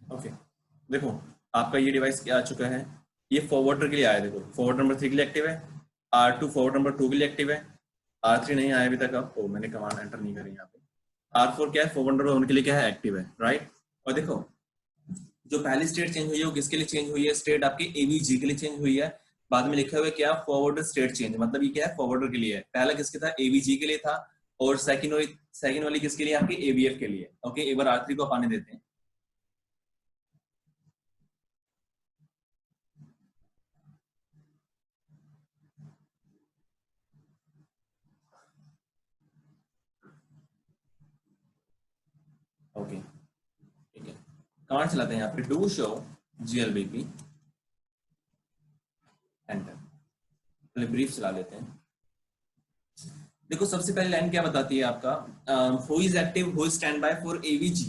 ओके देखो आपका ये डिवाइस क्या आ चुका है. ये फॉरवर्डर के लिए आया. देखो फॉरवर्ड नंबर 3 के लिए एक्टिव है. R2 फॉरवर्ड नंबर 2 के लिए एक्टिव है. R3 नहीं आया अभी तक. अब मैंने कमांड एंटर नहीं करी यहाँ पे. R4 क्या है, फॉरवर्ड नंबर 1 के लिए क्या है, एक्टिव है. राइट. और देखो जो पहली स्टेट चेंज हुई है वो किसके लिए चेंज हुई है, स्टेट आपकी AVG के लिए चेंज हुई है. बाद में लिखा हुआ है क्या, फॉरवर्डर स्टेट चेंज. मतलब ये क्या है, फॉरवर्डर के लिए है. पहला किसके था, AVG के लिए था. और सेकंड वाली किसके लिए, आपकी AVF के लिए. ओके एक बार R3 को पाने देते हैं. ओके ठीक है, कमांड चलाते हैं यहाँ पे डू शो GLBP एंटर. पहले ब्रीफ चला लेते हैं. देखो सबसे पहले लाइन क्या बताती है आपका, who is active, who is stand by for AVG.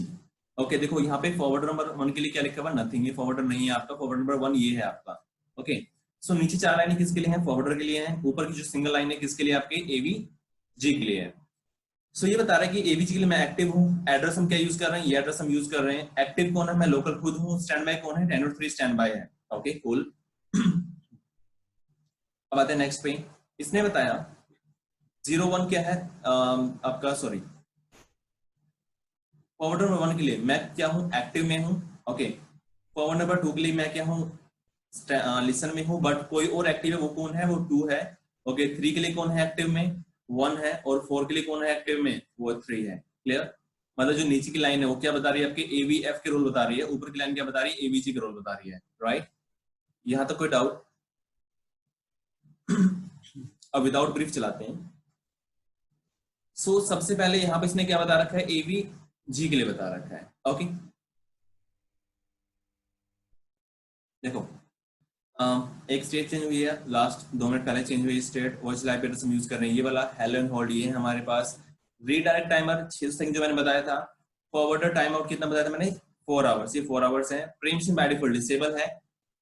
Okay देखो यहाँ पे फॉरवर्ड नंबर 1 के लिए क्या लिखा हुआ, नथिंग. ये फॉरवर्डर नहीं है आपका. फॉरवर्ड नंबर 1 ये है आपका. ओके सो नीचे 4 लाइनें किसके लिए हैं, फॉरवर्डर के लिए हैं. ऊपर की जो सिंगल लाइन है किसके लिए, आपके AVG के लिए है. सो ये बता रहा है कि AVG के लिए मैं एक्टिव हूँ. एड्रेस हम क्या यूज कर रहे हैं, ये एड्रेस हम यूज कर रहे हैं. एक्टिव कौन है, मैं लोकल खुद हूँ. स्टैंड बाय कौन है, 10.3 स्टैंड बाय है. Okay cool. अब आते हैं नेक्स्ट पे. इसने बताया 01 क्या है आपका, सॉरी फॉरवर्ड नंबर 1 के लिए मैं क्या हूँ, एक्टिव में हूँ. ओके फॉरवर्ड नंबर 2 के लिए मैं क्या हूँ, लिसन में हूँ. बट कोई और एक्टिव है, वो कौन है, वो 2 है. ओके 3 के लिए कौन है एक्टिव में, 1 है. और 4 के लिए कौन है एक्टिव में, वो 3 है. क्लियर. मतलब जो नीचे की लाइन है वो क्या बता रही है, आपके AVF के रोल बता रही है. ऊपर की लाइन क्या बता रही है, AVG के रोल बता रही है. राइट. यहां तक कोई डाउट. अब विदाउट ब्रीफ चलाते हैं. सो सबसे पहले यहां पे इसने क्या बता रखा है, AVG के लिए बता रखा है. ओके देखो एक स्टेट चेंज हुई है, लास्ट 2 मिनट पहले चेंज हुई स्टेट. वर्चुअल आईपी एड्रेस हम यूज कर रहे हैं ये वाला, हेलो एंड होल्ड ये है हमारे पास. रीडायरेक्ट टाइमर 6 सेकंड जो मैंने बताया था. फॉरवर्डर टाइम आउट कितना बताया था मैंने, 4 आवर्स. ये 4 आवर्स है. प्रीएम्पशन बाय डिफॉल्ट डिसेबल है.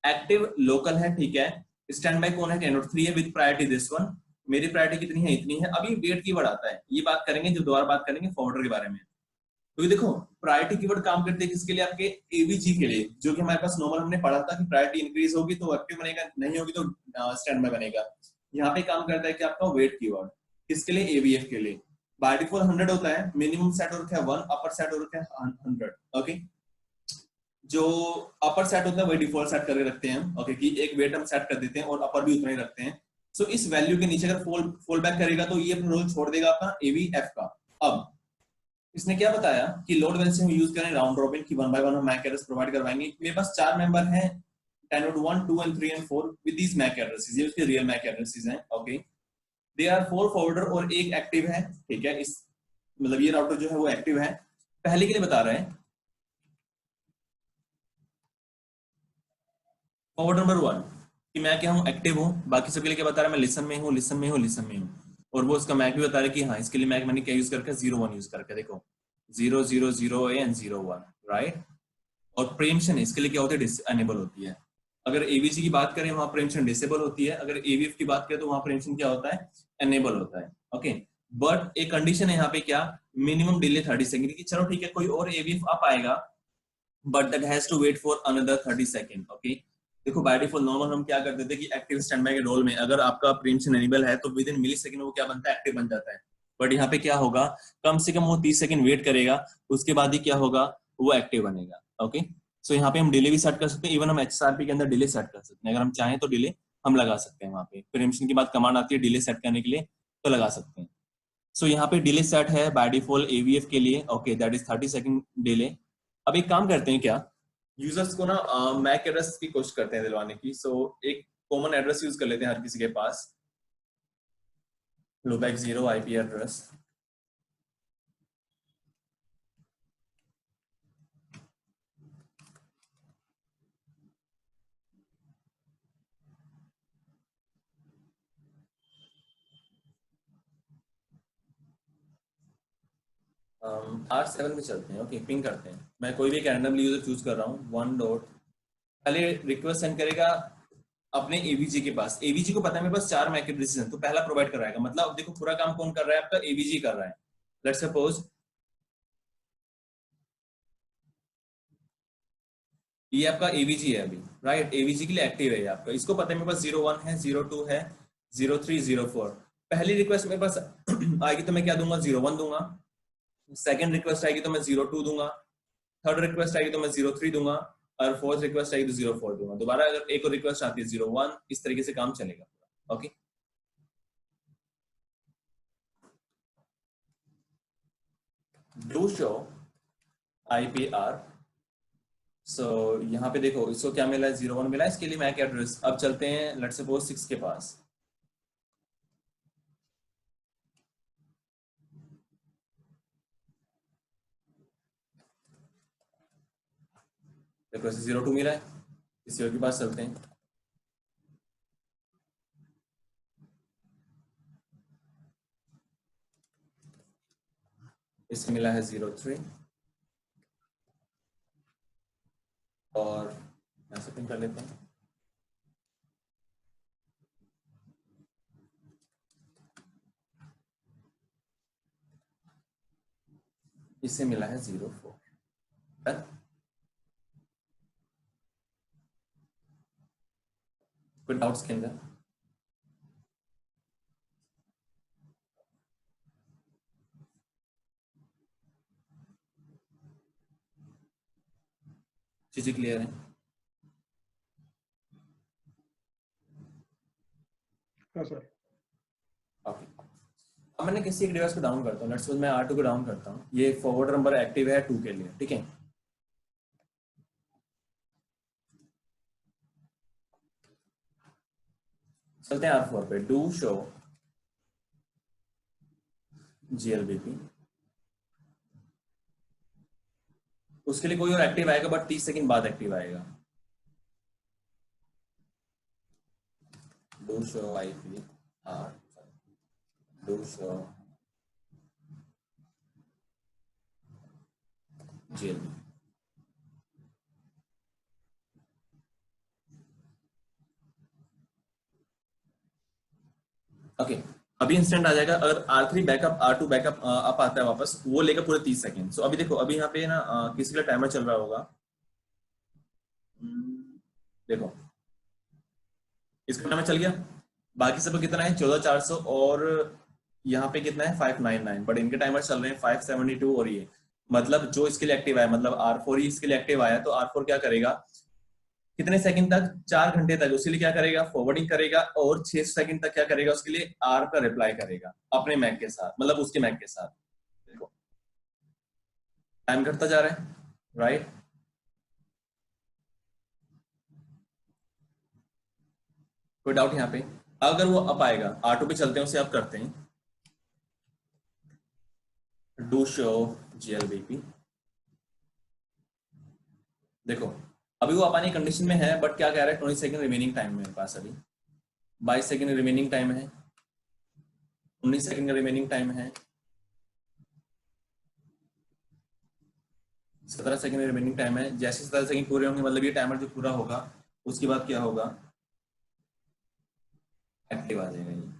एक्टिव लोकल है, ठीक है. स्टैंड बाय कौन है, 10.3 है विद प्रायोरिटी दिस वन. मेरी प्रायोरिटी कितनी है, इतनी है. अभी वेट कीवर्ड आता है, ये बात करेंगे जो दोबारा बात करेंगे फॉरवर्डर के बारे में. तो देखो प्रायोरिटी कीवर्ड काम करते हैं किसके लिए, आपके AVG के लिए. जो कि हमारे पास नॉर्मल हमने पढ़ा था कि प्रायोरिटी इंक्रीज होगी तो एक्टिव बनेगा, नहीं होगी तो स्टैंड बाय बनेगा. यहाँ पे काम करता है कि आपका वेट कीवर्ड किसके लिए, AVF के लिए. बाय डिफॉल्ट 100 होता है. मिनिमम सेट हो रखा है 1, अपर सेट हो रखा है 100. ओके जो अपर सेट होता है वही डिफॉल्ट सेट करके रखते हैं हम. ओके कि एक वेट हम सेट कर देते हैं और अपर भी उतना ही रखते हैं. सो इस वैल्यू के नीचे अगर फॉल बैक करेगा तो ये रोल छोड़ देगा आपका AVF का. अब इसने क्या बताया कि लोड बैलेंस हम यूज करें राउंड रॉबिन की 1 बाय 1 हम मैक एड्रेस प्रोवाइड करवाएंगे. मेरे पास 4 मेंबर हैं 10.1 2 and 3 and 4 with these MAC addresses. ये उसके रियल मैक एड्रेसेस हैं. ओके दे आर 4 फॉरवर्डर और एक एक्टिव है, ठीक है, इस मतलब ये राउटर जो है वो एक्टिव है। पहले के लिए बता रहे हैं, फॉरवर्ड नंबर 1 कि मैं क्या हूँ, एक्टिव हूँ। बाकी सबके लिए क्या बता रहा है, मैं लिसन में हूँ, लिसन में हूँ, लिसन में हूँ। और वो उसका मैक भी बता रहा है कि हाँ इसके लिए मैक मैंने क्या यूज करके 0 1 यूज करके, देखो 0 0 0 एंड 0 1, राइट। और प्रीएम्पशन इसके लिए क्या होती है, अनेबल होती है। अगर एवीजी की बात करें वहां प्रीएम्पशन डिसेबल होती है, अगर एवीएफ की बात करें तो वहां प्रीएम्पशन क्या होता है, एनेबल होता है। ओके, बट एक कंडीशन है यहाँ पे क्या, मिनिमम डिले 30 सेकंड की। चलो ठीक है, कोई और एवीएफ आप आएगा but that has to wait for another 30 second. Okay, देखो बाय डिफॉल्ट नॉर्मल हम क्या करते थे कि एक्टिव स्टैंड बाय के रोल में अगर आपका प्रीएम्पशन एनेबल है तो विद इन मिली सेकंड वो क्या बनता है, एक्टिव बन जाता है। बट यहाँ पे क्या होगा, कम से कम वो 30 सेकंड वेट करेगा, उसके बाद ही क्या होगा, वो एक्टिव बनेगा। ओके, सो यहाँ पे हम डिले भी सेट कर सकते हैं, इवन हम एचएसआरपी के अंदर डिले सेट कर सकते हैं, अगर हम चाहें तो डिले हम लगा सकते हैं। वहां पे प्रीएम्पशन की बात कमांड आती है डिले सेट करने के लिए, तो लगा सकते हैं। सो यहाँ पे डिले सेट है बाय डिफॉल्ट एवीएफ के लिए, okay that is 30 second delay. अब एक काम करते हैं क्या, यूजर्स को ना मैक एड्रेस की कोशिश करते हैं दिलवाने की। सो एक कॉमन एड्रेस यूज कर लेते हैं हर किसी के पास, लोबैक 0 आईपी एड्रेस। R7 में चलते हैं। ओके, पिंग करते हैं, मैं कोई भी एक रैंडमली यूजर चूज कर रहा हूँ। 1 डॉट पहले रिक्वेस्ट सेंड करेगा अपने एवीजी के पास। एवीजी को पता है मेरे पास 4 मैक एड्रेसेस हैं, तो पहला प्रोवाइड कराएगा। मतलब अब देखो पूरा काम कौन कर रहा है, आपका एवीजी कर रहा है। लेट्स सपोज ये आपका एवीजी है अभी, राइट, एवीजी के लिए एक्टिव है ये आपका। इसको पता है मेरे पास 01 है, 02 है, 03 04। पहली रिक्वेस्ट मेरे पास आएगी तो मैं क्या दूंगा, 01 दूंगा। सेकंड रिक्वेस्ट आएगी तो मैं 02 दूंगा। थर्ड रिक्वेस्ट आएगी तो मैं 03 दूंगा। और फोर्थ रिक्वेस्ट आएगी तो 04 दूंगा। दोबारा अगर एक और रिक्वेस्ट आती है 01, इस तरीके से काम चलेगा। Okay, do show IPR। सो यहाँ पे देखो इसको क्या मिला है, 01 मिला है, इसके लिए मैक एड्रेस। अब चलते हैं लेट्स सपोज 6 के पास। देखो 02 मिला है, किसी और के पास चलते हैं। इससे मिला है 03 और ऐसे पिन कर लेते हैं। इससे मिला है 04। कोई डाउट्स के अंदर? चीजें क्लियर है? हाँ सर। ओके, अब मैंने किसी एक डिवाइस को डाउन करता हूँ। लेट्स सपोज मैं R2 को डाउन करता हूँ, ये फॉरवर्ड नंबर एक्टिव है 2 के लिए, ठीक है। चलते हैं R4 पे, डू शो GLBP। उसके लिए कोई और एक्टिव आएगा बट 30 सेकंड बाद एक्टिव आएगा। Do show IPR, do show GLBP। Okay, अभी इंस्टेंट आ जाएगा। अगर R3 backup, R2 backup up आता है वापस, वो लेगा पूरे 30 सेकंड। सो अभी देखो, अभी यहाँ पे ना किसी के लिए टाइमर चल रहा होगा। देखो इसका टाइमर चल गया। बाकी सब कितना है, 14400 और यहाँ पे कितना है 599, बट इनके टाइमर चल रहे हैं 572। और ये मतलब जो इसके लिए एक्टिव आया, मतलब R4 ही इसके लिए एक्टिव आया, तो R4 क्या करेगा, कितने सेकंड तक, 4 घंटे तक उसके लिए क्या करेगा, फॉरवर्डिंग करेगा। और 6 सेकंड तक क्या करेगा, उसके लिए R का रिप्लाई करेगा अपने मैक के साथ, मतलब उसके मैक के साथ। देखो टाइम घटता जा रहा है, राइट। कोई डाउट यहाँ पे? अगर वो अप आएगा, R2 पे चलते हैं, उसे आप करते हैं, डू शो GLBP। देखो अभी वो अपानी कंडीशन में है, बट क्या कह रहा है, 20 सेकंड रिमेनिंग टाइम मेरे पास, अभी 22 सेकंड रिमेनिंग टाइम है, 19 सेकंड का रिमेनिंग टाइम है, 17 सेकंड रिमेनिंग टाइम है। जैसे 17 सेकंड पूरे होंगे, मतलब ये टाइमर जो पूरा होगा, उसके बाद क्या होगा, एक्टिव आ जाएगा ये।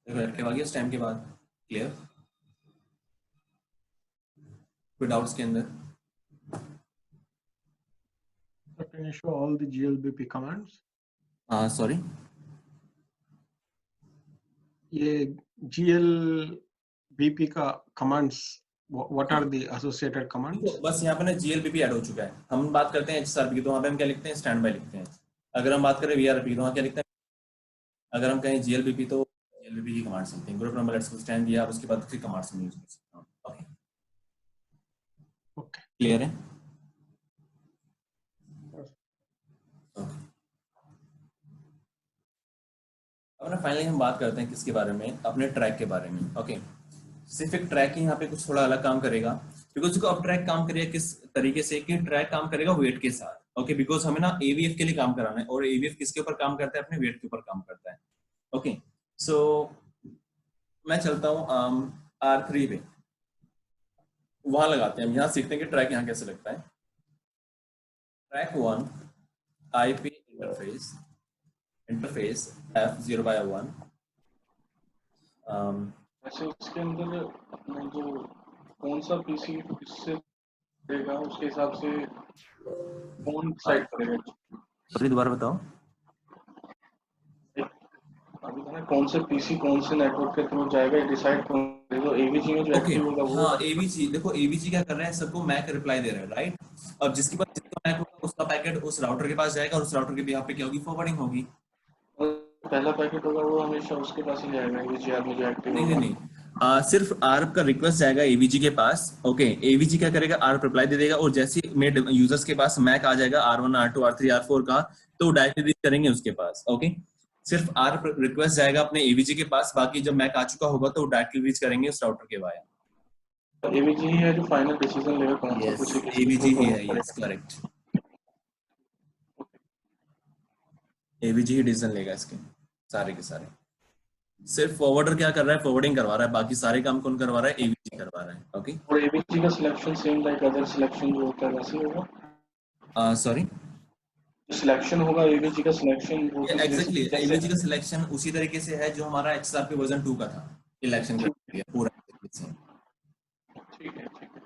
देखो एक्टिव आ गया इस टाइम के बाद। क्लियर? कोई डाउट्स के अंदर? Can you show all the GLBP commands? Sorry, ये GLBP का commands, what are the associated commands? बस यहाँ पे ना GLBP ऐड हो चुका है। हम बात करते हैं HSRP की, तो वहाँ पे हम क्या लिखते हैं, स्टैंड बाय लिखते हैं। अगर हम बात करें VRP तो वहाँ क्या लिखते हैं, अगर हम कहें GLBP तो GLBP की कमांड लिखते हैं। ग्रुप नंबर लेट्स स्टैंड दिया, उसके बाद दूसरी कमांड से यूज कर सकते हैं। ओके, क्लियर है? अब ना फाइनली हम बात करते हैं किसके बारे में, अपने ट्रैक के बारे में। ओके, सिर्फ एक ट्रैक ही यहाँ पे कुछ थोड़ा अलग काम करेगा, बिकॉज देखो अब ट्रैक काम करेगा किस तरीके से, कि ट्रैक काम करेगा वेट के साथ। ओके, बिकॉज हमें ना AVF के लिए काम कराना है, और AVF किसके ऊपर काम करता है, अपने वेट के ऊपर काम करता है। ओके, सो मैं चलता हूँ R3 पे, वहां लगाते हैं हम, यहाँ सीखते हैं कि ट्रैक यहाँ कैसे लगता है। Track 1 IP interface F0/1। वैसे इसके अंदर अपना जो कौन सा पीसी इससे देगा, उसके हिसाब से कौन डिसाइड करेगा? सॉरी दोबारा बताओ। अभी ना कौन से पीसी कौन से नेटवर्क के थ्रू जाएगा, डिसाइड कौन करेगा? AVG में जो ओके, एक्टिव होगा वो। हाँ AVG, देखो AVG क्या कर रहा है, सबको मैक रिप्लाई दे रहा है, राइट। अब जिसके पास जिसका मैक होगा उसका पैकेट उस राउटर के पास जाएगा, और उस राउटर के बिहाफ पे क्या होगी, फॉरवर्डिंग होगी। पहला पैकेट होगा वो हमेशा उसके पास ही जाएगा, AVGR में जो एक्टिव नहीं होगा। नहीं नहीं, सिर्फ ARP का रिक्वेस्ट जाएगा AVG के पास। ओके, AVG क्या करेगा, ARP रिप्लाई दे देगा, और जैसे मेड यूजर्स के पास मैक आ जाएगा R1 R2 R3 R4 का, तो डायरेक्टली रीच करेंगे उसके पास। ओके, सिर्फ ARP रिक्वेस्ट जाएगा अपने AVG के पास, बाकी जब मैक आ चुका होगा तो डायरेक्टली रीच करेंगे उस राउटर के वाया। AVG ही है जो फाइनल डिसीजन लेगा कौन सा कुछ AVG ही है, यस करेक्ट, AVG ही डिसीजन लेगा इसके सारे के सारे। सिर्फ फॉरवर्डर क्या कर रहा है, फॉरवर्डिंग करवा रहा है, बाकी सारे काम कौन करवा रहा है, AVG करवा रहा है। ओके, और AVG का selection same like other selection जो होता है वैसे ही होगा। सॉरी, सिलेक्शन होगा AVG का सिलेक्शन एग्जैक्टली AVG का सिलेक्शन उसी तरीके से है जो हमारा HSRP वर्जन 2 का था, इलेक्शन क्राइटेरिया पूरा। ठीक है, ठीक है।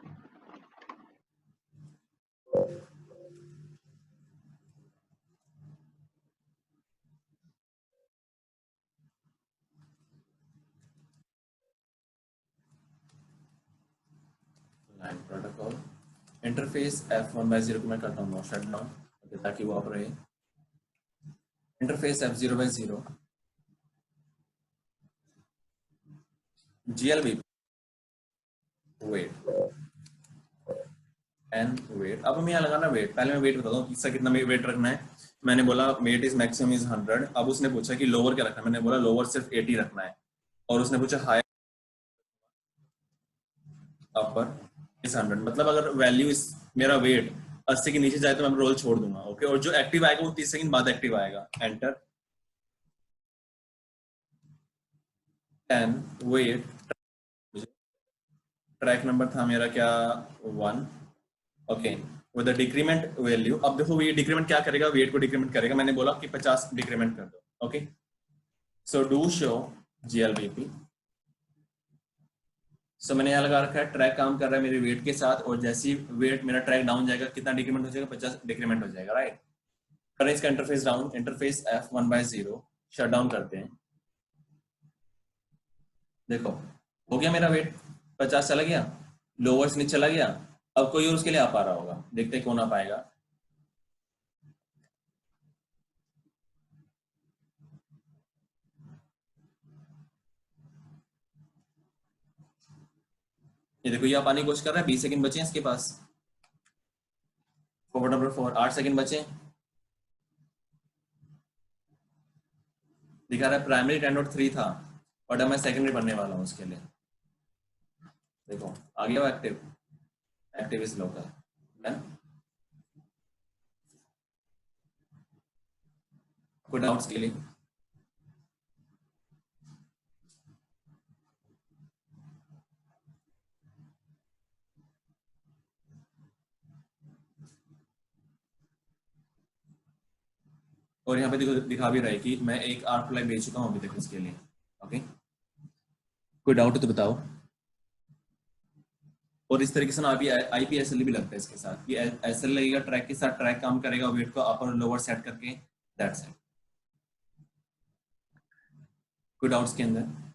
लाइन प्रोटोकॉल इंटरफेस F1/0 को मैं करता हूँ शट डाउन, ताकि वो आप रहे। Interface F0/0 GLBP weight and weight. अब हम यहाँ लगाना वेट, पहले मैं वेट बताता हूँ किसका कितना वेट रखना है। मैंने बोला वेट इज मैक्सिमम इज 100। अब उसने पूछा कि लोअर क्या रखना है, मैंने बोला लोअर सिर्फ 80 रखना है, और उसने पूछा हायर अपर इज 100। मतलब अगर वैल्यू इस मेरा वेट 80 के नीचे जाए तो मैं रोल छोड़ दूंगा। ओके, और जो एक्टिव आएगा वो 30 सेकंड बाद एक्टिव आएगा। एंटर 10 वेट, ट्रैक नंबर था मेरा क्या 1। Okay, with the decrement value. अब देखो ये डिक्रीमेंट क्या करेगा, वेट को डिक्रीमेंट करेगा। मैंने बोला कि 50 डिक्रीमेंट कर दो। Okay, so do show GLBP। सो मैंने यहाँ लगा रखा है ट्रैक काम कर रहा है मेरे वेट के साथ, और जैसे ही वेट मेरा ट्रैक डाउन जाएगा कितना डिक्रीमेंट हो जाएगा, 50 डिक्रीमेंट हो जाएगा, राइट। करें इसका interface down, interface F1/0 shut down करते हैं। देखो हो गया मेरा वेट 50 चला गया, लोअर से नीचे चला गया। अब कोई और उसके लिए आ पा रहा होगा, देखते हैं कौन आ पाएगा। ये देखो ये पानी कोशिश कर रहा है, 20 सेकंड बचे हैं इसके पास। फॉरवर्ड नंबर 4, 8 सेकंड बचे। दिखा रहा है प्राइमरी 10.3 था और अब मैं सेकेंडरी बनने वाला हूँ उसके लिए। देखो आ गया वो एक्टिव इज लोकल। कोई डाउट्स के लिए? और यहाँ पे देखो दिखा भी रहा है कि मैं एक आर्ट फ्लाई भेज चुका हूँ अभी तक इसके लिए। ओके, कोई डाउट है तो बताओ। और इस तरीके से ना अभी IPSL भी लगता है इसके साथ, ये SL लगेगा ट्रैक के साथ, ट्रैक काम करेगा वेट को अपर और लोअर सेट करके, दैट्स इट। कोई डाउट्स के अंदर?